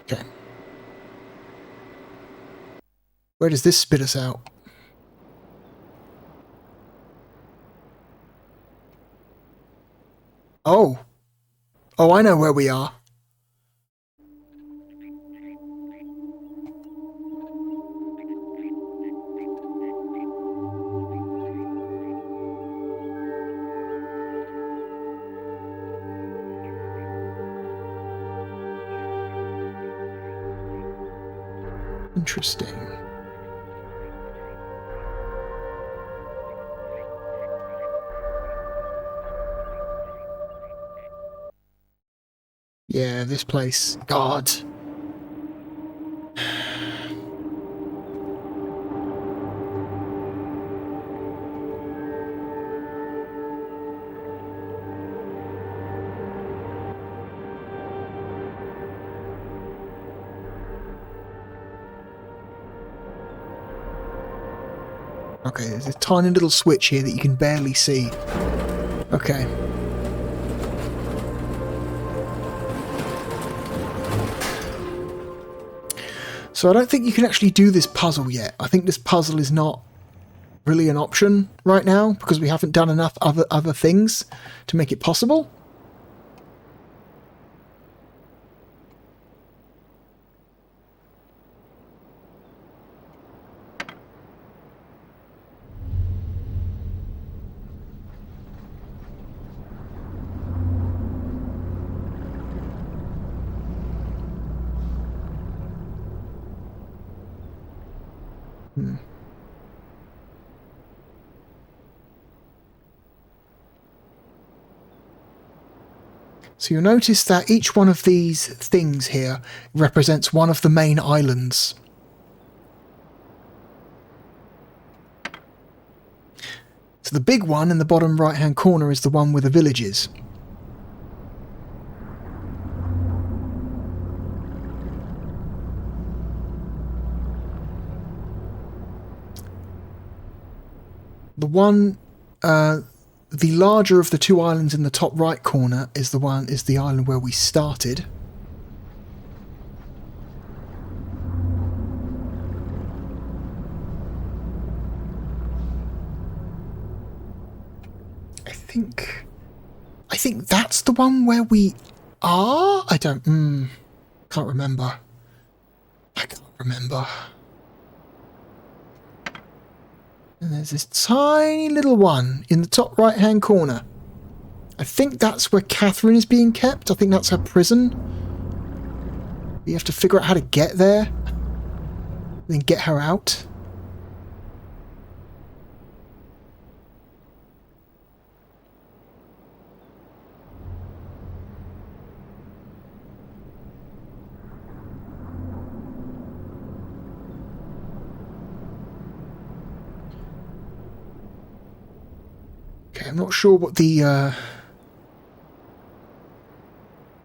Speaker 1: Okay. Where does this spit us out? Oh. Oh, I know where we are. Interesting. Yeah, this place. God. Okay, there's a tiny little switch here that you can barely see. Okay. So I don't think you can actually do this puzzle yet. I think this puzzle is not really an option right now because we haven't done enough other things to make it possible. So you'll notice that each one of these things here represents one of the main islands. So the big one in the bottom right hand corner is the one with the villages. The one, the larger of the two islands in the top right corner is the island where we started. I think that's the one where we are? Can't remember. I can't remember. And there's this tiny little one in the top right hand corner. I think that's where Catherine is being kept. I think that's her prison. You have to figure out how to get there. Then get her out. Okay, I'm not sure what the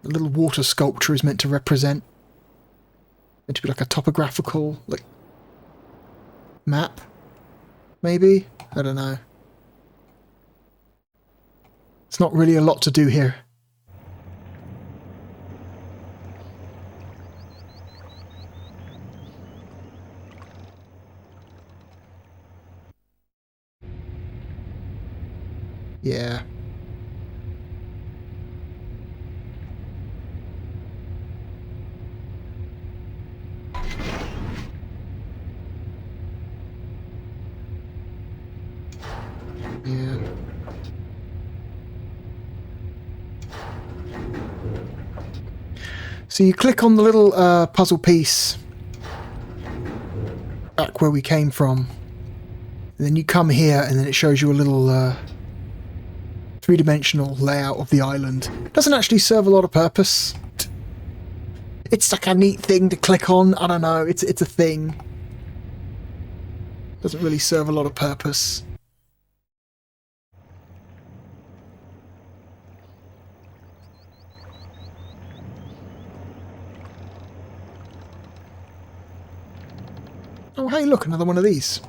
Speaker 1: little water sculpture is meant to represent. Meant to be like a topographical, like, map, maybe? I don't know. It's not really a lot to do here. Yeah. Yeah. So you click on the little puzzle piece back where we came from, and then you come here and then it shows you a little three-dimensional layout of the island. It doesn't actually serve a lot of purpose. It's like a neat thing to click on. I don't know, it's a thing. Doesn't really serve a lot of purpose. Oh, hey, look, another one of these.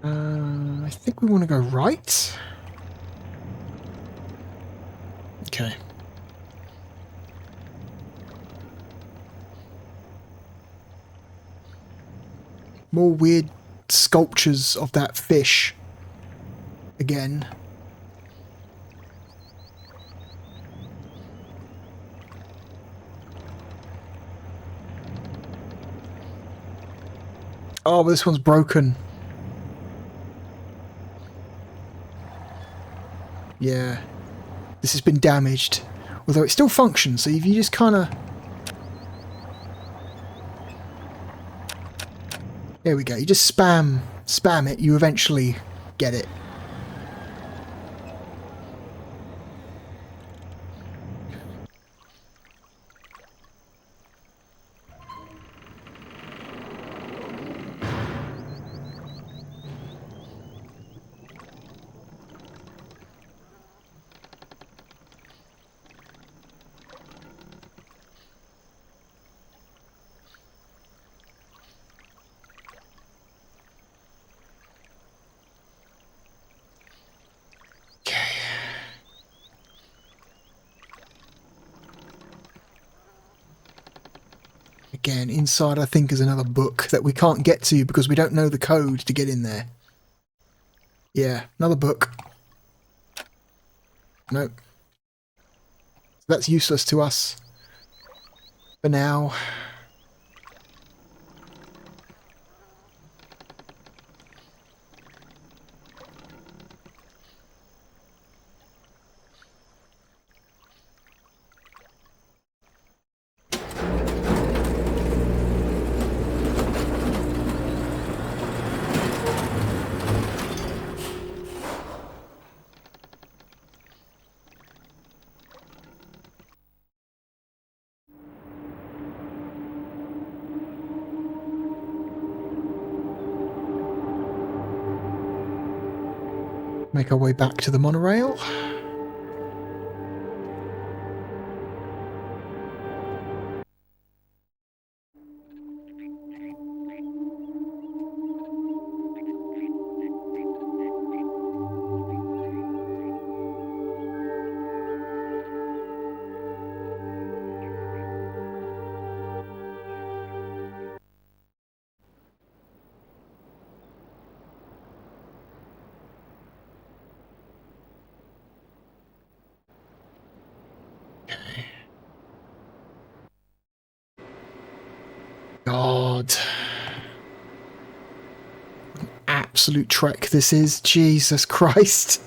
Speaker 1: I think we want to go right. Okay. More weird sculptures of that fish. Again. Oh, but this one's broken. Yeah. This has been damaged. Although it still functions, so if you just kind of... There we go. You just spam it, you eventually get it. Again, inside I think is another book that we can't get to because we don't know the code to get in there. Yeah, another book. Nope. That's useless to us. For now. Make our way back to the monorail. God. Absolute trek this is. Jesus Christ.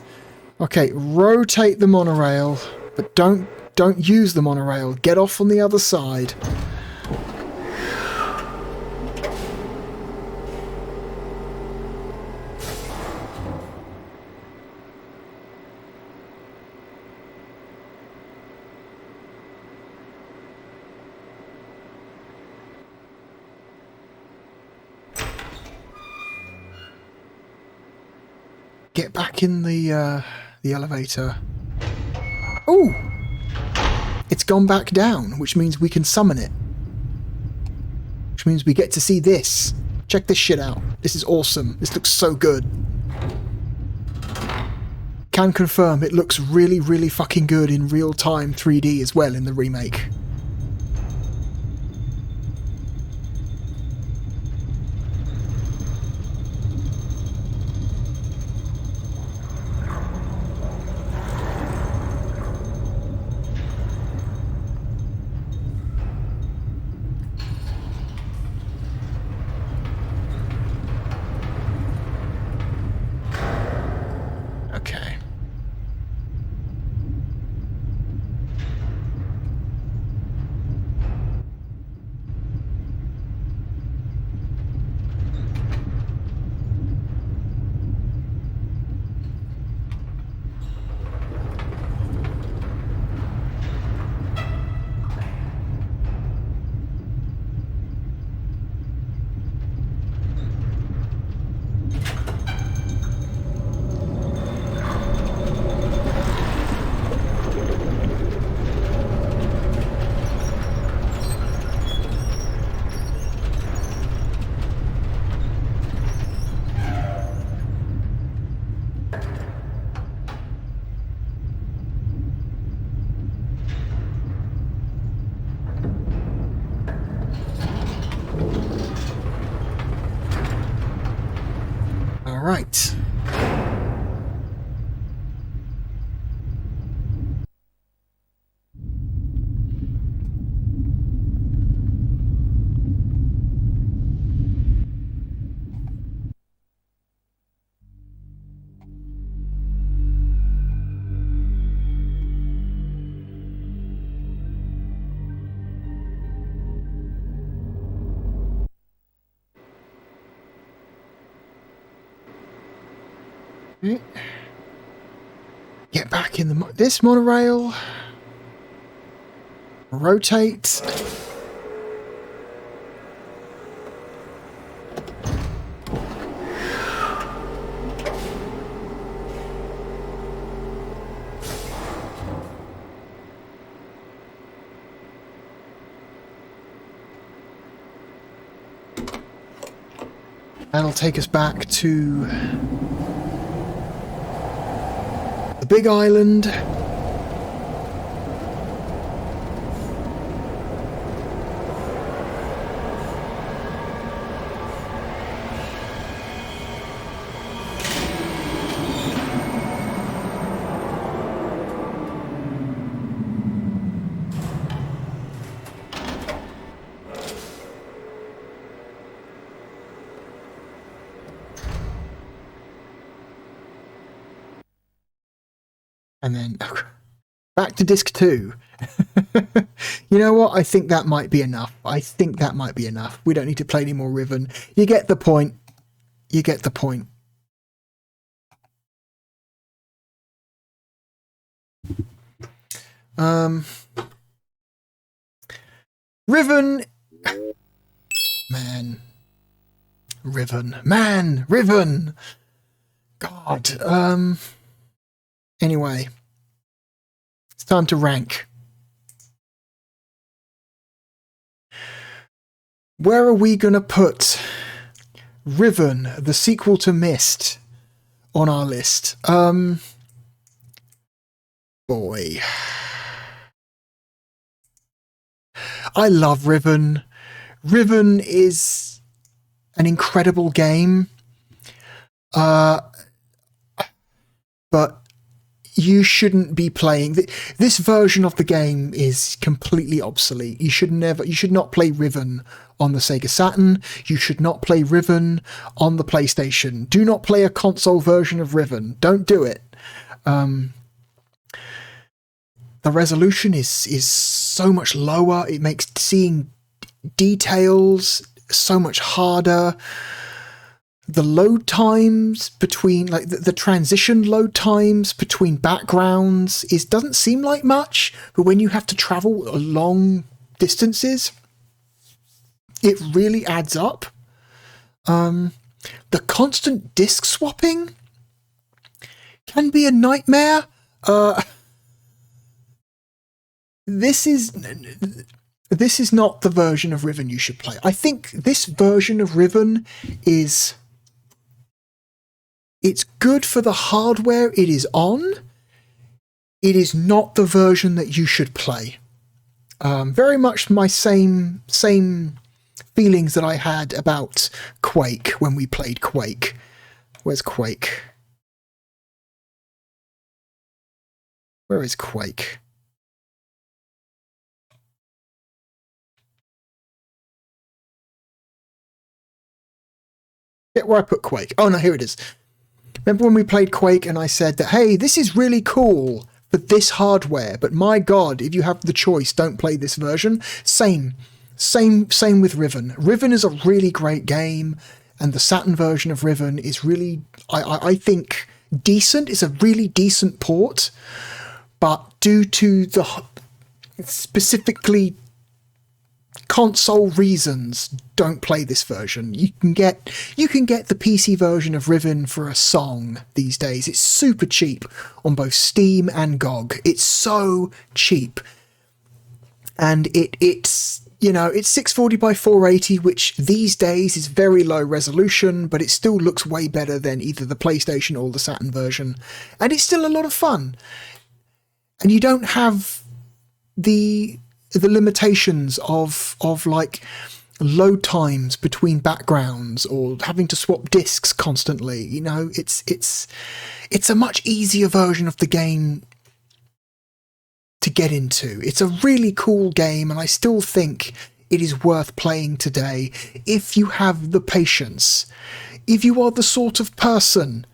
Speaker 1: Okay, rotate the monorail, but don't use the monorail. Get off on the other side. Get back in the elevator. Oh! It's gone back down, which means we can summon it. Which means we get to see this. Check this shit out. This is awesome. This looks so good. Can confirm it looks really, really fucking good in real-time 3D as well in the remake. Okay. All right. Get back in the this monorail. Rotate. That'll take us back to the big island. And then back to disc 2. You know what? I think that might be enough. I think that might be enough. We don't need to play any more Riven. You get the point. You get the point. Riven. Man. Riven. Man. Riven. God. Anyway, it's time to rank. Where are we going to put Riven, the sequel to Myst, on our list? Boy. I love Riven. Riven is an incredible game. But you shouldn't be playing this version of the game is completely obsolete. You should not play Riven on the Sega Saturn. You should not play Riven on the PlayStation. Do not play a console version of Riven. Don't do it. The resolution is so much lower. It makes seeing details so much harder. The load times between, like, the transition load times between backgrounds doesn't seem like much, but when you have to travel long distances, it really adds up. The constant disc swapping can be a nightmare. This is not the version of Riven you should play. I think this version of Riven it's good for the hardware it is on. It is not the version that you should play. Very much my same feelings that I had about Quake when we played Quake. Where's Quake? Where is Quake? Get where I put Quake. Oh no, here it is. Remember when we played Quake and I said that, hey, this is really cool for this hardware, but my God, if you have the choice, don't play this version. Same with Riven. Riven is a really great game, and the Saturn version of Riven is really, I think, decent. It's a really decent port, but due to the specifically console reasons, don't play this version. You can get the PC version of Riven for a song these days. It's super cheap on both Steam and GOG. It's so cheap, and it's you know, it's 640 by 480, which these days is very low resolution, but it still looks way better than either the PlayStation or the Saturn version, and it's still a lot of fun. And you don't have the limitations of like load times between backgrounds or having to swap discs constantly. You know, it's a much easier version of the game to get into. It's a really cool game, and I still think it is worth playing today if you have the patience. If you are the sort of person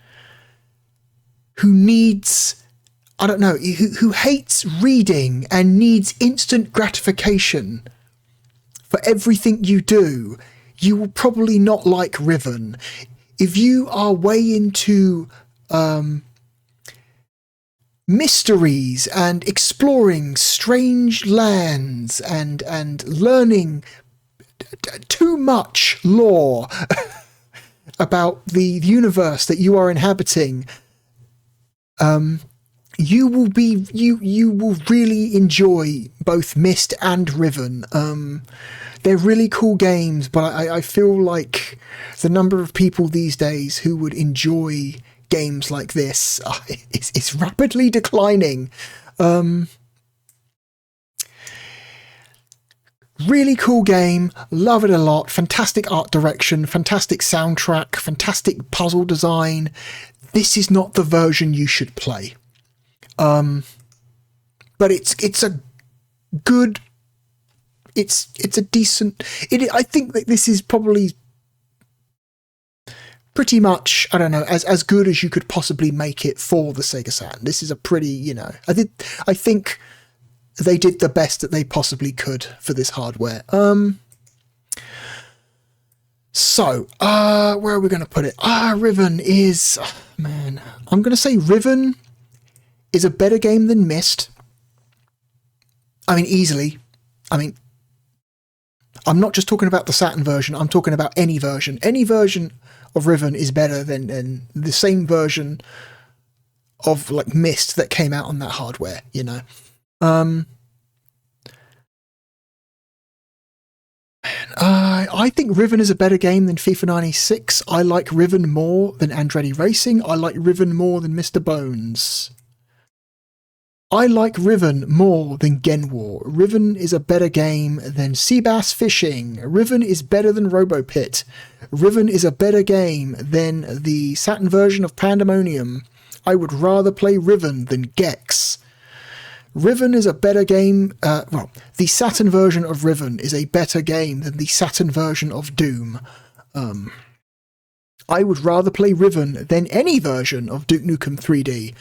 Speaker 1: who needs, I don't know, who hates reading and needs instant gratification for everything you do, you will probably not like Riven. If you are way into mysteries and exploring strange lands and learning too much lore about the universe that you are inhabiting, you will really enjoy both Myst and Riven. They're really cool games, but I feel like the number of people these days who would enjoy games like this is rapidly declining. Really cool game, love it a lot, fantastic art direction, fantastic soundtrack, fantastic puzzle design. This is not the version you should play. But it's a good, it's a decent, I think that this is probably pretty much, I don't know, as good as you could possibly make it for the Sega Saturn. This is a pretty, I think they did the best that they possibly could for this hardware. So, where are we going to put it? Riven is, man, I'm going to say Riven is a better game than Myst. I mean, easily. I mean, I'm not just talking about the Saturn version, I'm talking about any version. Any version of Riven is better than the same version of, like, Myst that came out on that hardware, I think Riven is a better game than FIFA 96. I like Riven more than Andretti Racing. I like Riven more than Mr. Bones. I like Riven more than Gen War. Riven is a better game than Seabass Fishing. Riven is better than RoboPit. Riven is a better game than the Saturn version of Pandemonium. I would rather play Riven than Gex. Riven is a better game, the Saturn version of Riven is a better game than the Saturn version of Doom. I would rather play Riven than any version of Duke Nukem 3D.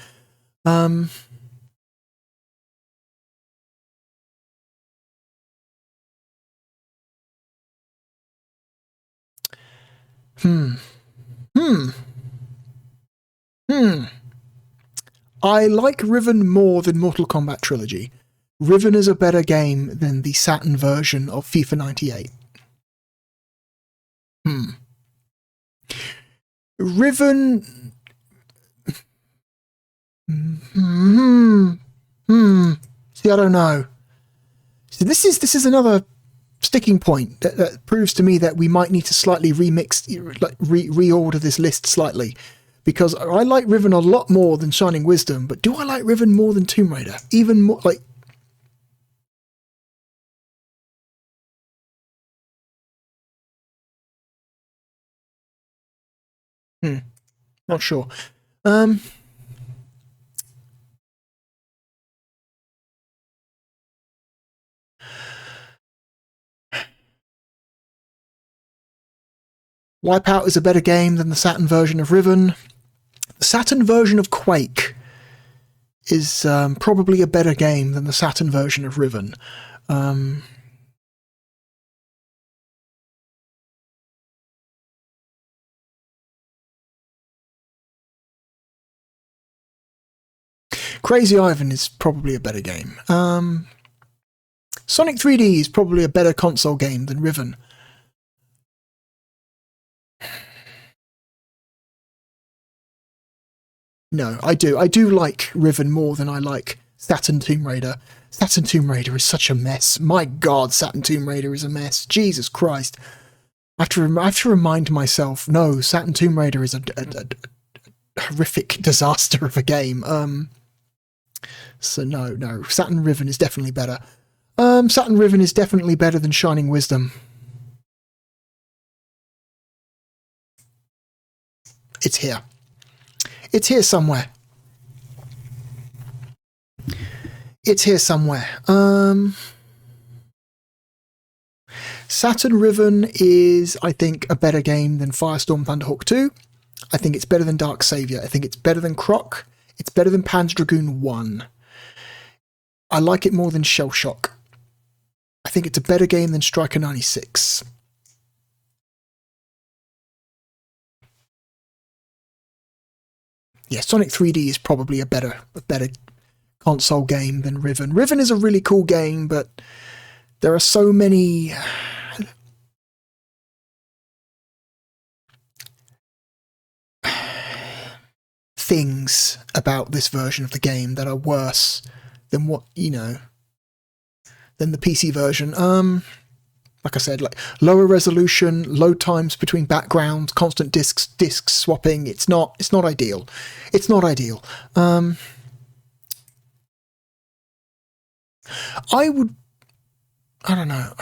Speaker 1: I like Riven more than Mortal Kombat Trilogy. Riven is a better game than the Saturn version of FIFA 98. Riven... See, I don't know. So this is another sticking point that proves to me that we might need to slightly reorder this list slightly. Because I like Riven a lot more than Shining Wisdom, but do I like Riven more than Tomb Raider? Even more, like... Not sure. Wipeout is a better game than the Saturn version of Riven. The Saturn version of Quake is probably a better game than the Saturn version of Riven. Crazy Ivan is probably a better game. Sonic 3D is probably a better console game than Riven. No, I do. I do like Riven more than I like Saturn Tomb Raider. Saturn Tomb Raider is such a mess. My God, Saturn Tomb Raider is a mess. Jesus Christ. I have to remind myself, no, Saturn Tomb Raider is a horrific disaster of a game. So no, Saturn Riven is definitely better. Saturn Riven is definitely better than Shining Wisdom. It's here. It's here somewhere. It's here somewhere. Saturn Riven is, I think, a better game than Firestorm Thunderhawk 2. I think it's better than Dark Savior. I think it's better than Croc. It's better than Panzer Dragoon 1. I like it more than Shell Shock. I think it's a better game than Striker 96. Yeah, Sonic 3D is probably a better console game than Riven. Riven is a really cool game, but there are so many things about this version of the game that are worse than what, than the PC version. Like I said, like lower resolution, load times between backgrounds, constant disc swapping. It's not ideal. It's not ideal. I don't know.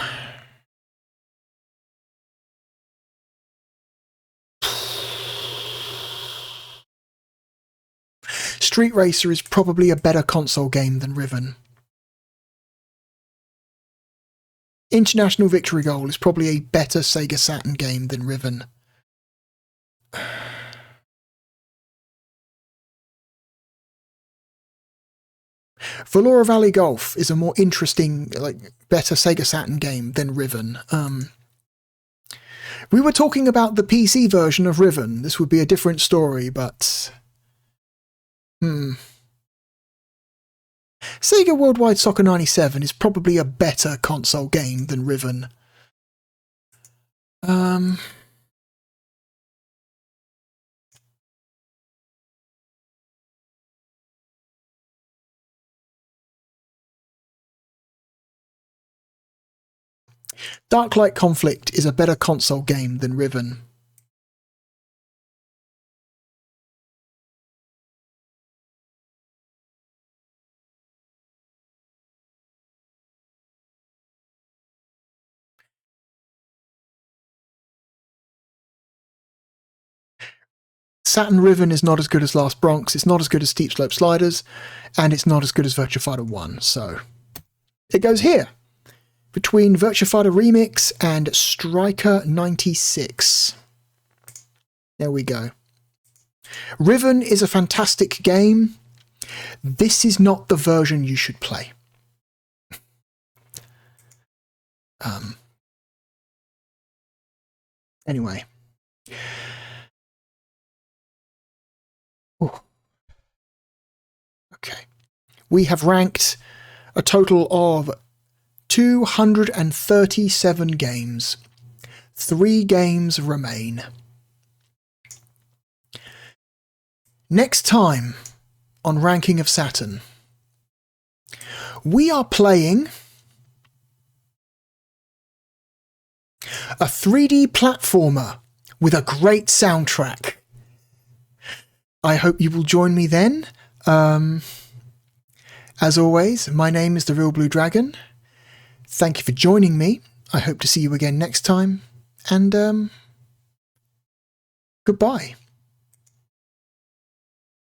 Speaker 1: Street Racer is probably a better console game than Riven. International Victory Goal is probably a better Sega Saturn game than Riven. Valora Valley Golf is a more interesting, better Sega Saturn game than Riven. We were talking about the PC version of Riven. This would be a different story, but... Sega Worldwide Soccer 97 is probably a better console game than Riven. Darklight Conflict is a better console game than Riven. Saturn Riven is not as good as Last Bronx, it's not as good as Steep Slope Sliders, and it's not as good as Virtua Fighter 1, so it goes here, between Virtua Fighter Remix and Striker 96. There we go. Riven is a fantastic game. This is not the version you should play. Anyway. Ooh. Okay. We have ranked a total of 237 games. 3 games remain. Next time on Ranking of Saturn, we are playing a 3D platformer with a great soundtrack. I hope you will join me then. As always, my name is therealbluedragon. Thank you for joining me. I hope to see you again next time. And goodbye.